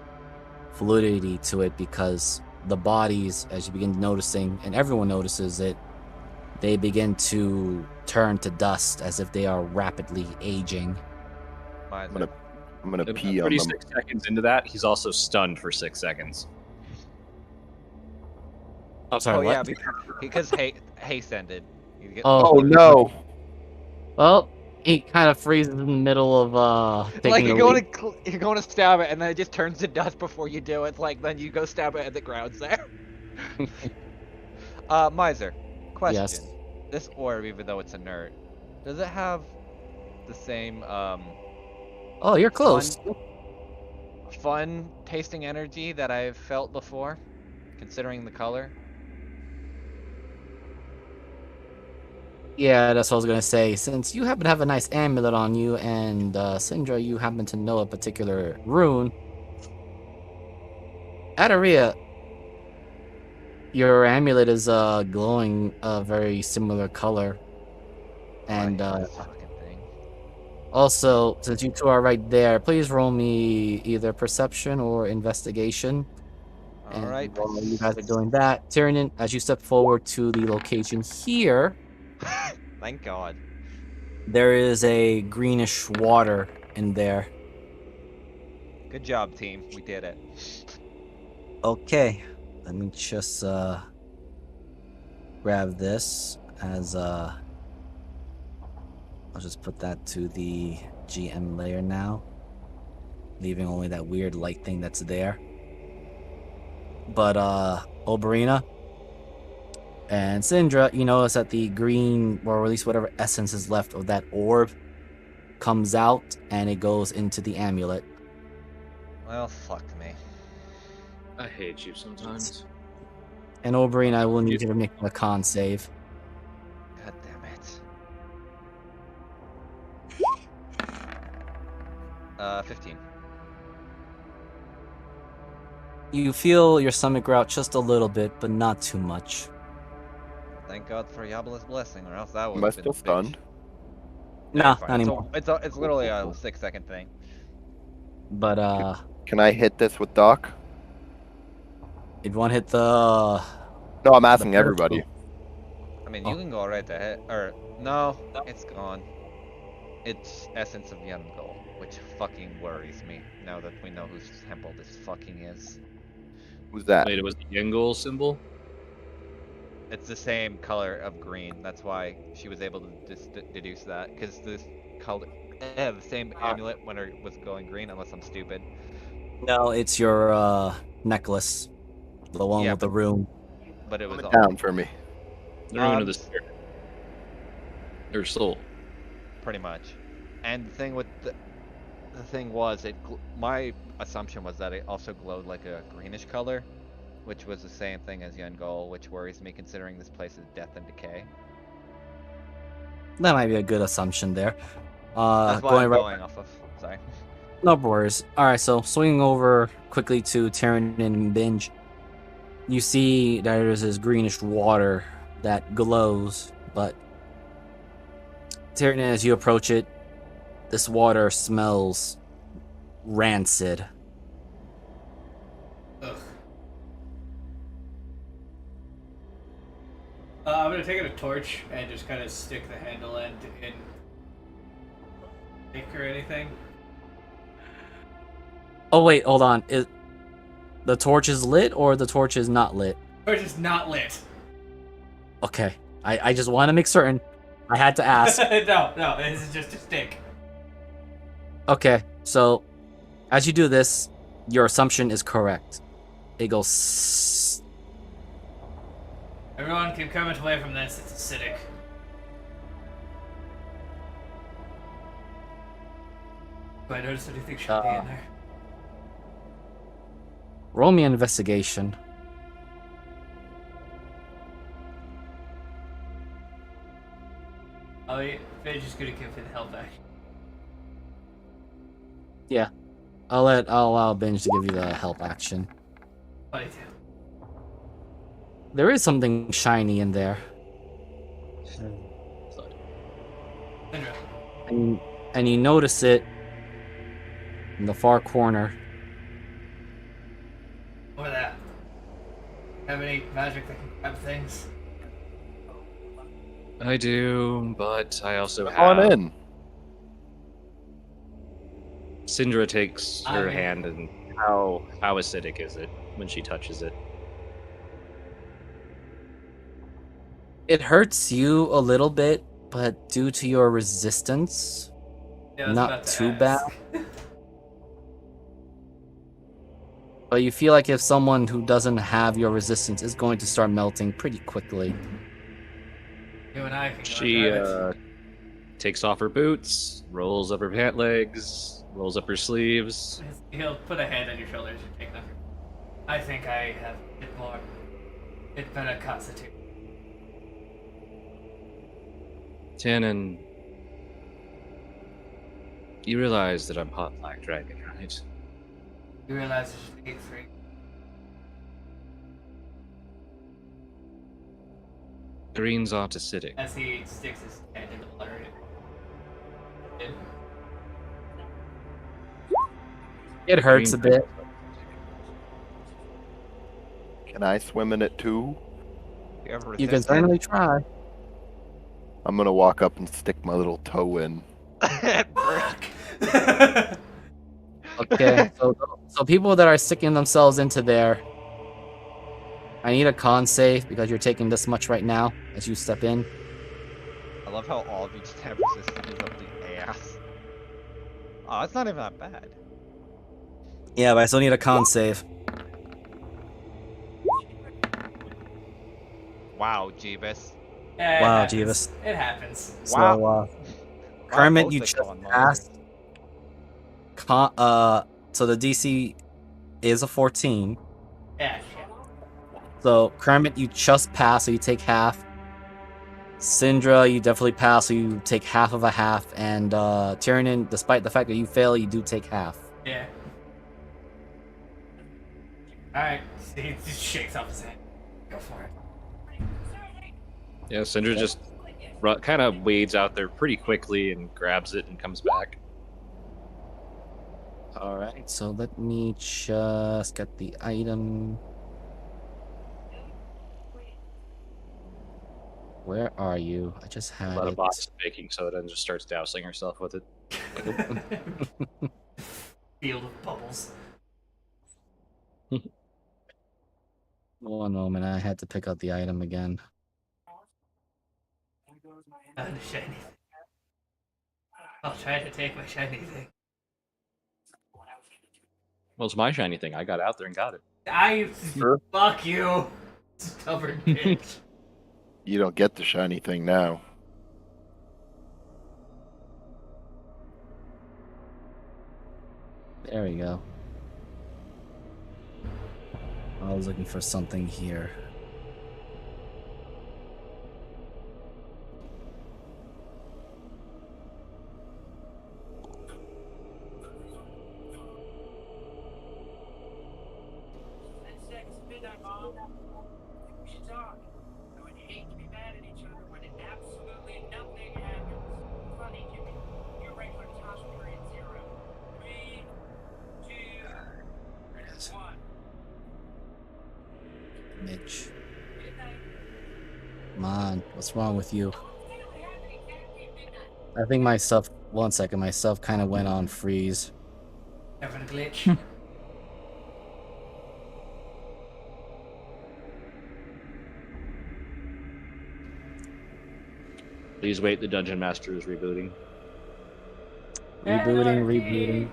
fluidity to it, because the bodies, as you begin noticing, and everyone notices it, they begin to turn to dust as if they are rapidly aging. I'm Miser. gonna pee on them. 36 seconds into that, he's also stunned for 6 seconds. I'm sorry, Oh what? yeah, because haste ended. You get- Oh. Oh no! Well, he kind of freezes in the middle of taking like a you're going leap. to you're going to stab it, and then it just turns to dust before you do it. Like then you go stab it, and the ground's there. Miser. Question. Yes. This orb, even though it's inert, does it have the same Oh, you're close. fun tasting energy that I've felt before, considering the color? Yeah, that's what I was gonna say. Since you happen to have a nice amulet on you, and Syndra, you happen to know a particular rune. Adaria, your amulet is glowing a very similar color. And I hate this fucking thing. also, since you two are right there, please roll me either perception or investigation. All right. And while you guys are doing that, Tyrion, as you step forward to the location here, Thank God. there is a greenish water in there. Good job, team. We did it. Okay, let me just grab this as I'll just put that to the GM layer now, leaving only that weird light thing that's there. But Oberina and Syndra, you notice that the green, or at least whatever essence is left of that orb, comes out and it goes into the amulet. Well, fuck me. I hate you sometimes. And Oberina, I will need you to make a con save. God damn it. 15. You feel your stomach growl just a little bit, but not too much. Thank God for Yabla's blessing, or else that would Am I have been still a bitch. stunned? Yeah, Nah, you're fine. not anymore. It's literally a 6-second thing. But Can I hit this with Doc? it won't hit the. No, I'm asking The everybody. I mean, Oh. you can go right ahead. Or no, it's gone. It's Essence of Yungol, which fucking worries me now that we know whose temple this fucking is. Who's that? Wait, it was the Yingol symbol? It's the same color of green. That's why she was able to deduce that. Because this color, the same amulet when it was going green, unless I'm stupid. No, it's your necklace, the one Yeah, with the rune. But it was Calm all it down for me. The rune of the spirit. Or soul. pretty much. And the thing with the thing was, my assumption was that it also glowed like a greenish color, which was the same thing as Yungol, which worries me considering this place is death and decay. That might be a good assumption there. That's what I'm going off of. Sorry. No worries. All right, so swinging over quickly to Tyrion and Binge, you see that there's this greenish water that glows, but Tyrion, as you approach it, this water smells rancid. Ugh. I'm gonna take out a torch and just kind of stick the handle end in lake or anything. Oh wait, hold on. Is the torch is lit or the torch is not lit? Torch is not lit. Okay, I just want to make certain. I had to ask. no, this is just a stick. Okay, so as you do this, your assumption is correct. It goes. Everyone keep coming away from this. It's acidic. Do I notice anything should be in there? Roll me an investigation. Oh, Fidge is gonna give it help back. Yeah, I'll allow Binge to give you the help action. 22. There is something shiny in there, Syndra. and you notice it in the far corner. Over there. Have any magic that can grab things? I do, but I also Come on have. in. Syndra takes I her mean- hand, and how acidic is it when she touches it? It hurts you a little bit, but due to your resistance, Yeah, I was not about to too ask. bad. But you feel like if someone who doesn't have your resistance is going to start melting pretty quickly. You and I can go She grab it. takes off her boots, rolls up her pant legs, rolls up her sleeves. He'll put a hand on your shoulders and take them. I think I have a bit more. It better constitute. Tannen, you realize that I'm hot black dragon, right? You realize it's just 8-3. Greens aren't acidic. As he sticks his hand in the water. It hurts a bit. Can I swim in it too? You can certainly try. I'm gonna walk up and stick my little toe in. Fuck! Okay, so people that are sticking themselves into there, I need a con save because you're taking this much right now as you step in. I love how all of you just have resistance is up the ass. Oh, it's not even that bad. Yeah, but I still need a con save. Wow, Jeebus. Yeah, it Wow, happens. Jeeves. It happens. So, Wow. Kermit, both you they just go on longer. passed. So the DC is a 14. Yeah, shit. So Kermit, you just pass, so you take half. Syndra, you definitely pass, so you take half of a half. And Tyrion, despite the fact that you fail, you do take half. Yeah. Alright, he just shakes off his hand. Go for it. Yeah, Syndra just kind of wades out there pretty quickly and grabs it and comes back. Alright, so let me just get the item. Where are you? I just had Let a it. box of baking soda and just starts dousing herself with it. Field of bubbles. One moment, I had to pick out the item again. Found a shiny thing. I'll try to take my shiny thing. Well, it's my shiny thing. I got out there and got it. Fuck you! Stubborn bitch. You don't get the shiny thing now. There we go. I was looking for something here. Mitch. Come on, what's wrong with you? I think my stuff, one second, my stuff kind of went on freeze. Having a glitch. Please wait, the Dungeon Master is rebooting. Rebooting.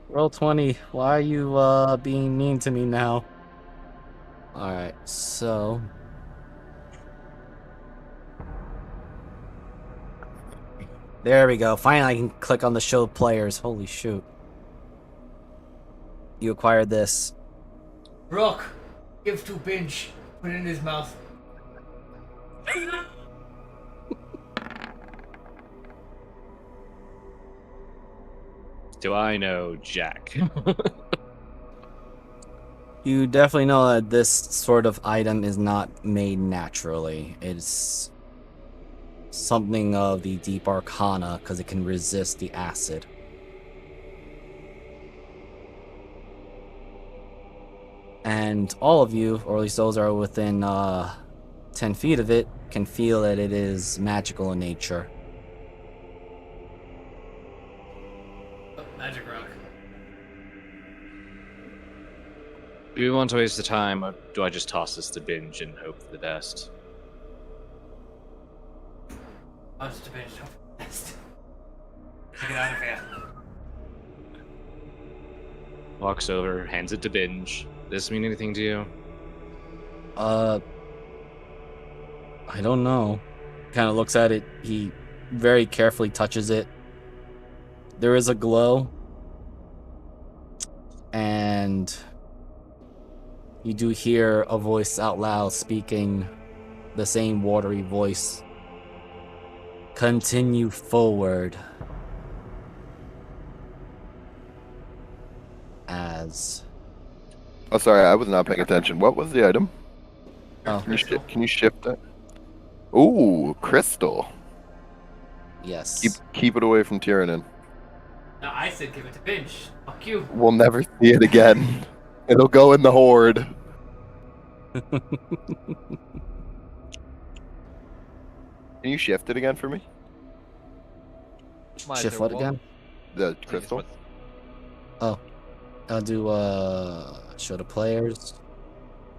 Roll 20. Why are you being mean to me now? Alright, so there we go. Finally I can click on the show players. Holy shoot. You acquired this. Rook, give to Binge. Put it in his mouth. Do I know Jack? You definitely know that this sort of item is not made naturally. It's something of the deep arcana because it can resist the acid. And all of you, or at least those that are within 10 feet of it, can feel that it is magical in nature. Oh, magic rock. Do we want to waste the time, or do I just toss this to Binge and hope for the best? I'll just finish up next. Get out of here. Walks over, hands it to Binge. Does this mean anything to you? I don't know. Kind of looks at it. He very carefully touches it. There is a glow. And you do hear a voice out loud speaking the same watery voice. Continue forward. As... Oh, sorry, I was not paying attention. What was the item? Oh, Can you shift that? Ooh, crystal. yes. Keep it away from Tyrannin. No, I said give it to Binge. Fuck you. We'll never see it again. It'll go in the horde. Can you shift it again for me? Shift what again? The crystal? I'll do show the players.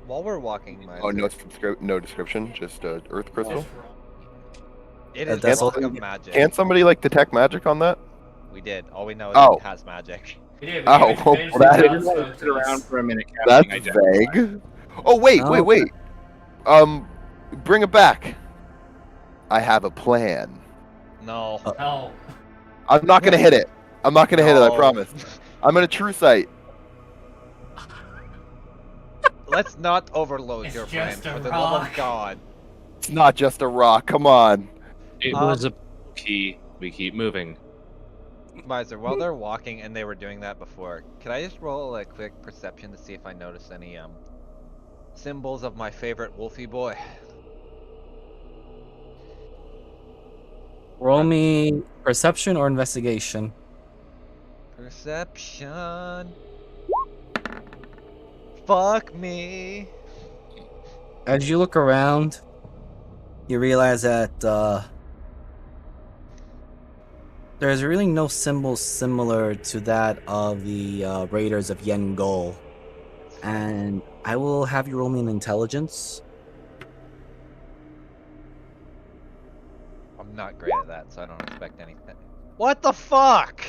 While we're walking, Oh, no description, just earth crystal. It is That's all block you of get. magic. Can't somebody like detect magic on that? We did. All we know is Oh. it has magic. We did. Oh, We gave it to Binge well, that without is- spoke Sit to around us. for a minute. That's casting identify. vague. Oh wait, No. wait. Bring it back. I have a plan. No. No. I'm not gonna hit it. I'm not gonna hit it. I No. promise. I'm in a true sight. Let's not overload It's your plan, just a for the love rock. of God. It's not just a rock. Come on. It was a key. We keep moving. Miser, while they're walking and they were doing that before, could I just roll a quick perception to see if I notice any symbols of my favorite Wolfie boy? Roll me perception or investigation. Perception. Fuck me. As you look around, you realize that there's really no symbol similar to that of the Raiders of Yengol. And I will have you roll me an intelligence. I'm not great at that, so I don't expect anything. What the fuck?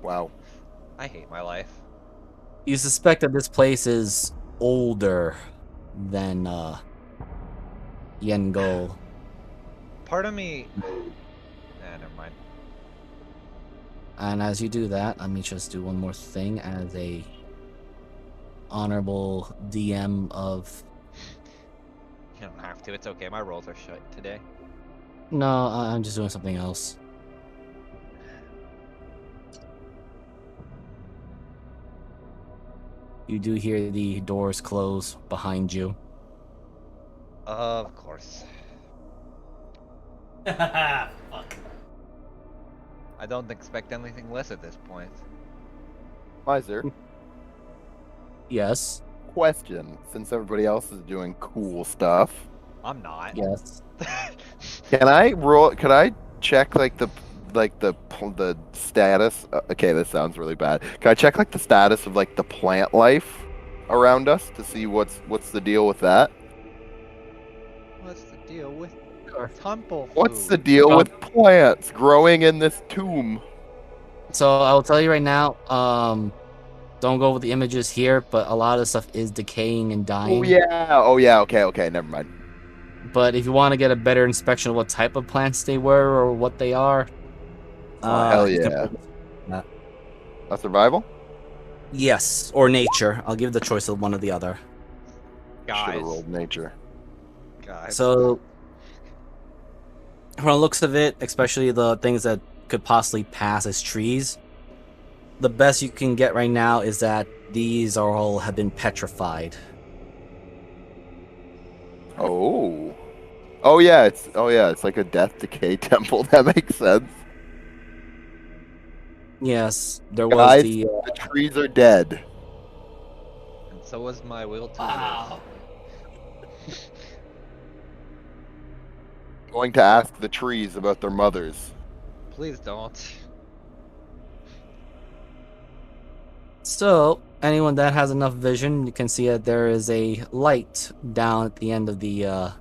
Wow. I hate my life. You suspect that this place is older than Yengol. Part of me. Never mind. And as you do that, let me just do one more thing as a honorable DM of... You don't have to. It's okay. My rolls are shut today. No, I'm just doing something else. You do hear the doors close behind you. Of course. Fuck. I don't expect anything less at this point. Miser, Yes. question. Since everybody else is doing cool stuff, I'm not. Yes. can I roll? Could I check like the status? Okay, this sounds really bad. Can I check like the status of like the plant life around us to see what's the deal with that? What's the deal with Sure. temple What's the food? deal Well- with plants growing in this tomb? So I'll tell you right now, don't go with the images here, but a lot of the stuff is decaying and dying. Oh yeah. Okay. Never mind. But if you want to get a better inspection of what type of plants they were or what they are, hell you can yeah. pull- A survival? Yes, or nature. I'll give the choice of one or the other. Should Guys. have rolled nature. Guys. So, from the looks of it, especially the things that could possibly pass as trees, the best you can get right now is that these are all have been petrified. Oh. Oh yeah, it's like a death decay temple. That makes sense. Yes, there was Guys, the. the trees are dead. And so was my will to Wow. Going to ask the trees about their mothers. live. Please don't. So, anyone that has enough vision, you can see that there is a light down at the end of the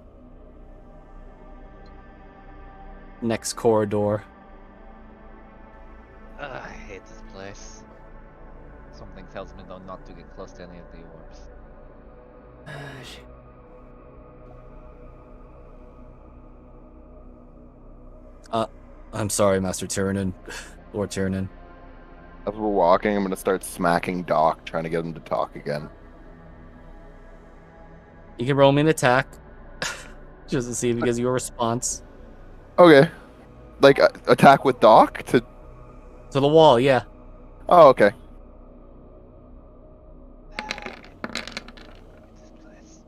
next corridor. I hate this place. Something tells me though not to get close to any of the orbs. Shit. I'm sorry, Master Tyranid. Lord Tyranid. As we're walking, I'm gonna start smacking Doc, trying to get him to talk again. You can roll me an attack. Just to see if he gives you a response. Okay. Like, attack with Doc to... To the wall, yeah. Oh, okay. This place.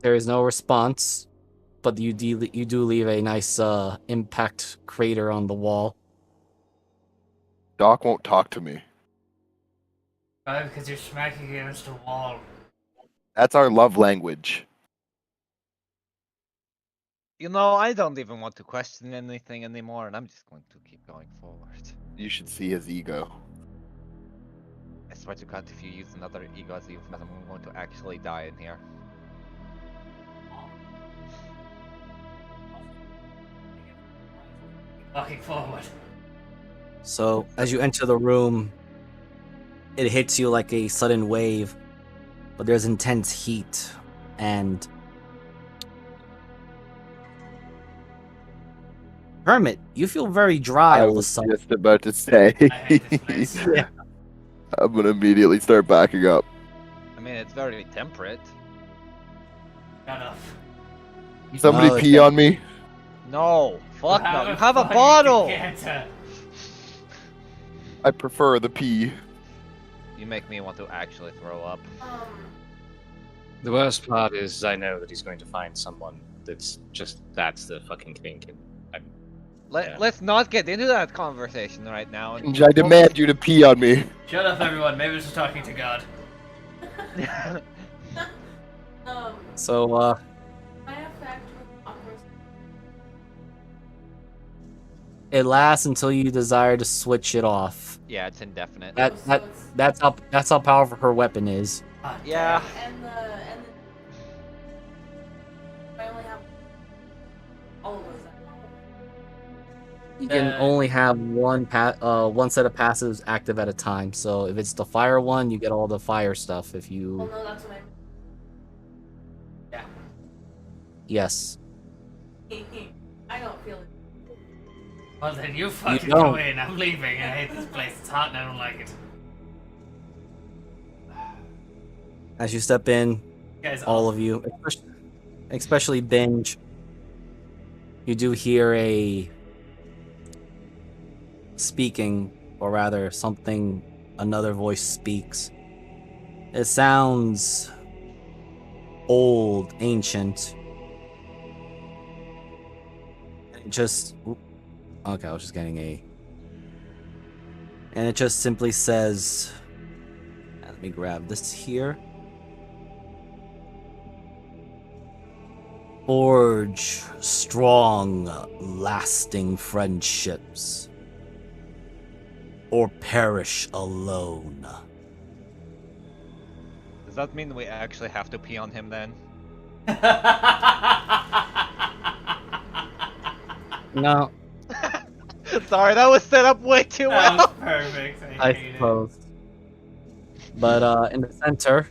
There is no response, but you do leave a nice impact crater on the wall. Doc won't talk to me. Probably because you're smacking against a wall. That's our love language. You know, I don't even want to question anything anymore, and I'm just going to keep going forward. You should see his ego. I swear to God, if you use another ego as a euphemism, I'm going to actually die in here. Walking forward. So, as you enter the room, it hits you like a sudden wave, but there's intense heat, and Hermit, you feel very dry I all of a was sudden. just about to say. I hate this place. Yeah. I'm gonna immediately start backing up. I mean, it's very temperate. Shut up. Somebody Oh, pee on me. No, fuck no, you have a fucking bottle! decanter. I prefer the pee. You make me want to actually throw up. The worst part is I know that he's going to find someone that's the fucking kink. And Yeah. Let's not get into that conversation right now. And I demand you to pee on me. Shut up, everyone. Maybe it's just talking to God. So, My effect with awkward. it lasts until you desire to switch it off. Yeah, it's indefinite. That So that it's- that's how powerful her weapon is. Ah, Yeah. And the I only have all of those. You can only have one set of passives active at a time. So if it's the fire one, you get all the fire stuff. If Well, you no, that's what yes, I don't feel it. Well, then you fucking don't. go in. I'm leaving. I hate this place. It's hot and I don't like it. as you step in, You guys all of you, especially Binge, you do hear a speaking, or rather, another voice speaks. It sounds old, ancient. Okay, I was just getting and it just simply says, let me grab this here. Forge strong, lasting friendships, or perish alone. Does that mean we actually have to pee on him then? No, Sorry, that was set up way too That well. was perfect. I I hate it. suppose. But in the center,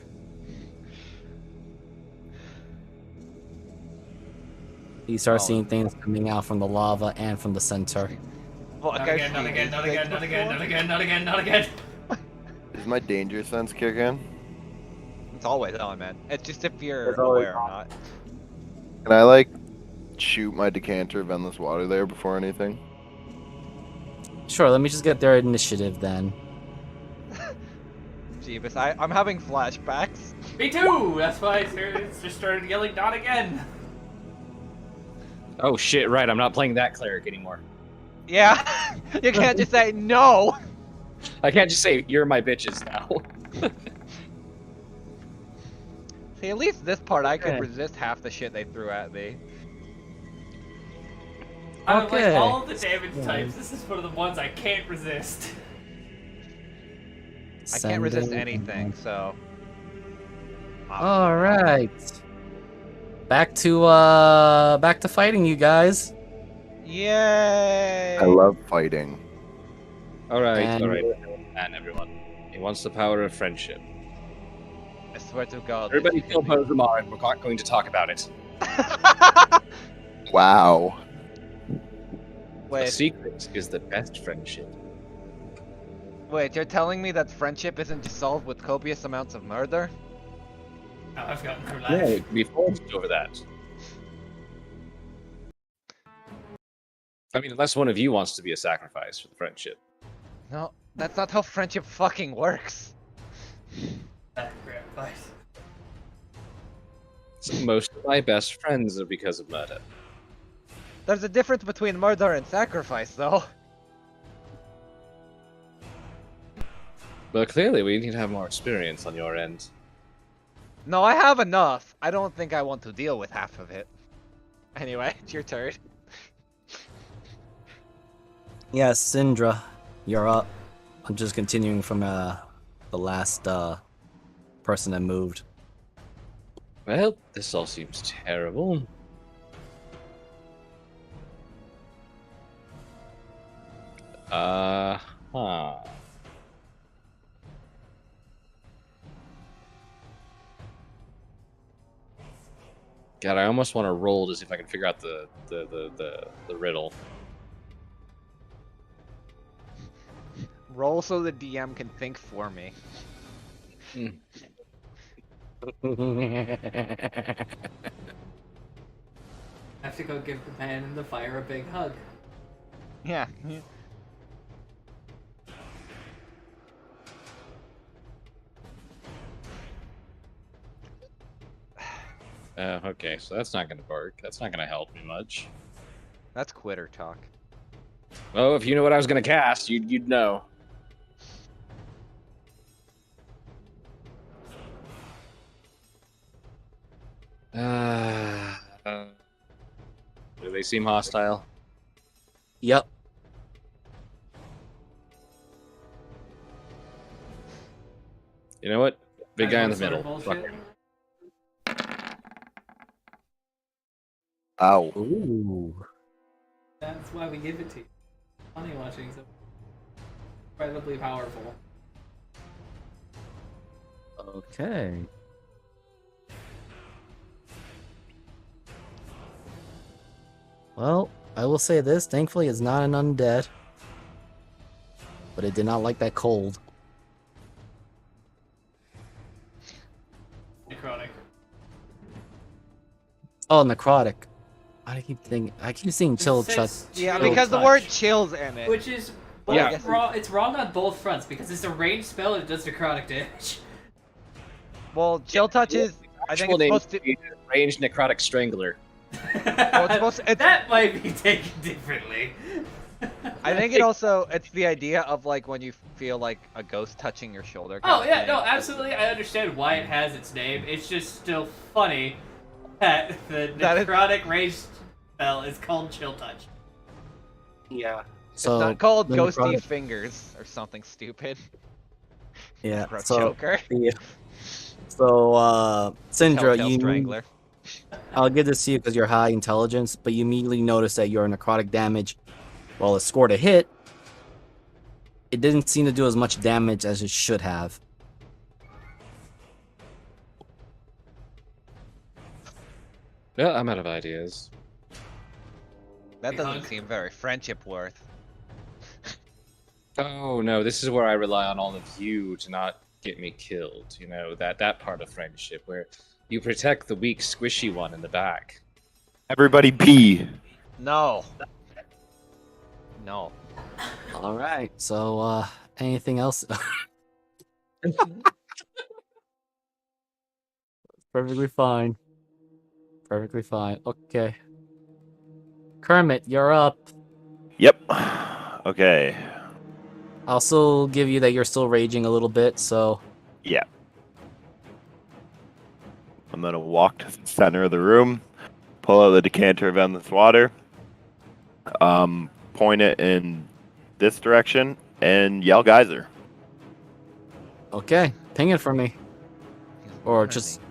you start Oh. seeing things coming out from the lava and from the center. Fuck, Not I've again, not seen again, these not things again, not again, before. not again, not again, not again. Does my danger sense kick in? It's always on, man. It's just if you're It's always aware or not. Can I, like, shoot my decanter of endless water there before anything? Sure, let me just get their initiative then. Jeebus, I'm having flashbacks. Me too! That's why I just started yelling not again. Oh shit! Right, I'm not playing that cleric anymore. Yeah, you can't just say no. I can't just say you're my bitches now. See, at least this part I could Okay. resist half the shit they threw at me. Out of like Okay. all of the damage types, this is one of the ones I can't resist. I can't resist Sending- anything, so. All right. Back to fighting, you guys. Yay! I love fighting. All right, And- all right, and everyone. He wants the power of friendship. I swear to God. Everybody this kill is gonna Bozamar, and we're not going to talk about it. Wow. The Wait, secret is the best friendship. wait, you're telling me that friendship isn't dissolved with copious amounts of murder? Oh, I've gotten through Yeah, life. we can be forced over that. I mean, unless one of you wants to be a sacrifice for the friendship. No, that's not how friendship fucking works. Sacrifice. So most of my best friends are because of murder. There's a difference between murder and sacrifice, though. But clearly, we need to have more experience on your end. No, I have enough. I don't think I want to deal with half of it. Anyway, it's your turn. Yes, Syndra, you're up. I'm just continuing from the last person that moved. Well, this all seems terrible. Huh. God, I almost want to roll to see if I can figure out the riddle. Roll so the DM can think for me. I have to go give the man in the fire a big hug. Yeah. Okay, so that's not gonna work. That's not gonna help me much. That's quitter talk. Oh, if you knew what I was gonna cast, you'd know. Do they seem hostile? Yep. You know what? Big guy in the Sort of middle. Fuck bullshit. him. Ow. Ooh. That's why we give it to you. Funny watching so incredibly powerful. Okay. Well, I will say this. Thankfully, it's not an undead. But it did not like that cold. Necrotic. Oh, necrotic. I keep seeing chill It touch. says Yeah, chill because the touch, word chill's in it. which is both Yeah. it's wrong on both fronts because it's a ranged spell and it does necrotic damage. Well, chill touch is. I think Actual it's name supposed to. would be Ranged Necrotic Strangler. it's supposed to- it's- That might be taken differently. I think it also. It's the idea of like when you feel like a ghost touching your shoulder. Oh kind of yeah, thing. no, absolutely. I understand why it has its name. It's just still funny that the That is- necrotic ranged spell is called Chill Touch. Yeah. It's So not called the ghosty necrotic- fingers or something stupid. Yeah. Gross So choker. yeah. So Syndra, Telltale strangler. I'll give this to you because you're high intelligence, but you immediately notice that your necrotic damage, while it scored a hit, it didn't seem to do as much damage as it should have. Yeah, I'm out of ideas. That Big doesn't hug. seem very friendship worth. Oh no, this is where I rely on all of you to not get me killed. You know, that part of friendship where you protect the weak, squishy one in the back. Everybody pee. No. No. All right. So, anything else? Perfectly fine. Perfectly fine. Okay. Kermit, you're up. Yep. Okay. I'll still give you that you're still raging a little bit, so Yeah. I'm gonna walk to the center of the room, pull out the decanter of endless water, point it in this direction, and yell geyser. okay. Ping it for me. He's Or warning. just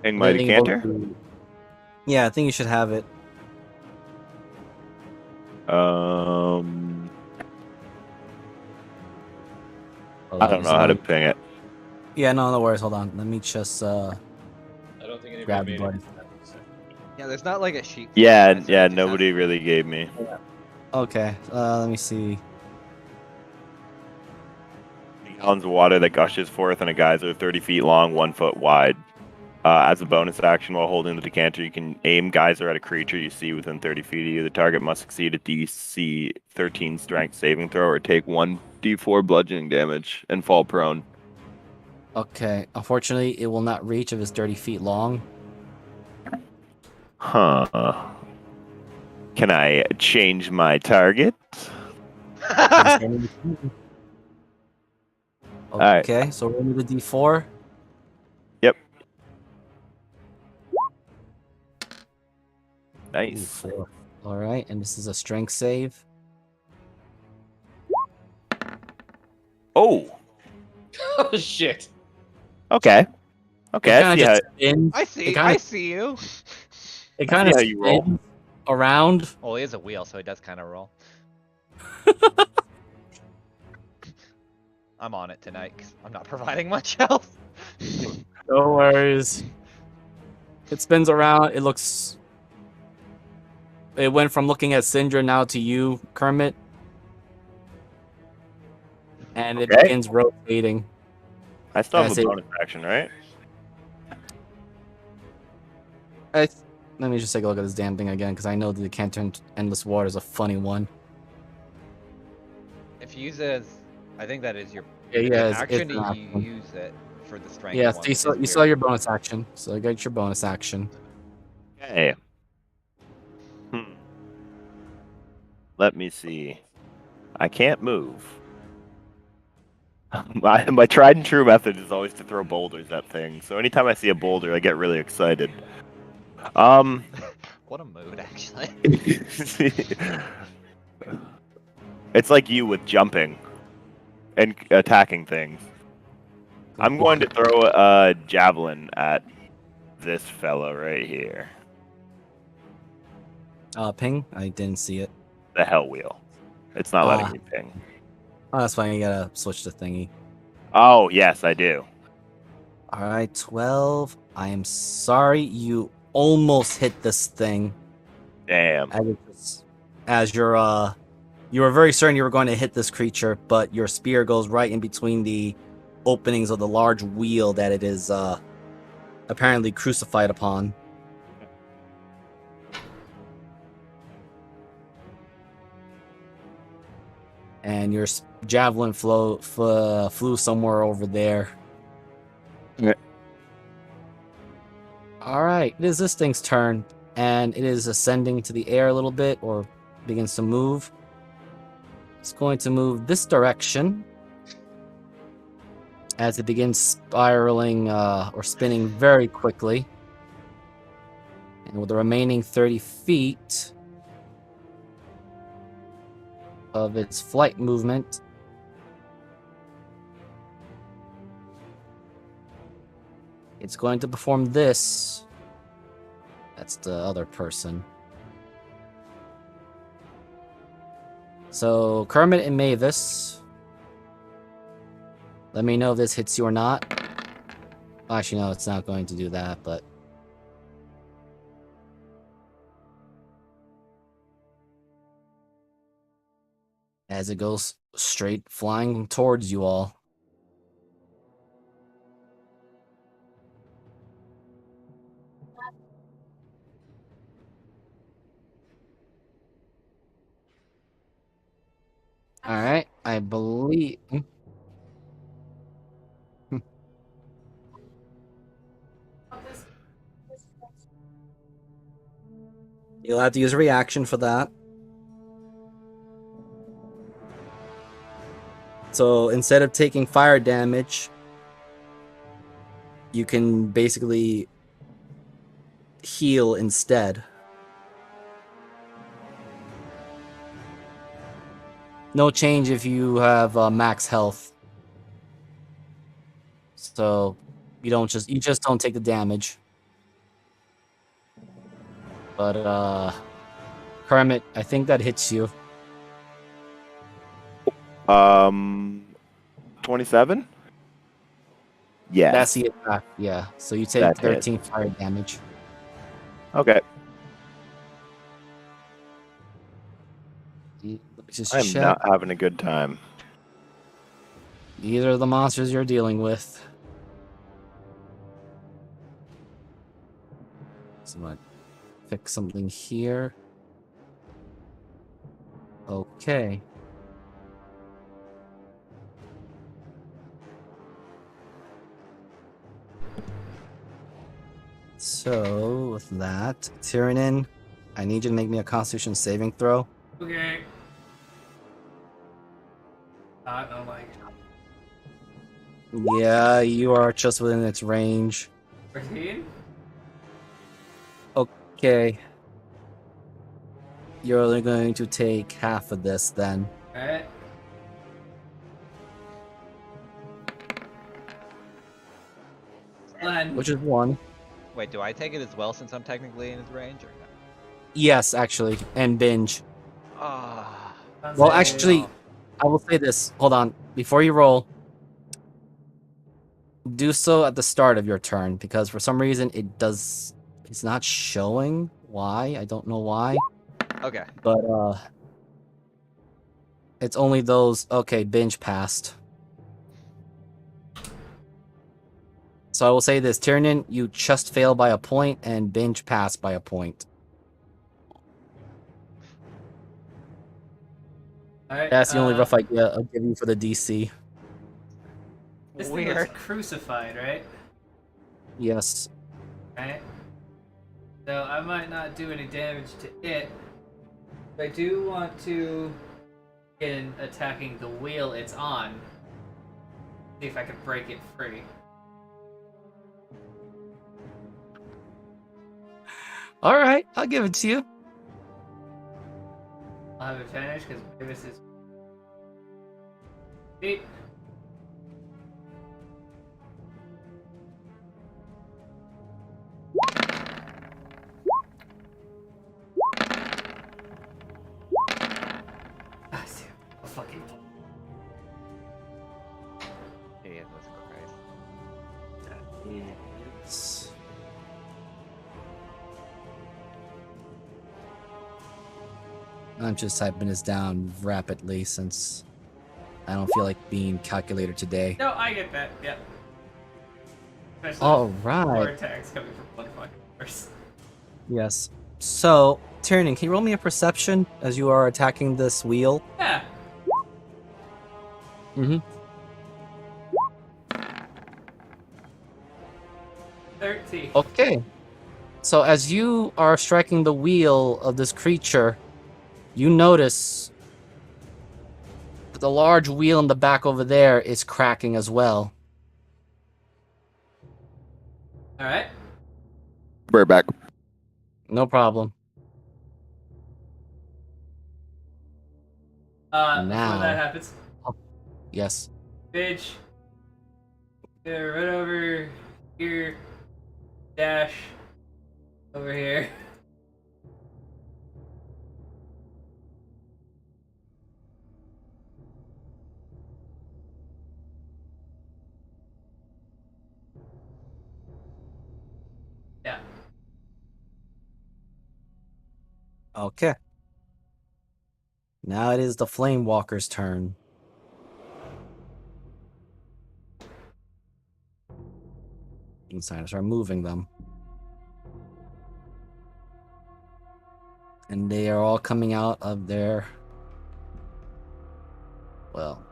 Ping my letting both decanter. you- Yeah, I think you should have it. Um, Hold I on, don't know just how to let me- ping it. Yeah, no worries. Hold on. Let me just I don't think anybody grab the made button. it. So. Yeah, there's not like a sheet. for Yeah, it, so yeah. it just Nobody has- really gave me. Okay. Let me see. Gallons of water that gushes forth in a geyser 30 feet long, 1 foot wide. As a bonus action, while holding the decanter, you can aim geyser at a creature you see within 30 feet of you. The target must succeed a DC 13 strength saving throw or take 1d4 bludgeoning damage and fall prone. Okay. Unfortunately, it will not reach if it's 30 feet long. Huh. Can I change my target? right. Okay, so roll me the D4. Yep. Ooh, Nice. 4. All right, and this is a strength save. Oh. Oh shit! Okay. Okay. It I kind see of how. just spins. I see. It kind I of see you. it I kind see of how you roll. spins around. Well, he is a wheel, so he does kind of roll. I'm on it tonight 'cause I'm not providing much else. No worries. It spins around. It looks. It went from looking at Syndra now to you, Kermit, and it Okay. begins rotating. I still have As a it- bonus action, right? Let me just take a look at this damn thing again, because I know that the can't turn endless water is a funny one. If you use it as, I think that is your Yeah, it's yeah, an it's action. an You action. use it for the strength Yeah, one. so you Which saw, is you saw weird. your bonus action, so get your bonus action. Okay. Let me see. I can't move. My tried and true method is always to throw boulders at things. So anytime I see a boulder, I get really excited. What a mood, actually. It's like you with jumping and attacking things. I'm going to throw a javelin at this fellow right here. Ping? I didn't see it. The hell wheel. It's not letting me ping. Oh, that's fine. You gotta switch the thingy. Oh, yes, I do. All right, 12. I am sorry you almost hit this thing. Damn. As you're you were very certain you were going to hit this creature, but your spear goes right in between the openings of the large wheel that it is apparently crucified upon. And your javelin flew somewhere over there. Yeah. All right, it is this thing's turn, and it is ascending to the air a little bit, or begins to move. It's going to move this direction as it begins spiraling or spinning very quickly. And with the remaining 30 feet of its flight movement, it's going to perform this. That's the other person. So, Kermit and Mavis, let me know if this hits you or not. Actually, no, it's not going to do that, but... as it goes straight flying towards you all. All right, I believe. You'll have to use a reaction for that. So instead of taking fire damage, you can basically heal instead. No change if you have max health. So you just don't take the damage. But Kermit, I think that hits you. 27? Yes. That's the attack, yeah. So you take That hit. 13 fire damage. Okay. Let me just I'm check. not having a good time. These are the monsters you're dealing with. So I'm gonna fix something here. Okay. So with that, Tyrannin, I need you to make me a Constitution saving throw. Okay. Oh my god. Yeah, you are just within its range. 14? Okay. You're only going to take half of this then. Alright. Glenn. Which is 1. Wait, do I take it as well since I'm technically in his range or no? Yes, actually. And binge. Ah. Well, actually, I will say this. Hold on. Before you roll, do so at the start of your turn, because for some reason it's not showing why. I don't know why. Okay. But it's only those. Okay, binge passed. So I will say this, Tyrannin, you just fail by a point and binge pass by a point. Alright, That's the only rough idea I'll give you for the DC. This thing Weird. was crucified, right? Yes. Right. So I might not do any damage to it. But I do want to begin attacking the wheel it's on. See if I can break it free. All right, I'll give it to you. I'll have advantage because Davis is. Eight. Ah, see, a fucking. Idiot, let's go, guys. It's... I'm just typing this down rapidly since I don't feel like being calculator today. No, I get that. Yep. Especially All with four right. attacks coming from one fucking person. Yes. So, Tyrannin, can you roll me a perception as you are attacking this wheel? Yeah. Mm-hmm. 13. Okay. So as you are striking the wheel of this creature, you notice that the large wheel in the back over there is cracking as well. All right. We're back. No problem. Before Now. that happens, Yes. bitch. Yeah, right over here. Dash. Over here. Yeah. Okay. Now it is the Flame Walker's turn. Inside, start moving them. And they are all coming out of their, well,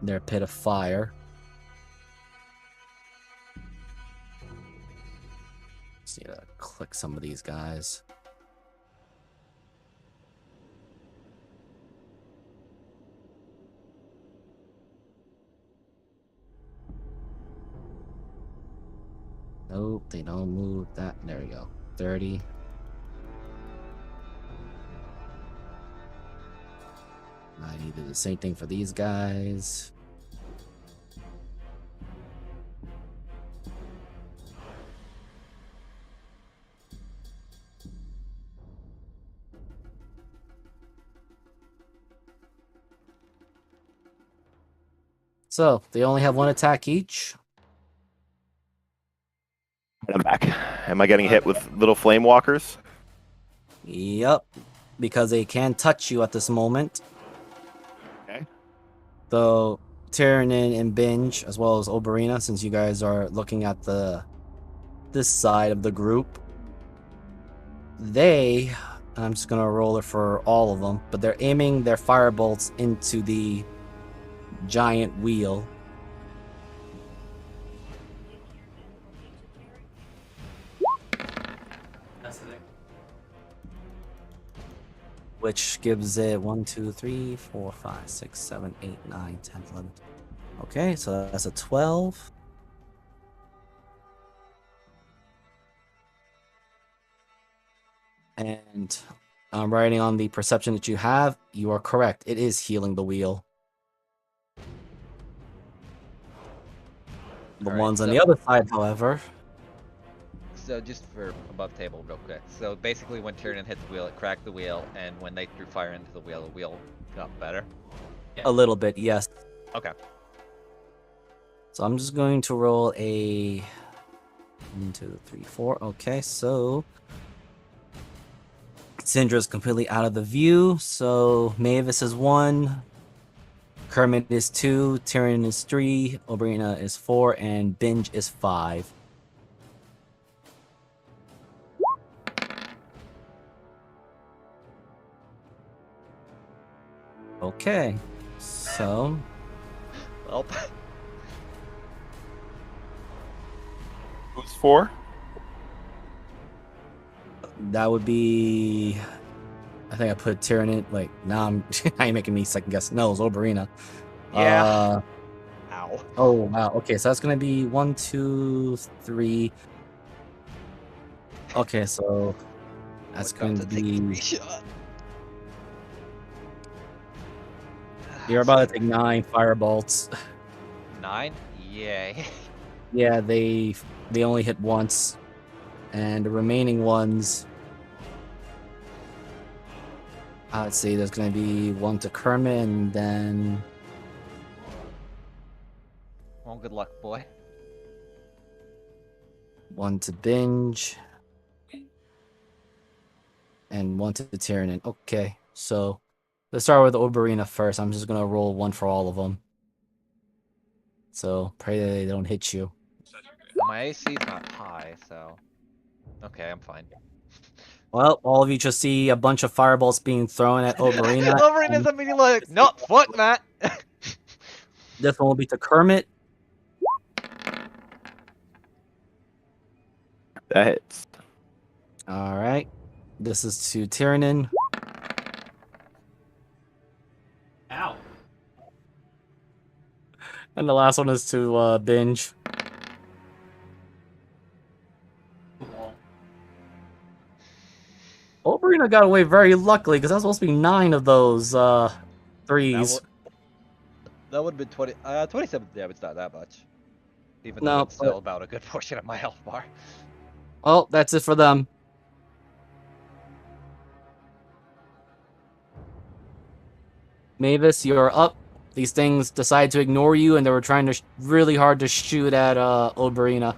their pit of fire. See that? gotta click some of these guys. Nope, they don't move that. There we go. 30. I need to do the same thing for these guys. So they only have one attack each. I'm back. Am I getting hit with little flame walkers? Yep, because they can touch you at this moment. Okay. So Tyrannin and Binge, as well as Oberina, since you guys are looking at this side of the group, I'm just gonna roll it for all of them, but they're aiming their firebolts into the giant wheel. That's the thing. Which gives it 1, 2, 3, 4, 5, 6, 7, 8, 9, 10, 11. Okay, so that's a 12. And I'm writing on the perception that you have. You are correct. It is healing the wheel. The Alright, ones on so- the other side, however. So just for above table real quick. So basically when Tyrion hit the wheel, it cracked the wheel, and when they threw fire into the wheel got better. A little bit, yes. Okay. So I'm just going to roll a 1, 2, 3, 4. Okay, so Syndra's completely out of the view. So Mavis is 1, Kermit is 2, Tyrion is 3, Oberina is 4, and Binge is 5. Okay, so Well, Who's 4? that would be. I think I put Tyrion in. Like, now now you're making me second guess. No, it's Oberina. yeah. Ow. Oh wow. Okay, so that's gonna be 1, 2, 3. Okay, so that's going to be. You're about to take 9 firebolts. 9? Yay. Yeah, they only hit once, and the remaining ones. Let's see. There's gonna be 1 to Kermit, and then Well, good luck, boy. 1 to Binge, and 1 to Tyrannin. Okay, so let's start with Oberina first. I'm just gonna roll 1 for all of them. So pray that they don't hit you. My AC is not high, so okay, I'm fine. Well, all of you just see a bunch of fireballs being thrown at Oberina. Oberina's immediately like, no, fuck that. This one will be to Kermit. That hits. All right. This is to Tyrannin. Ow. And the last one is to Binge. Oberina got away very luckily because that was supposed to be 9 of those threes. That would have been 20, 27 damage, not that much. Even No, though it's still but- about a good portion of my health bar. Well, that's it for them. Mavis, you're up. These things decide to ignore you, and they were trying to really hard to shoot at Oberina.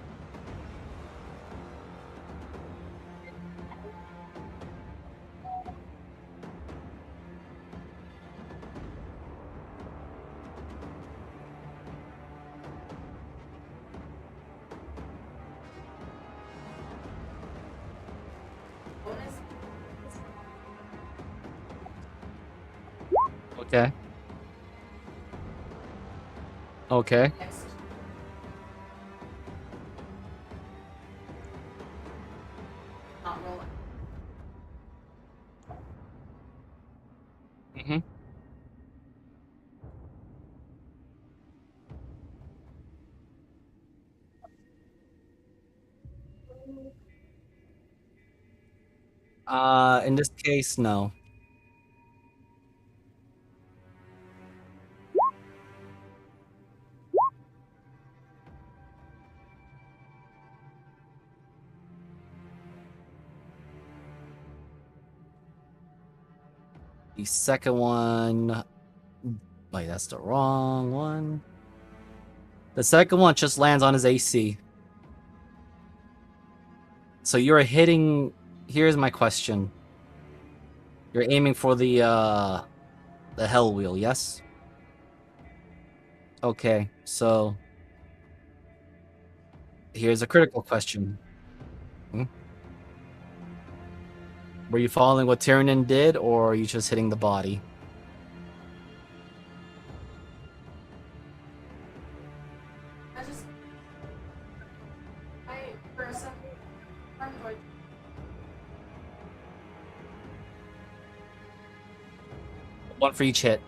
Bonus. Okay. Okay. Next. not rolling. Mm-hmm. In this case, no. The second one. Wait, that's the wrong one. The second one just lands on his AC. So you're hitting. Here's my question. You're aiming for the hell wheel, yes? Okay, so here's a critical question. Were you following what Tyrion did, or are you just hitting the body? For a second, I'm going. One for each hit.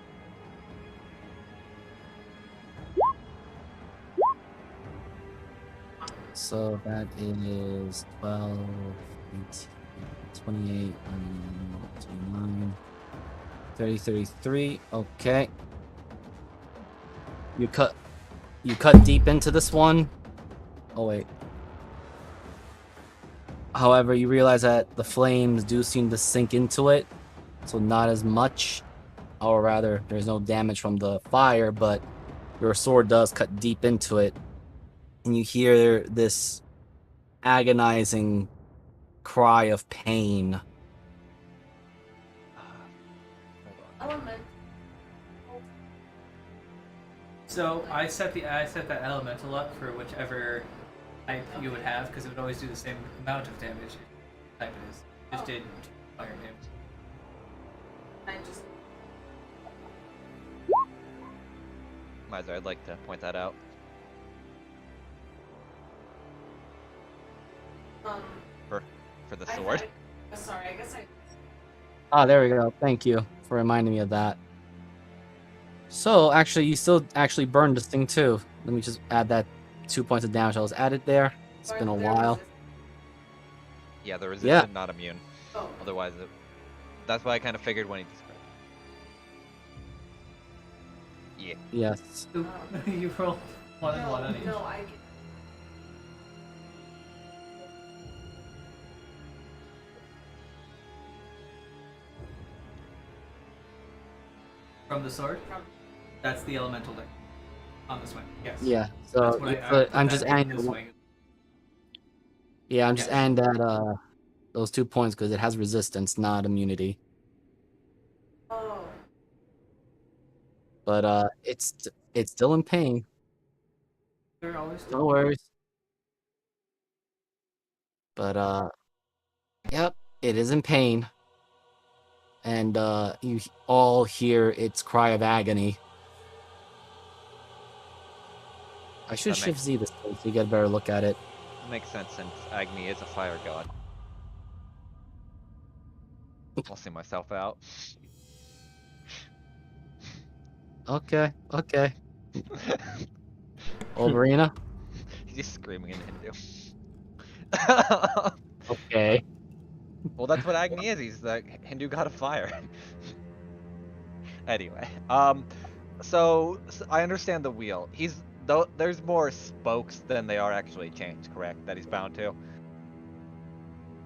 So that is 12, 18, 28, 29, 30, 33. Okay. You cut deep into this one. Oh wait. However, you realize that the flames do seem to sink into it, so not as much. Or rather, there's no damage from the fire, but your sword does cut deep into it. And you hear this agonizing cry of pain. Element. So I set that elemental up for whichever type you would have, because it would always do the same amount of damage. Type it is. Just did fire damage. I just. Miser, I'd like to point that out. For the sword. Sorry, I guess I. Ah, there we go. Thank you for reminding me of that. So, actually, you still actually burned this thing too. Let me just add that 2 points of damage. I was added there. It's been a while. Yeah, the resistant, not immune. Oh. Otherwise, that's what I kind of figured when he described. Yeah. Yes. You rolled one and one on each. No, I. From the sword? That's the elemental deck. On the swing, yes. Yeah. That's So what I'm just adding. the swing. Yeah, I'm just Yes. adding that those 2 points because it has resistance, not immunity. Oh. But it's still in pain. They're always No worries. But yep, it is in pain. And you all hear its cry of agony. I should shift Z this time so you get a better look at it. Makes sense since Agni is a fire god. I'll see myself out. Okay. Olverina? He's just screaming in Hindu. Okay. Well, that's what Agni is. He's the Hindu god of fire. Anyway, so I understand the wheel. There's more spokes than they are actually chains, correct? That he's bound to,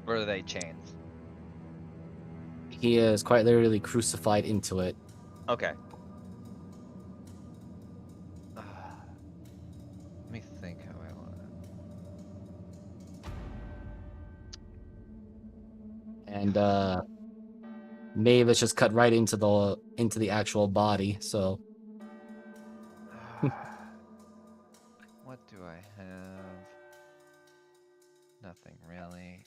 or are they chains? He is quite literally crucified into it. Okay. Let me think how I want to. And Mavis just cut right into the actual body, so What do I have? Nothing really.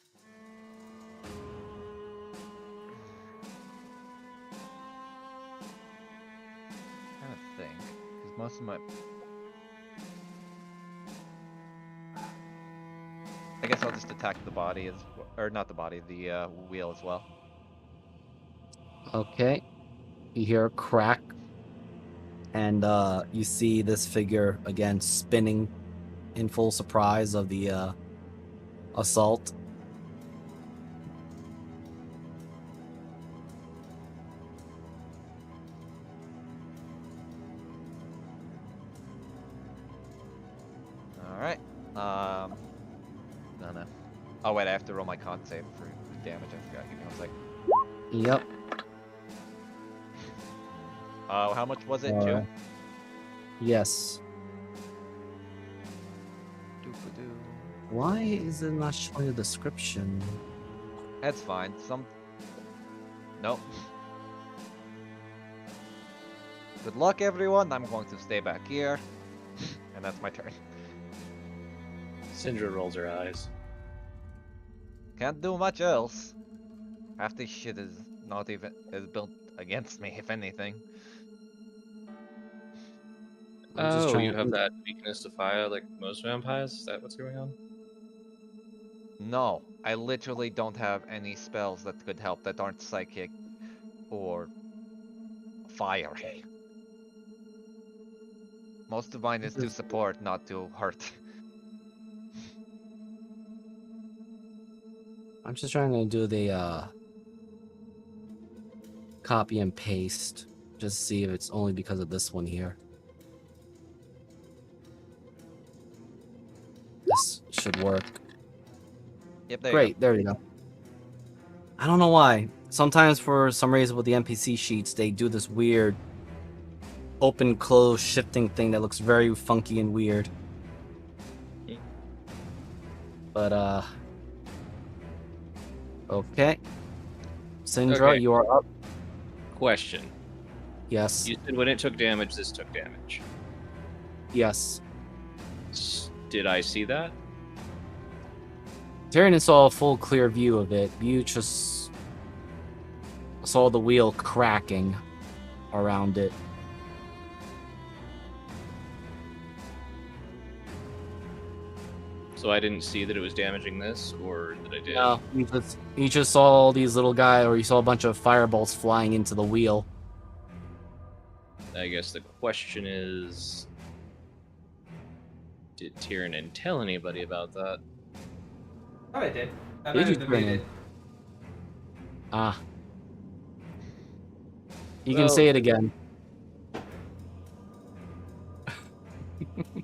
Trying to think, because most of my. I guess I'll just attack the body or not the body, the wheel as well. Okay. You hear a crack, and you see this figure again spinning in full surprise of the assault. All right. No. Oh wait, I have to roll my con save for damage. I forgot. Give me 1 second. Yep. How much was it? 2? Yes. Doo-ba-doo. Why is it not showing the description? That's fine. Nope. Good luck, everyone. I'm going to stay back here, and that's my turn. Syndra rolls her eyes. Can't do much else. Half this shit is not even built against me, if anything. I'm just Oh, trying you to have that weakness to fire like most vampires? Is that what's going on? No, I literally don't have any spells that could help that aren't psychic or fire. Most of mine is to support, not to hurt. I'm just trying to do the copy and paste, just to see if it's only because of this one here. This should work. Yep, there Great, there you go. I don't know why. Sometimes for some reason with the NPC sheets, they do this weird open close shifting thing that looks very funky and weird. But okay. Syndra, Okay. you are up. Question. Yes. You said when it took damage, this took damage. Yes. Did I see that? Tyrion saw a full clear view of it. You just saw the wheel cracking around it. So I didn't see that it was damaging this, or that I did? No, you just saw all these little guys, or you saw a bunch of firebolts flying into the wheel. I guess the question is, did Tyrion tell anybody about that? Oh, I did. I Did might you, have deleted. Tyrion? Ah. You can say it again.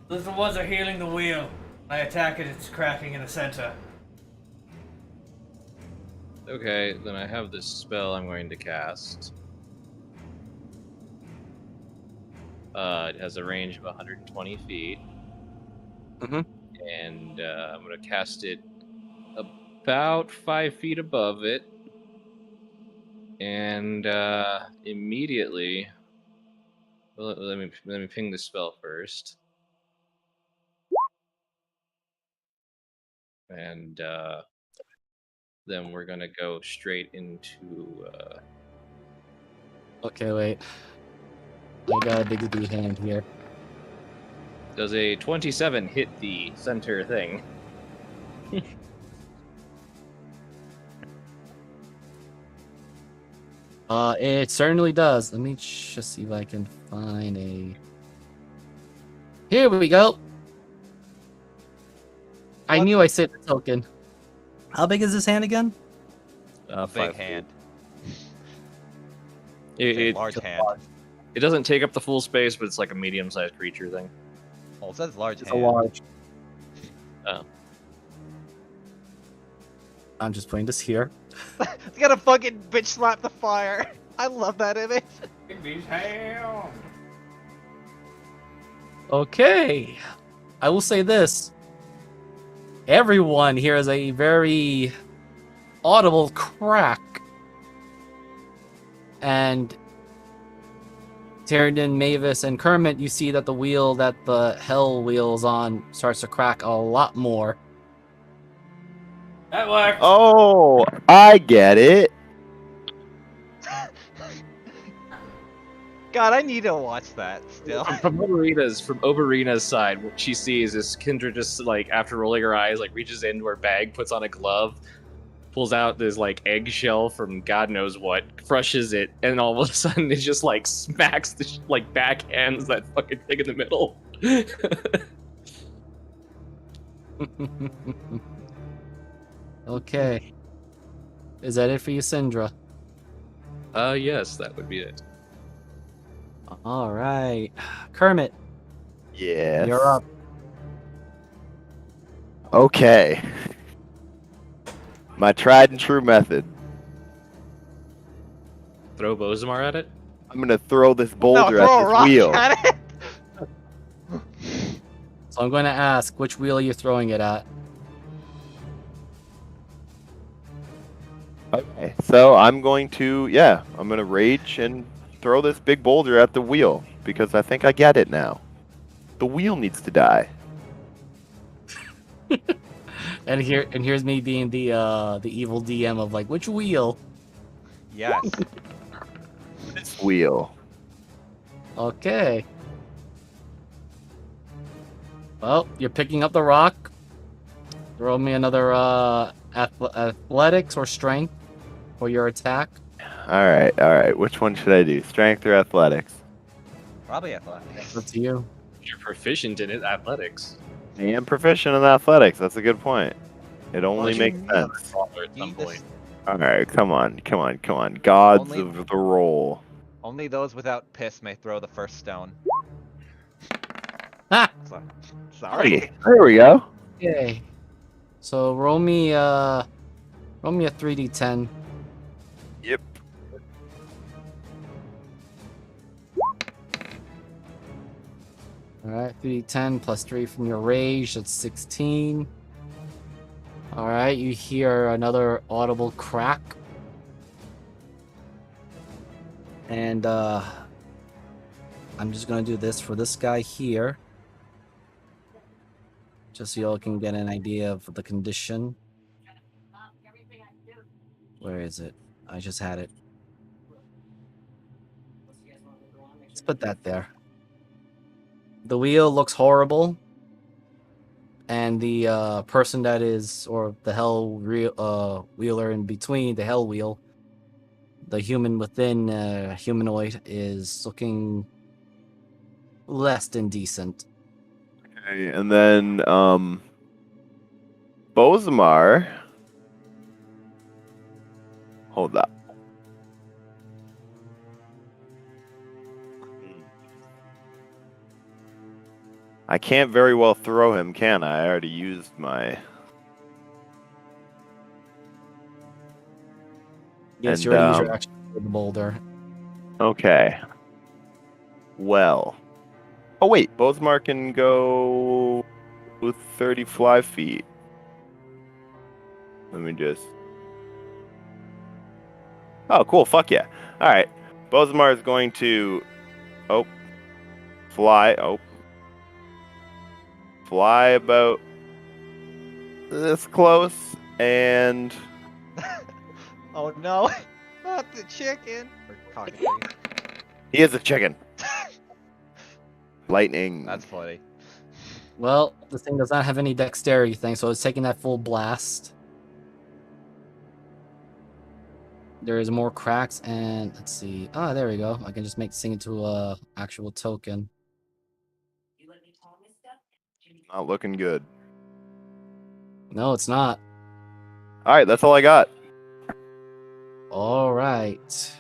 Little ones are healing the wheel. I attack it, it's cracking in the center. Okay, then I have this spell I'm going to cast. It has a range of 120 feet. Mhm. And I'm going to cast it about 5 feet above it. And immediately, well, let me ping the spell first. And then we're gonna go straight into. Okay, wait. I got a big D hand here. Does a 27 hit the center thing? It certainly does. Let me just see if I can find a. Here we go. I knew I said the token. How big is this hand again? A big hand. It, A it, large hand. it doesn't take up the full space, but it's like a medium-sized creature thing. Well, it says large It's hand. a large. Oh. I'm just putting this here. It's gonna fucking bitch slap the fire. I love that image. Big beach ham. Okay. I will say this. Everyone hears a very audible crack. And Tyrion, Mavis, and Kermit, you see that the wheel that the hell wheel's on starts to crack a lot more. That worked. Oh, I get it. God, I need to watch that still. From Oberina's side, what she sees is Kendra just like after rolling her eyes, like reaches into her bag, puts on a glove, pulls out this like eggshell from God knows what, crushes it, and all of a sudden it just like smacks the like backhands that fucking thing in the middle. Okay. Is that it for you, Syndra? Yes, that would be it. All right. Kermit, Yes. you're up. Okay. My tried and true method. Throw Bozamar at it. I'm gonna throw this No, boulder throw a at this rock wheel. at it. So I'm going to ask, which wheel are you throwing it at? Okay. So I'm going to, I'm gonna rage and throw this big boulder at the wheel because I think I get it now. The wheel needs to die. And here's me being the evil DM of like, which wheel? Yes. This wheel. Okay. Well, you're picking up the rock. Throw me another athletics or strength for your attack. All right. Which one should I do? Strength or athletics? Probably athletics. Up to you. If you're proficient in it, athletics. I am proficient in athletics. That's a good point. It only Well, makes you- sense. At You some need this- point. All right, come on. Gods Only- of the roll. Only those without piss may throw the first stone. Ah! So, sorry. Hey, there we go. Okay. So roll me a 3d10. Yep. All right, 3d10 plus 3 from your rage. That's 16. All right, you hear another audible crack. And I'm just gonna do this for this guy here, just so y'all can get an idea of the condition. Where is it? I just had it. Let's put that there. The wheel looks horrible, and the person that is, or the wheeler in between, the hell wheel, the human within humanoid, is looking less than decent. Okay, and then Bozamar. Hold up. I can't very well throw him, can I? I already used my. Yes, And, you already used your action for the boulder. Okay. Well. Oh wait, Bozamar can go 35 feet. Let me just. Oh, cool. Fuck yeah. All right. Bozamar is going to. Fly. Fly about this close. And. Oh no! Not the chicken. Or cockatoo. He is a chicken. Lightning. That's funny. Well, this thing does not have any dexterity thing, so it's taking that full blast. There is more cracks, and let's see. Ah, there we go. I can just make this thing into a actual token. Not looking good. No, it's not. All right, that's all I got. All right.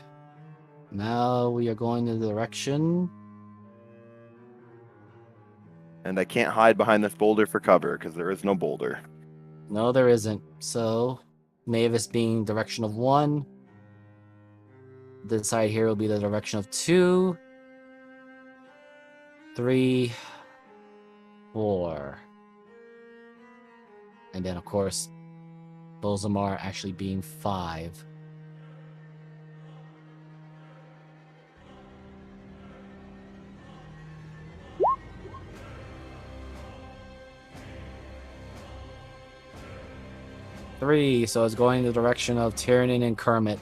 Now we are going in the direction. And I can't hide behind this boulder for cover because there is no boulder. No, there isn't. So, Mavis being direction of 1. This side here will be the direction of 2, 3, 4. And then, of course, Bozamar actually being 5. Three, so it's going in the direction of Tyrannin and Kermit.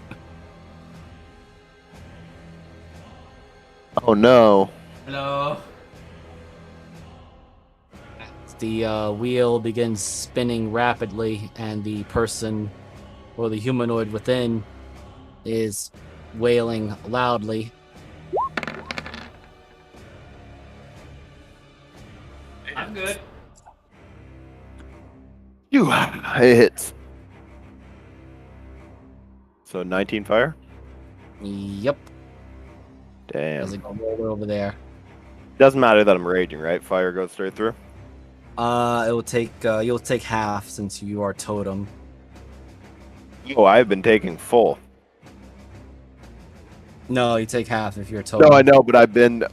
Oh no. Hello. The wheel begins spinning rapidly, and the person or the humanoid within is wailing loudly. I'm good. You it hits. So 19 fire? Yep, Damn. as it goes over there. Doesn't matter that I'm raging, right? Fire goes straight through. It will take you'll take half since you are totem. Oh, I've been taking full. No, you take half if you're totem. No, I know, but I've been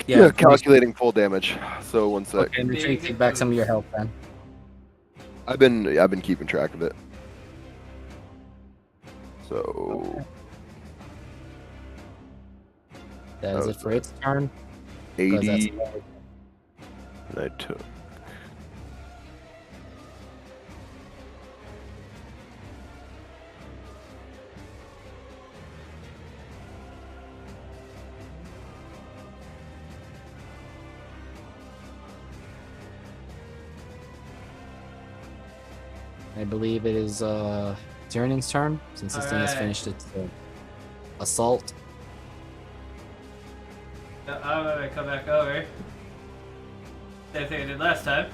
Yeah, calculating full damage. So 1 sec. Okay, make sure you take back some of your health then. I've been keeping track of it. So That is Oh, it for its turn. 'Cause 80 that's- and I took. I believe it is Tyranning's turn since this thing has Alright. finished its assault. I'm gonna come back over. Same thing I did last time.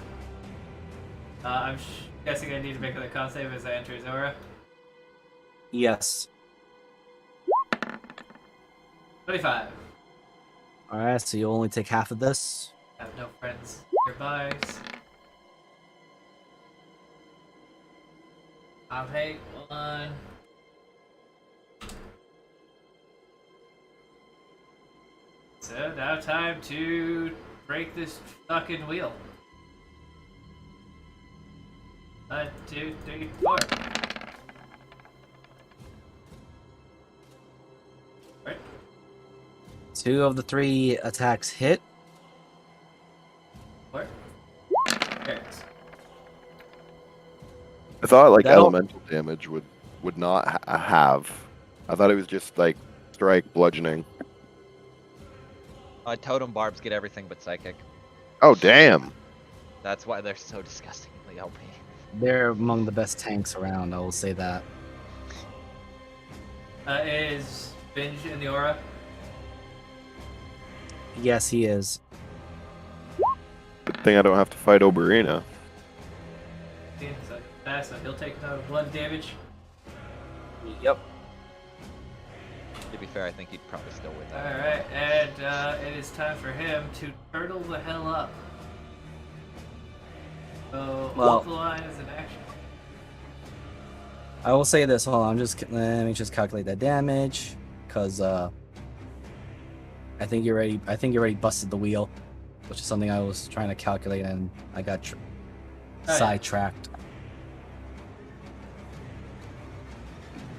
I'm guessing I need to make another con save as I enter his aura. Yes. 25. All right, so you only take half of this. I have no friends nearby. I'll take one. So now time to break this fucking wheel. 1, 2, 3, 4. Right. 2 of the 3 attacks hit. 4. Carrots. I thought like That'll- elemental damage would not have. I thought it was just like strike, bludgeoning. Totem barbs get everything but psychic. Oh damn! That's why they're so disgustingly OP. They're among the best tanks around, I will say that. Is Binge in the aura? Yes, he is. Good thing I don't have to fight Oberina. So fast, so he'll take no blood damage. Yep. To be fair, I think he'd probably still win that. Alright, and it is time for him to turtle the hell up. So, Well- walk the line is an action. I will say this. Hold on, let me just calculate that damage, cause I think you already busted the wheel, which is something I was trying to calculate and I got yeah. sidetracked.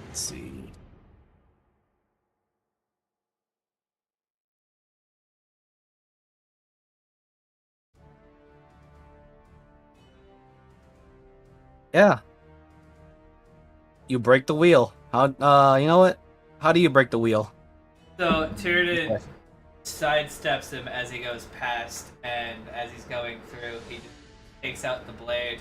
Let's see. Yeah. You break the wheel. How you know what? How do you break the wheel? So, Tyrion sidesteps him as he goes past, and as he's going through, he just takes out the blade,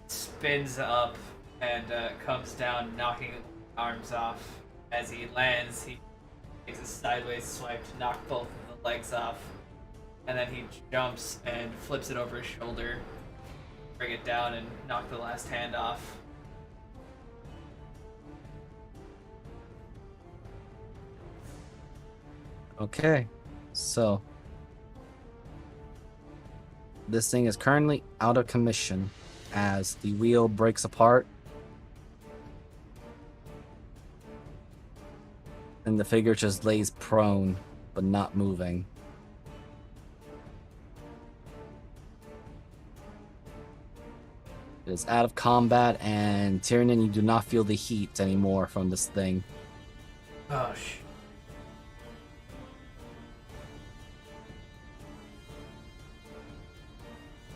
spins up, and comes down, knocking arms off. As he lands, he takes a sideways swipe to knock both of the legs off, and then he jumps and flips it over his shoulder, bring it down, and knock the last hand off. Okay, so this thing is currently out of commission as the wheel breaks apart and the figure just lays prone but not moving. It is out of combat, and Tyrion, you do not feel the heat anymore from this thing. Oh, shit.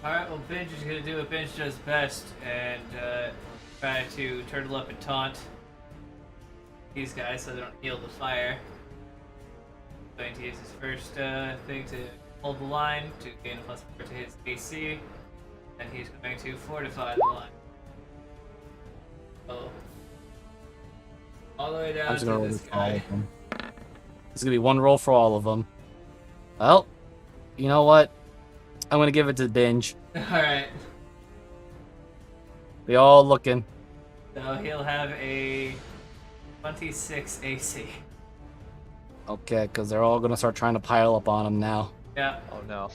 Alright, well, Binge is gonna do what Binge does best and try to turtle up and taunt these guys so they don't heal the fire. Going to use his first thing to hold the line to gain a +4 to his AC, and he's going to fortify the line. So, all the way I'm down just to gonna roll this this for all guy. of them. It's gonna be one roll for all of them. Well, you know what? I'm gonna give it to Binge. Alright, They all looking. so he'll have a 26 AC. Okay, because they're all gonna start trying to pile up on him now. Yeah. Oh no.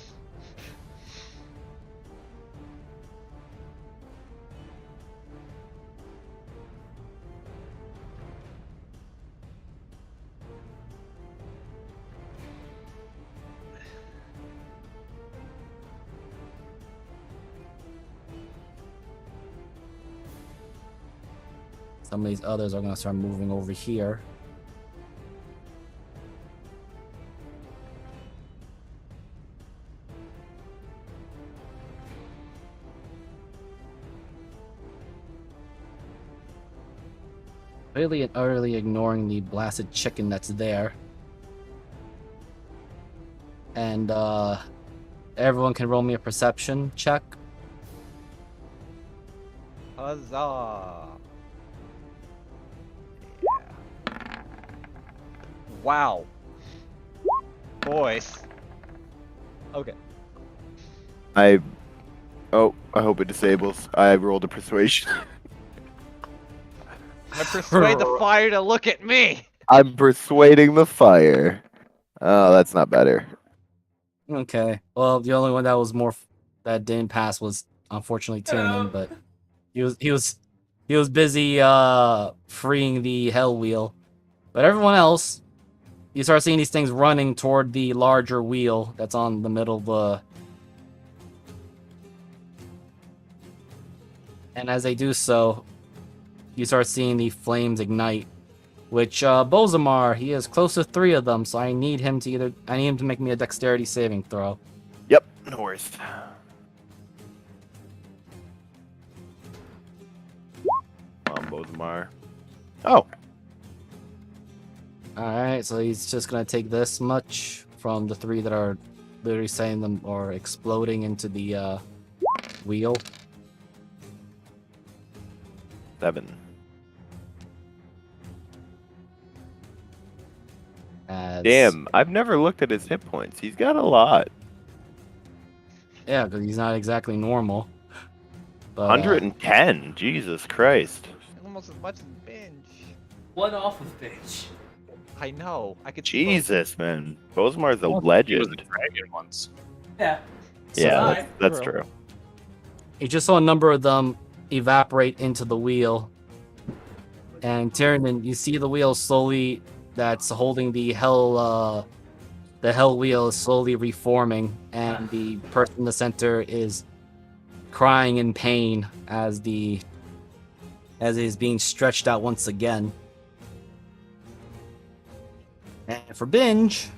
Some of these others are gonna start moving over here. Really and utterly ignoring the blasted chicken that's there. And everyone can roll me a perception check. Huzzah! Yeah. Wow. Boys. Okay. I hope it disables. I rolled a persuasion. I persuade the fire to look at me! I'm persuading the fire. Oh, that's not better. Okay. Well, the only one that was that didn't pass was unfortunately Tiernan, but he was busy freeing the hell wheel. But everyone else, you start seeing these things running toward the larger wheel that's on the middle of the. And as they do so, you start seeing the flames ignite. Which Bozamar, he is close to 3 of them, so I need him to make me a dexterity saving throw. Yep, no worries. Bozamar. Oh, Alright, so he's just gonna take this much from the 3 that are literally saying them or exploding into the wheel. 7. Damn, I've never looked at his hit points. He's got a lot. Yeah, because he's not exactly normal. But, 110. Jesus Christ. Almost as much as binge. One off of bitch. I know. I could. Jesus, man. Bozamar's a He was a legend. dragon once. Yeah. Yeah, that's True. true. he just saw a number of them evaporate into the wheel. And Tiernan, you see the wheel slowly that's holding the hell wheel is slowly reforming, and the person in the center is crying in pain as it is being stretched out once again. And for Binge,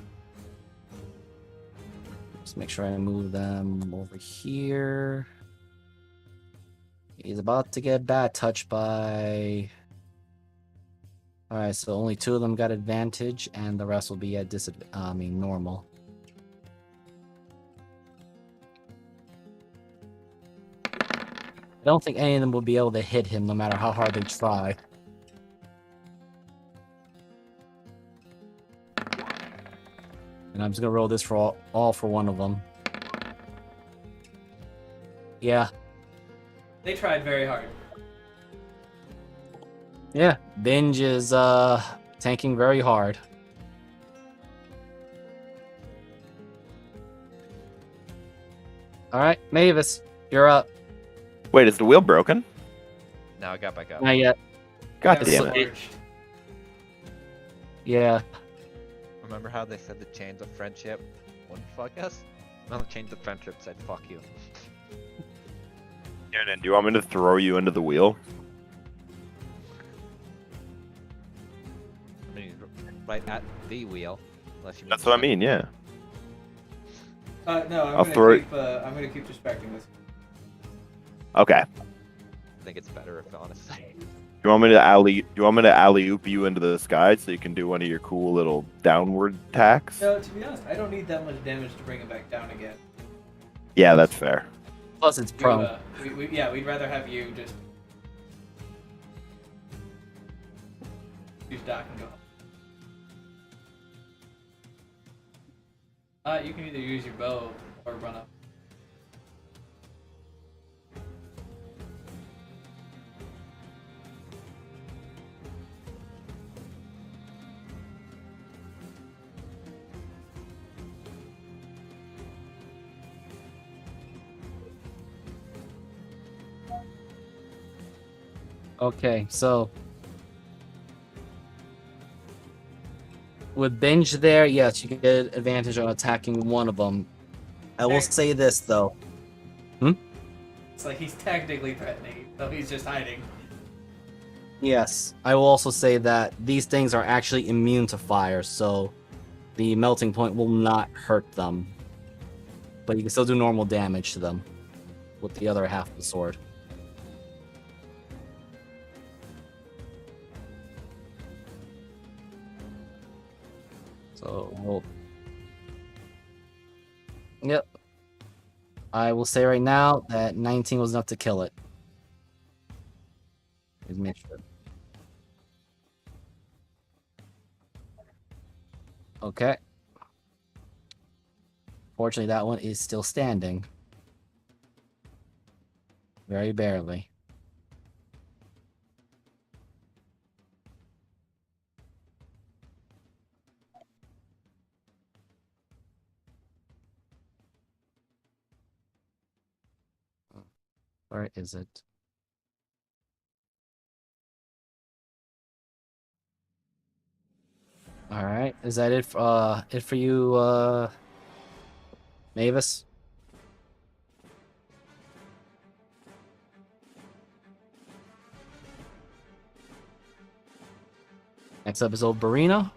just make sure I move them over here. He's about to get bad touched by. Alright, so only 2 of them got advantage, and the rest will be at normal. I don't think any of them will be able to hit him no matter how hard they try. And I'm just gonna roll this for all for one of them. Yeah. They tried very hard. Yeah, Binge is tanking very hard. Alright, Mavis, you're up. Wait, is the wheel broken? Now I got back up. Not yet. God They got damn it. scorched. Yeah. Remember how they said the chains of friendship wouldn't fuck us? No, the chains of friendship said fuck you. Tiernan, do you want me to throw you into the wheel? I mean, right at the wheel. Unless you mean That's what I mean, yeah. No, I'll throw it- I'm gonna keep distracting this. Okay. I think it's better if honestly. You You want me to alley oop you into the sky so you can do one of your cool little downward attacks? No, to be honest, I don't need that much damage to bring him back down again. Yeah, that's fair. Plus, it's You, prone. we'd rather have you just use dock and go. You can either use your bow or run up. Okay, so with Binge there, yes, you can get advantage on attacking one of them. I will say this though. It's like he's technically threatening, though he's just hiding. Yes, I will also say that these things are actually immune to fire, so the melting point will not hurt them. But you can still do normal damage to them with the other half of the sword. So, yep. I will say right now that 19 was enough to kill it. Let's make sure. Okay. Fortunately, that one is still standing. Very barely. Where is it? All right. Is that it for you, Mavis? Next up is old Barina.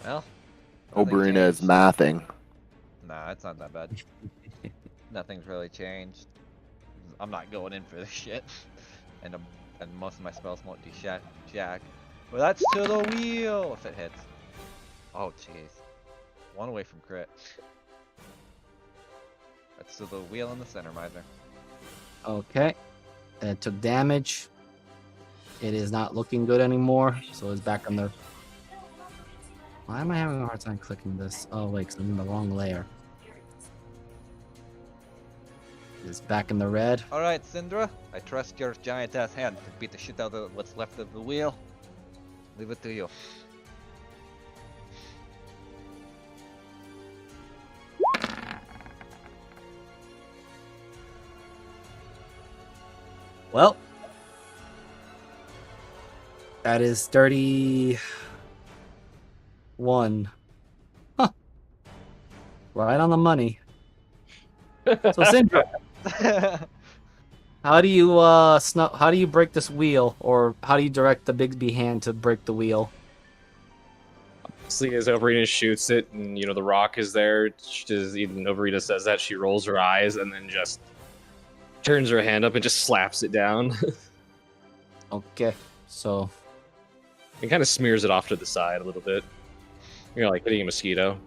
Well, nothing Oberina is changed. mathing. Nah, it's not that bad. Nothing's really changed. I'm not going in for this shit. And most of my spells won't do jack. But that's to the wheel if it hits. Oh jeez. One away from crit. That's to the wheel in the center, miser. Okay. It took damage. It is not looking good anymore, so it's back on the... Why am I having a hard time clicking this? Oh, wait, 'cause I'm in the wrong layer. It's back in the red. Alright, Syndra. I trust your giant ass hand to beat the shit out of what's left of the wheel. Leave it to you. Well, that is 31. Huh. Right on the money. So, Syndra, how do you how do you break this wheel, or how do you direct the Bigsby hand to break the wheel? See, as Overina shoots it, and the rock is there. Even Overina says that, she rolls her eyes and then just turns her hand up and just slaps it down. Okay, so It kind of smears it off to the side a little bit. Like hitting a mosquito.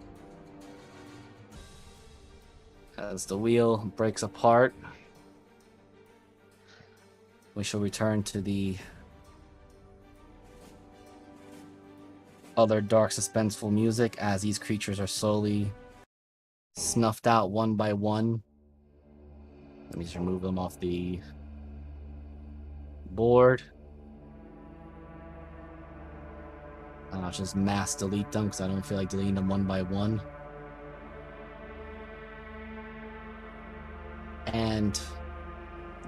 as the wheel breaks apart, we shall return to the other dark, suspenseful music as these creatures are slowly snuffed out one by one. Let me just remove them off the board. I'll just mass delete them because I don't feel like deleting them one by one. And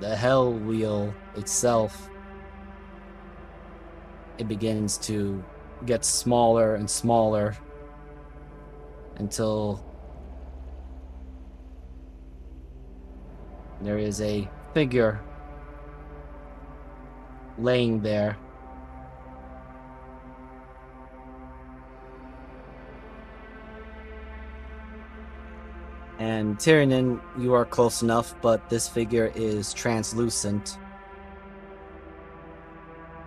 the hell wheel itself, it begins to get smaller and smaller until there is a figure laying there. And Tyrion, you are close enough, but this figure is translucent.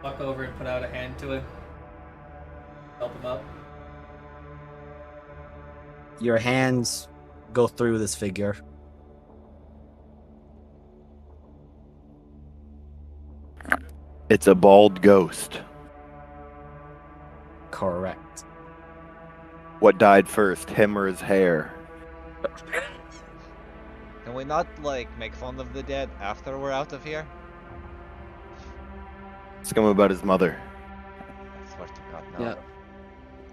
Walk over and put out a hand to him. Help him up. Your hands go through this figure. It's a bald ghost. Correct. What died first, him or his hair? Can we not, like, make fun of the dead after we're out of here? Ask him about his mother. I swear to God, no. Yeah.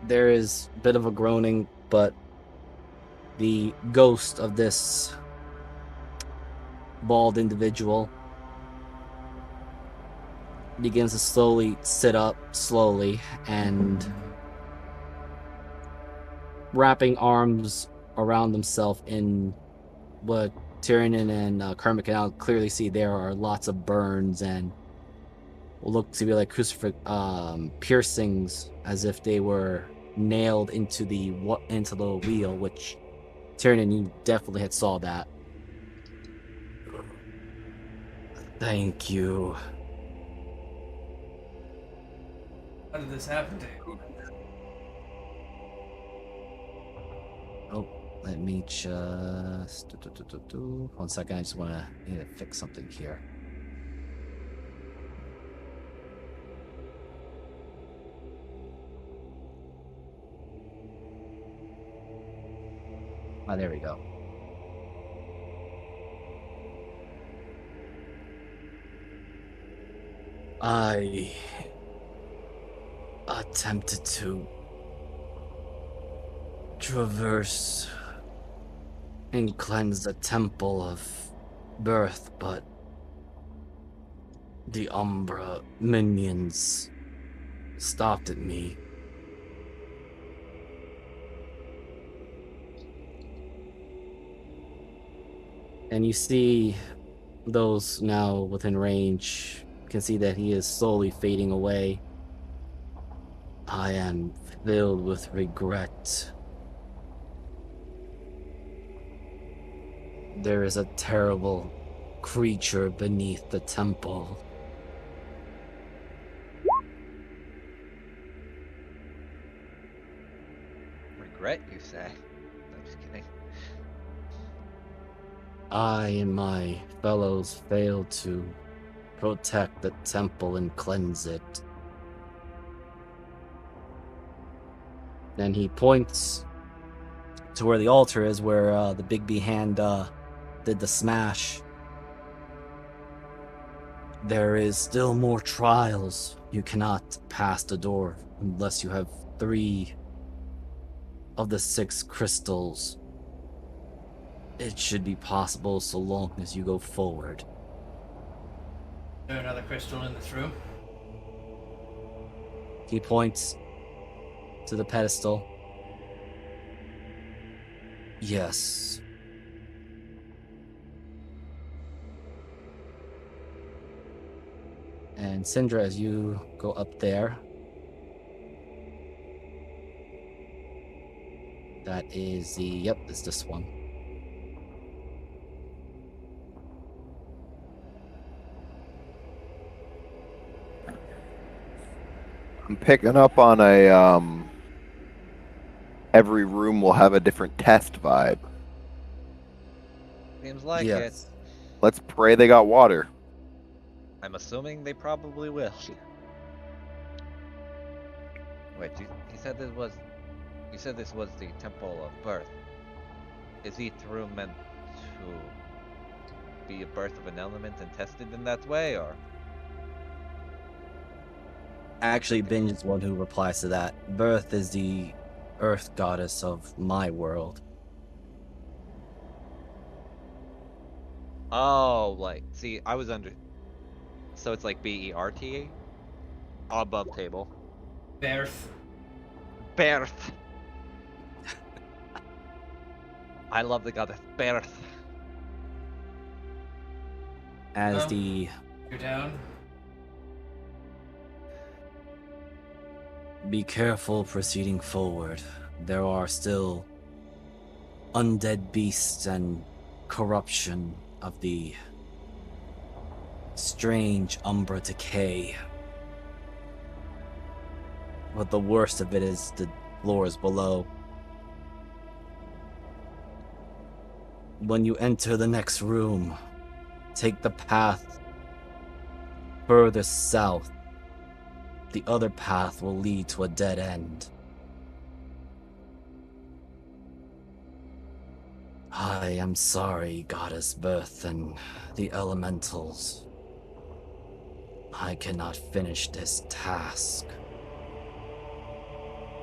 There is a bit of a groaning, but the ghost of this bald individual begins to slowly sit up, and wrapping arms around himself in what Tyrion and Kermit can now clearly see. There are lots of burns and what look to be like crucifix piercings, as if they were nailed into the wheel. Which Tyrion, you definitely had saw that. Thank you. How did this happen to you? Oh, let me just 1 second. I just need to fix something here. Ah, there we go. I attempted to traverse and cleanse the temple of birth, but the Umbra minions stopped at me. And you see those now within range can see that he is slowly fading away. I am filled with regret. There is a terrible creature beneath the temple. Regret, you say? I'm just kidding. I and my fellows failed to protect the temple and cleanse it. Then he points to where the altar is, where the Big B hand did the smash. There is still more trials. You cannot pass the door unless you have 3 of the 6 crystals. It should be possible so long as you go forward. Is there another crystal in this room? He points to the pedestal. Yes. And Syndra, as you go up there, that is it's this one. I'm picking up on a every room will have a different test vibe. Seems like it. Yes. Let's pray they got water. I'm assuming they probably will. Wait, you said this was... You said this was the Temple of Birth. Is each room meant to be a birth of an element and tested in that way, or...? Actually, Binge is one who replies to that. Birth is the earth goddess of my world. Oh, like, see, I was under... So it's like B-E-R-T? Above table. Berth. Birth! I love the goddess Birth. As Oh. the You're down. Be careful proceeding forward. There are still undead beasts and corruption of the strange Umbra decay. But the worst of it is the floors below. When you enter the next room, take the path further south. The other path will lead to a dead end. I am sorry, Goddess Birth and the elementals. I cannot finish this task.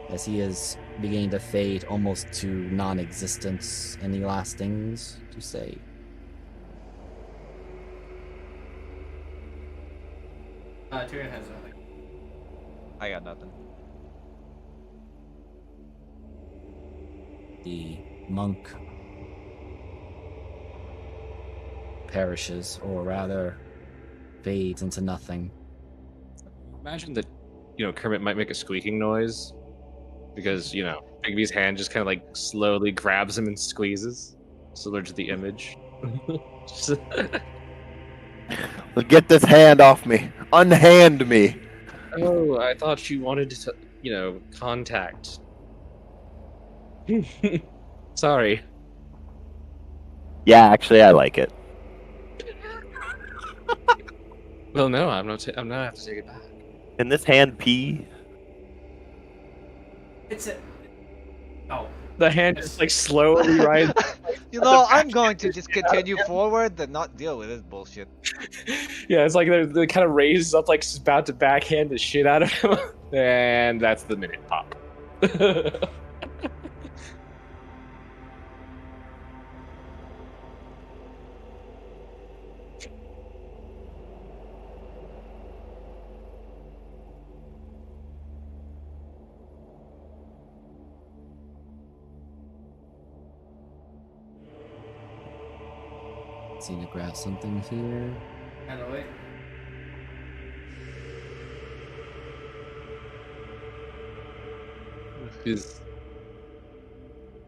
As he is beginning to fade almost to non-existence, any last things to say? Tyrion has nothing. I got nothing. The monk perishes, or rather, fades into nothing. Imagine that, Kermit might make a squeaking noise because, Bigby's hand just kind of like slowly grabs him and squeezes, similar to the image. Just- Get this hand off me. Unhand me. Oh, I thought you wanted to, contact. Sorry. Yeah, actually, I like it. Well, no, I'm not have to take it back. Can this hand pee? It's a. Oh. The hand just like slowly rises. I'm going to just continue forward and not deal with this bullshit. Yeah, it's like they kind of raises up like it's about to backhand the shit out of him, and that's the minute pop. Seem to grab something here. Kind of wait.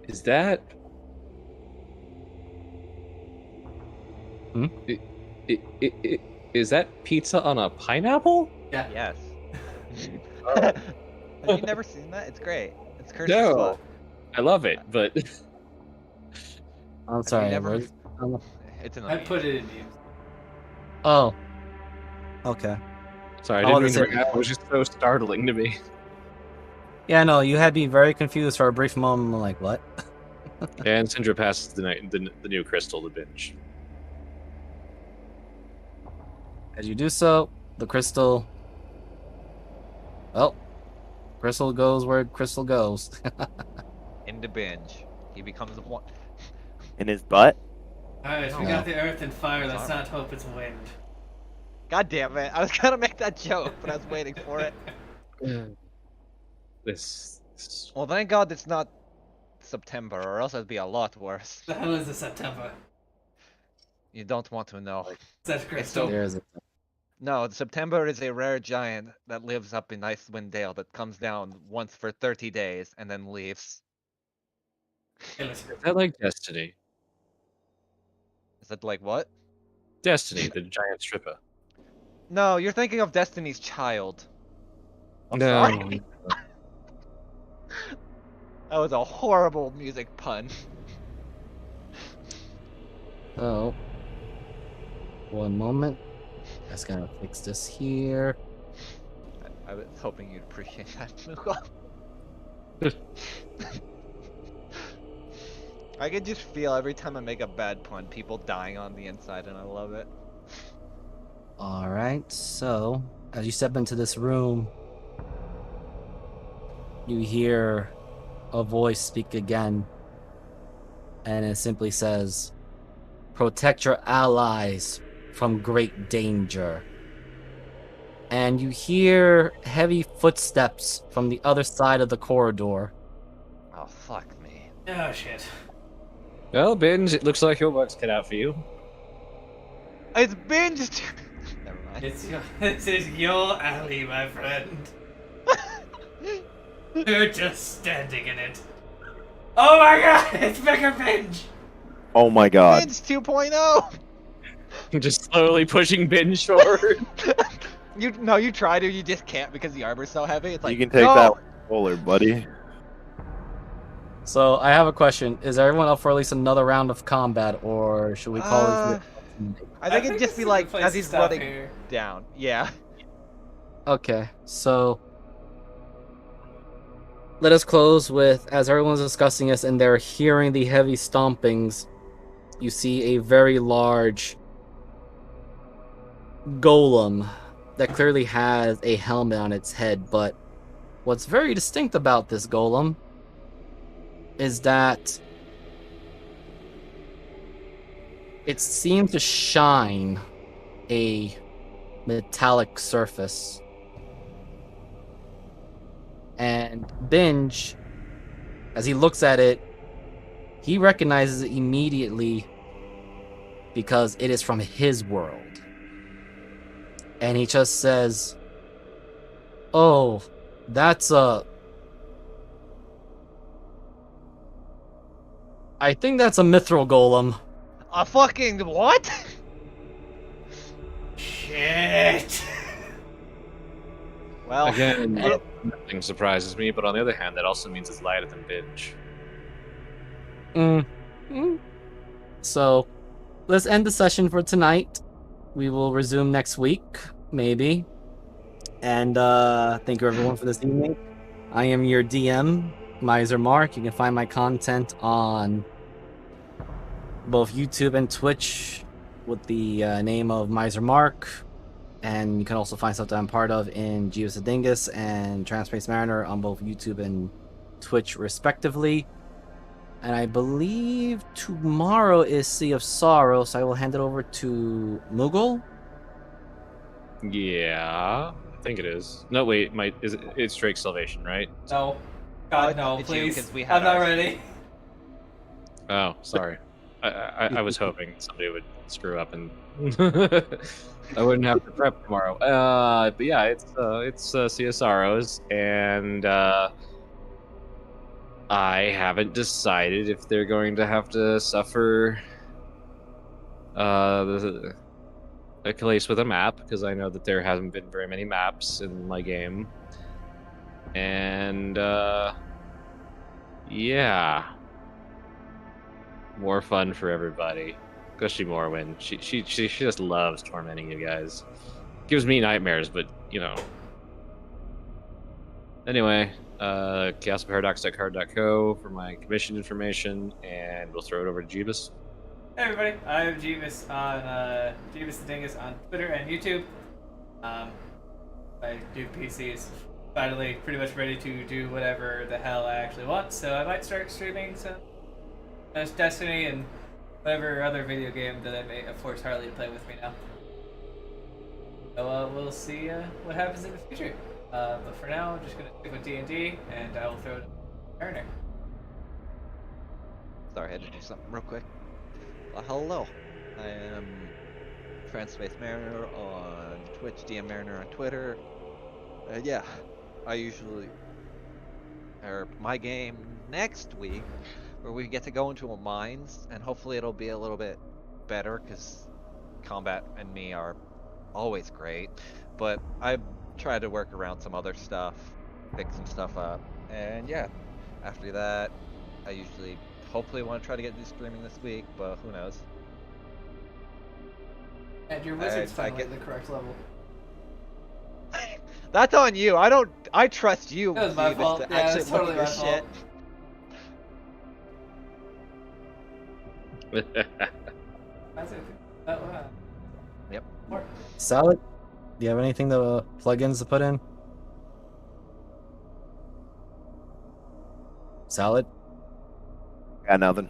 Is that? Hmm? Is that pizza on a pineapple? Yeah. Yes. Have you never seen that? It's great. It's cursed as No, fuck. I love it, but I'm Have you sorry. never- where's- It's in the I meme. put it in you. Oh. Okay. sorry, I Oh, didn't mean that's to. It was just so startling to me. Yeah, no, you had me very confused for a brief moment. I'm like, what? And Syndra passes the new crystal to binge. As you do so, the crystal. Well, crystal goes where crystal goes. In the binge. He becomes one. In his butt? Alright, we No. got the earth and fire. It's Let's armor. not hope it's wind. God damn it. I was gonna make that joke, but I was waiting for it. This Well, thank God it's not September, or else it'd be a lot worse. The hell is the September? You don't want to know. That's crystal. There's a No, September is a rare giant that lives up in Icewind Dale that comes down once for 30 days and then leaves. Hey, listen. is that like Destiny? Is that like what? Destiny, the giant stripper. No, you're thinking of Destiny's Child. I'm No. sorry. That was a horrible music pun. Oh. One moment. Just gonna fix this here. I was hoping you'd appreciate that, Luca. I can just feel every time I make a bad pun, people dying on the inside, and I love it. Alright, so as you step into this room, you hear a voice speak again, and it simply says, "Protect your allies from great danger." And you hear heavy footsteps from the other side of the corridor. Oh, fuck me. Oh shit. Well, Binge, it looks like your work's cut out for you. It's binged! Never mind. This is your alley, my friend. You're just standing in it. Oh my god, it's Mega Binge! Oh my god. Binge 2.0. Just slowly pushing Binge forward. You try to, you just can't because the armor's so heavy. It's like You can take no! that with a roller, buddy. So I have a question. Is everyone up for at least another round of combat, or should we call it? I think it'd just this be is a like good place as to he's stop running here. down. Yeah. Okay, so let us close with, as everyone's discussing this and they're hearing the heavy stompings, you see a very large golem that clearly has a helmet on its head, but what's very distinct about this golem is that it seems to shine a metallic surface. And Binge, as he looks at it, he recognizes it immediately because it is from his world. And he just says, "Oh, that's I think that's a mithril golem." A fucking what? Shit! Well, Again, it- nothing surprises me, but on the other hand, that also means it's lighter than Binge. So, let's end the session for tonight. We will resume next week, maybe. And thank you everyone for this evening. I am your DM, Miser Mark. You can find my content on both YouTube and Twitch with the name of Miser Mark. And you can also find stuff that I'm part of in Jeeves the Dingus and Transpace Mariner on both YouTube and Twitch, respectively. And I believe tomorrow is Sea of Sorrow, so I will hand it over to Mughal. Yeah, I think it is. No, wait, it's Drake's Salvation, right? No. God, no, it's you, please. 'cause we had I'm not ours. ready. Oh, sorry. I was hoping somebody would screw up and I wouldn't have to prep tomorrow. But yeah, it's CSROs, and I haven't decided if they're going to have to suffer a case with a map, because I know that there hasn't been very many maps in my game, and yeah. More fun for everybody, especially Morwen. She just loves tormenting you guys. Gives me nightmares, but you know. Anyway, chaosparadox.card.co for my commission information, and we'll throw it over to Jeebus. Hey everybody, I'm Jeeves on Jeeves the Dingus on Twitter and YouTube. My new PC is finally pretty much ready to do whatever the hell I actually want, so I might start streaming some Destiny and whatever other video game that I may force Harley to play with me now. So we'll see what happens in the future. But for now, I'm just gonna stick with D&D, and I will throw it to Mariner. Sorry, I had to do something real quick. Hello, I am Transpace Mariner on Twitch, DM Mariner on Twitter. Yeah, I usually, my game next week, where we get to go into a mines, and hopefully it'll be a little bit better, because combat and me are always great, but I try to work around some other stuff, pick some stuff up, and yeah, after that, I usually hopefully want to try to get to streaming this week, but who knows. And your wizard's I finally get- at the correct level. That's on you. I trust you, That was my Jeebus, fault. to Yeah, actually it's look totally at my your fault. shit. That's it. Oh, Yep. More. Salad, do you have anything to plugins to put in? Salad? Got nothing.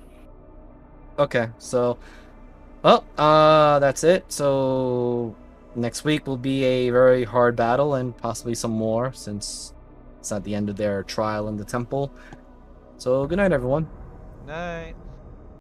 Okay, so well, that's it. So next week will be a very hard battle and possibly some more, since it's at the end of their trial in the temple. So good night, everyone. Night.